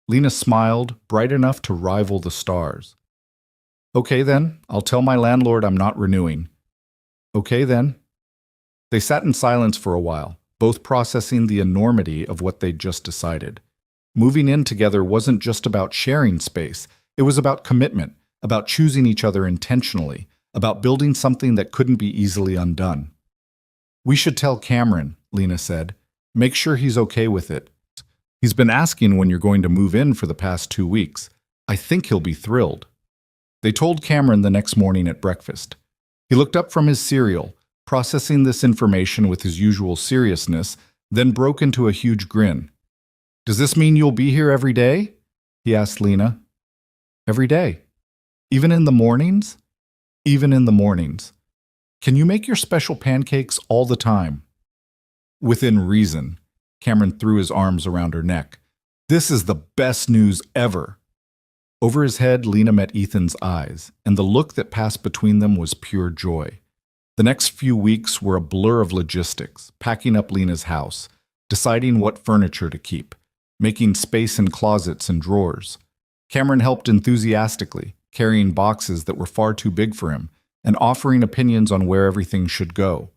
Lena smiled, bright enough to rival the stars. Okay then, I'll tell my landlord I'm not renewing. Okay then. They sat in silence for a while, both processing the enormity of what they'd just decided. Moving in together wasn't just about sharing space. It was about commitment, about choosing each other intentionally, about building something that couldn't be easily undone. We should tell Cameron, Lena said. Make sure he's okay with it. He's been asking when you're going to move in for the past 2 weeks. I think he'll be thrilled. They told Cameron the next morning at breakfast. He looked up from his cereal, processing this information with his usual seriousness, then broke into a huge grin. Does this mean you'll be here every day? He asked Lena. Every day. Even in the mornings? Even in the mornings. Can you make your special pancakes all the time? Within reason. Cameron threw his arms around her neck. This is the best news ever. Over his head, Lena met Ethan's eyes, and the look that passed between them was pure joy. The next few weeks were a blur of logistics, packing up Lena's house, deciding what furniture to keep, making space in closets and drawers. Cameron helped enthusiastically, carrying boxes that were far too big for him, and offering opinions on where everything should go.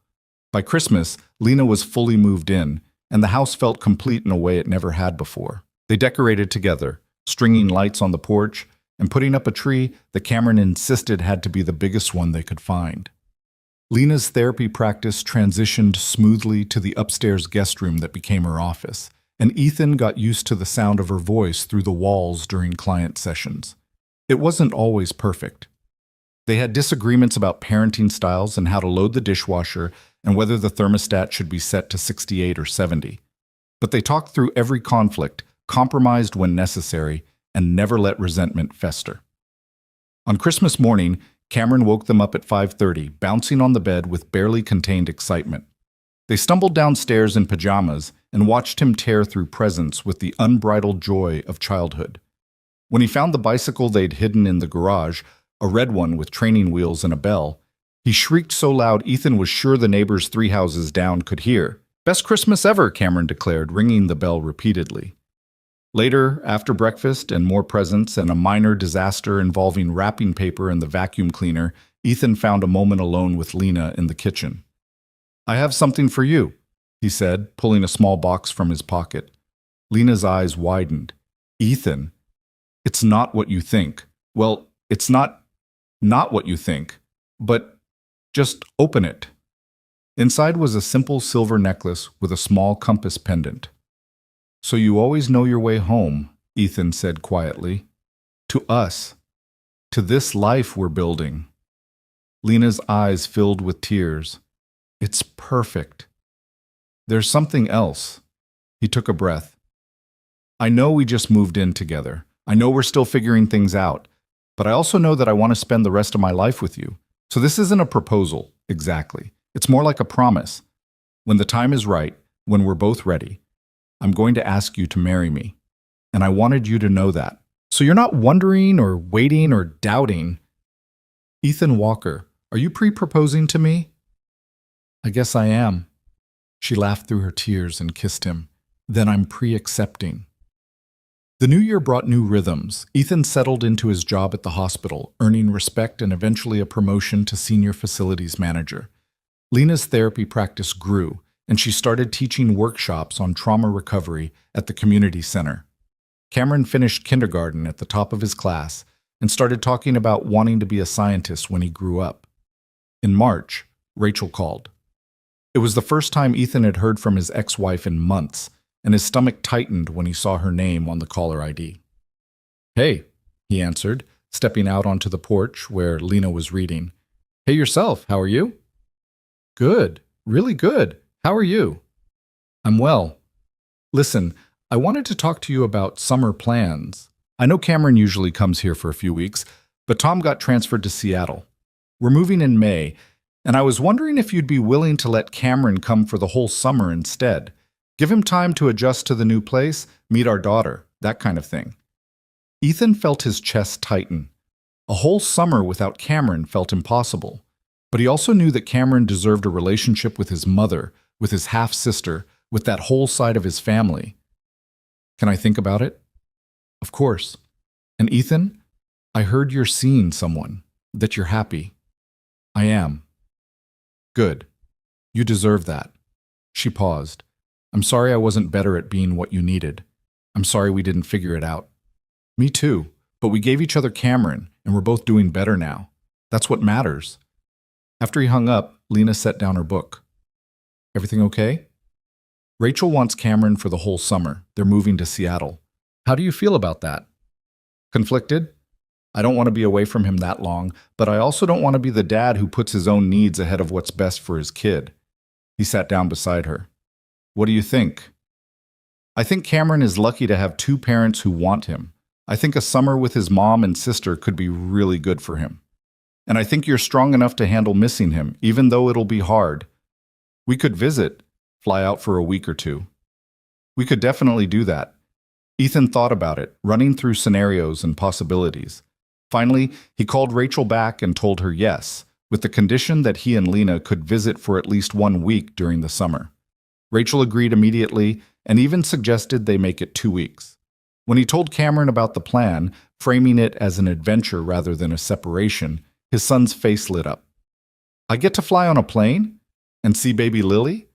By Christmas, Lena was fully moved in, and the house felt complete in a way it never had before. They decorated together, stringing lights on the porch, and putting up a tree that Cameron insisted had to be the biggest one they could find. Lena's therapy practice transitioned smoothly to the upstairs guest room that became her office, and Ethan got used to the sound of her voice through the walls during client sessions. It wasn't always perfect. They had disagreements about parenting styles and how to load the dishwasher and whether the thermostat should be set to 68 or 70. But they talked through every conflict, compromised when necessary, and never let resentment fester. On Christmas morning, Cameron woke them up at 5:30, bouncing on the bed with barely contained excitement. They stumbled downstairs in pajamas and watched him tear through presents with the unbridled joy of childhood. When he found the bicycle they'd hidden in the garage, a red one with training wheels and a bell, he shrieked so loud Ethan was sure the neighbors 3 houses down could hear. Best Christmas ever, Cameron declared, ringing the bell repeatedly. Later, after breakfast and more presents and a minor disaster involving wrapping paper and the vacuum cleaner, Ethan found a moment alone with Lena in the kitchen. I have something for you, he said, pulling a small box from his pocket. Lena's eyes widened. Ethan, it's not what you think. Well, it's not what you think, but just open it. Inside was a simple silver necklace with a small compass pendant. So you always know your way home, Ethan said quietly. To us. To this life we're building. Lena's eyes filled with tears. It's perfect. There's something else. He took a breath. I know we just moved in together. I know we're still figuring things out. But I also know that I want to spend the rest of my life with you. So this isn't a proposal, exactly. It's more like a promise. When the time is right, when we're both ready, I'm going to ask you to marry me. And I wanted you to know that. So you're not wondering or waiting or doubting. Ethan Walker, are you pre-proposing to me? I guess I am. She laughed through her tears and kissed him. Then I'm pre-accepting. The new year brought new rhythms. Ethan settled into his job at the hospital, earning respect and eventually a promotion to senior facilities manager. Lena's therapy practice grew, and she started teaching workshops on trauma recovery at the community center. Cameron finished kindergarten at the top of his class and started talking about wanting to be a scientist when he grew up. In March, Rachel called. It was the first time Ethan had heard from his ex-wife in months, and his stomach tightened when he saw her name on the caller ID. Hey, he answered, stepping out onto the porch where Lena was reading. Hey yourself, how are you? Good, really good. How are you? I'm well. Listen, I wanted to talk to you about summer plans. I know Cameron usually comes here for a few weeks, but Tom got transferred to Seattle. We're moving in May, And I was wondering if you'd be willing to let Cameron come for the whole summer instead. Give him time to adjust to the new place, meet our daughter, that kind of thing. Ethan felt his chest tighten. A whole summer without Cameron felt impossible. But he also knew that Cameron deserved a relationship with his mother, with his half-sister, with that whole side of his family. Can I think about it? Of course. And Ethan, I heard you're seeing someone, that you're happy. I am. Good. You deserve that. She paused. I'm sorry I wasn't better at being what you needed. I'm sorry we didn't figure it out. Me too, but we gave each other Cameron, and we're both doing better now. That's what matters. After he hung up, Lena set down her book. Everything okay? Rachel wants Cameron for the whole summer. They're moving to Seattle. How do you feel about that? Conflicted? I don't want to be away from him that long, but I also don't want to be the dad who puts his own needs ahead of what's best for his kid. He sat down beside her. What do you think? I think Cameron is lucky to have two parents who want him. I think a summer with his mom and sister could be really good for him. And I think you're strong enough to handle missing him, even though it'll be hard. We could visit, fly out for a week or two. We could definitely do that. Ethan thought about it, running through scenarios and possibilities. Finally, he called Rachel back and told her yes, with the condition that he and Lena could visit for at least 1 week during the summer. Rachel agreed immediately and even suggested they make it 2 weeks. When he told Cameron about the plan, framing it as an adventure rather than a separation, his son's face lit up. I get to fly on a plane? And see baby Lily?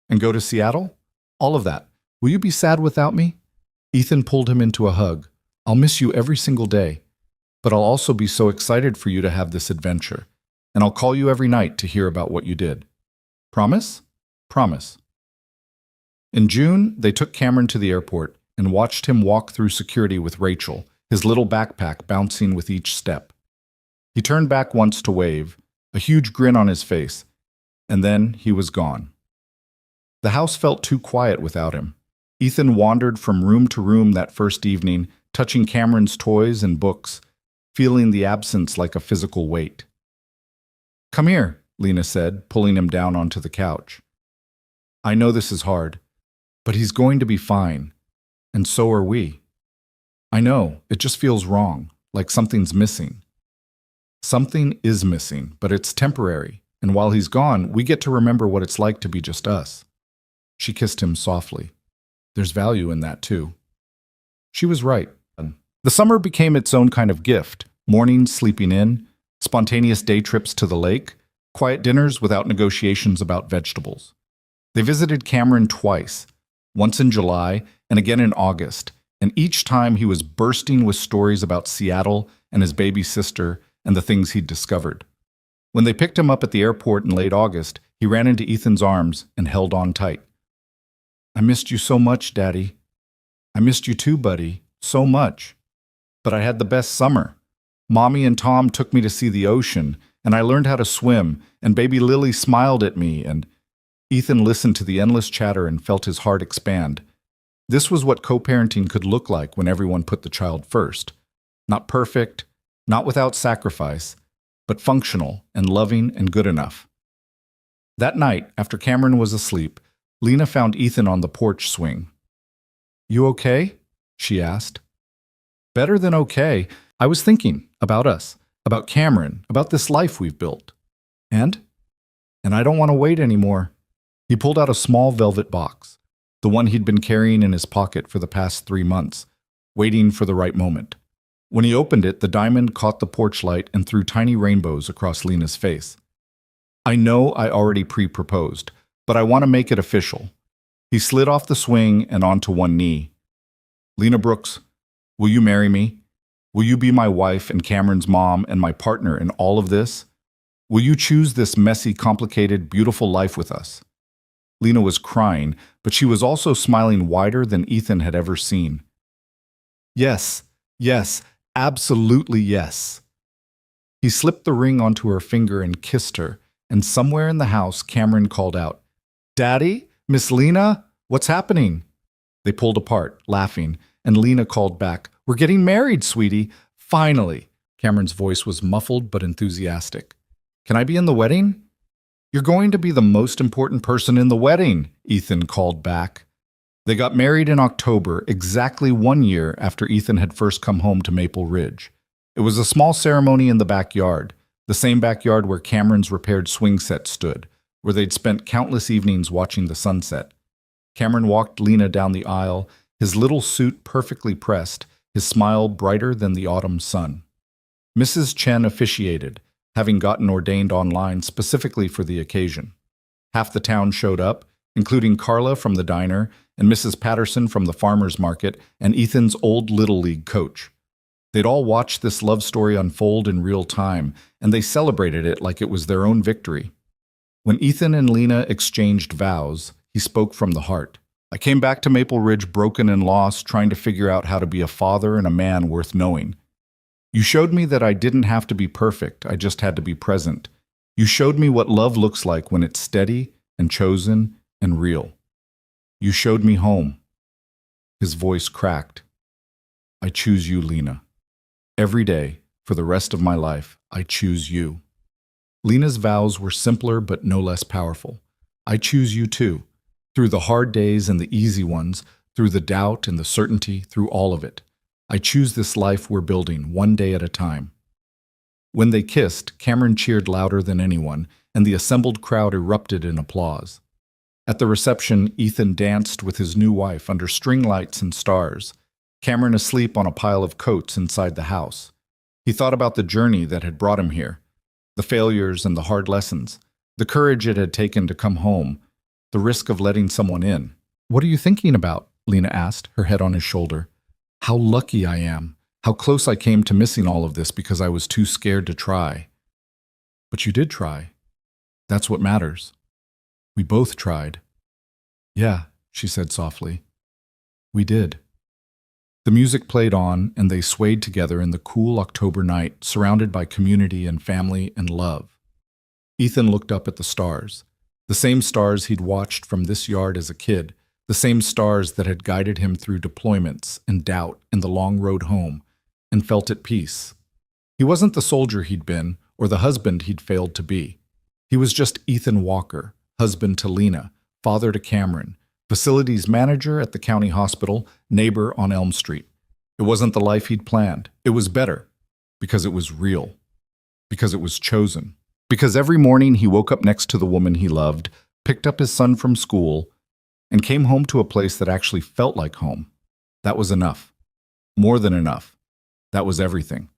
And go to Seattle? All of that. Will you be sad without me? Ethan pulled him into a hug. I'll miss you every single day. But I'll also be so excited for you to have this adventure. And I'll call you every night to hear about what you did. Promise? Promise. In June, they took Cameron to the airport and watched him walk through security with Rachel, his little backpack bouncing with each step. He turned back once to wave, a huge grin on his face, and then he was gone. The house felt too quiet without him. Ethan wandered from room to room that first evening, touching Cameron's toys and books, feeling the absence like a physical weight. Come here, Lena said, pulling him down onto the couch. I know this is hard, but he's going to be fine, and so are we. I know, it just feels wrong, like something's missing. Something is missing, but it's temporary, and while he's gone, we get to remember what it's like to be just us. She kissed him softly. There's value in that, too. She was right. The summer became its own kind of gift. Mornings sleeping in, spontaneous day trips to the lake, quiet dinners without negotiations about vegetables. They visited Cameron twice, once in July and again in August, and each time he was bursting with stories about Seattle and his baby sister and the things he'd discovered. When they picked him up at the airport in late August, he ran into Ethan's arms and held on tight. I missed you so much, Daddy. I missed you too, buddy, so much. But I had the best summer. Mommy and Tom took me to see the ocean, and I learned how to swim, and baby Lily smiled at me, and Ethan listened to the endless chatter and felt his heart expand. This was what co-parenting could look like when everyone put the child first. Not perfect, not without sacrifice, but functional and loving and good enough. That night, after Cameron was asleep, Lena found Ethan on the porch swing. You okay? She asked. Better than okay. I was thinking about us, about Cameron, about this life we've built. And I don't want to wait anymore. He pulled out a small velvet box, the one he'd been carrying in his pocket for the past 3 months, waiting for the right moment. When he opened it, the diamond caught the porch light and threw tiny rainbows across Lena's face. I know I already pre-proposed, but I want to make it official. He slid off the swing and onto one knee. Lena Brooks, will you marry me? Will you be my wife and Cameron's mom and my partner in all of this? Will you choose this messy, complicated, beautiful life with us? Lena was crying, but she was also smiling wider than Ethan had ever seen. Yes, yes, absolutely yes. He slipped the ring onto her finger and kissed her, and somewhere in the house, Cameron called out, Daddy? Miss Lena? What's happening? They pulled apart, laughing, and Lena called back, We're getting married, sweetie. Finally. Cameron's voice was muffled but enthusiastic. Can I be in the wedding? You're going to be the most important person in the wedding, Ethan called back. They got married in October, exactly 1 year after Ethan had first come home to Maple Ridge. It was a small ceremony in the backyard, the same backyard where Cameron's repaired swing set stood, where they'd spent countless evenings watching the sunset. Cameron walked Lena down the aisle, his little suit perfectly pressed, his smile brighter than the autumn sun. Mrs. Chen officiated, having gotten ordained online specifically for the occasion. Half the town showed up, including Carla from the diner and Mrs. Patterson from the farmer's market and Ethan's old Little League coach. They'd all watched this love story unfold in real time, and they celebrated it like it was their own victory. When Ethan and Lena exchanged vows, he spoke from the heart. I came back to Maple Ridge broken and lost, trying to figure out how to be a father and a man worth knowing. You showed me that I didn't have to be perfect, I just had to be present. You showed me what love looks like when it's steady and chosen and real. You showed me home. His voice cracked. I choose you, Lena. Every day, for the rest of my life, I choose you. Lena's vows were simpler but no less powerful. I choose you too. Through the hard days and the easy ones, through the doubt and the certainty, through all of it. I choose this life we're building, one day at a time. When they kissed, Cameron cheered louder than anyone, and the assembled crowd erupted in applause. At the reception, Ethan danced with his new wife under string lights and stars, Cameron asleep on a pile of coats inside the house. He thought about the journey that had brought him here, the failures and the hard lessons, the courage it had taken to come home, the risk of letting someone in. What are you thinking about? Lena asked, her head on his shoulder. How lucky I am. How close I came to missing all of this because I was too scared to try. But you did try. That's what matters. We both tried. Yeah, she said softly. We did. The music played on, and they swayed together in the cool October night, surrounded by community and family and love. Ethan looked up at the stars, the same stars he'd watched from this yard as a kid, the same stars that had guided him through deployments and doubt and the long road home, and felt at peace. He wasn't the soldier he'd been, or the husband he'd failed to be. He was just Ethan Walker, husband to Lena, father to Cameron, facilities manager at the county hospital, neighbor on Elm Street. It wasn't the life he'd planned. It was better, because it was real, because it was chosen, because every morning he woke up next to the woman he loved, picked up his son from school, and came home to a place that actually felt like home. That was enough. More than enough. That was everything.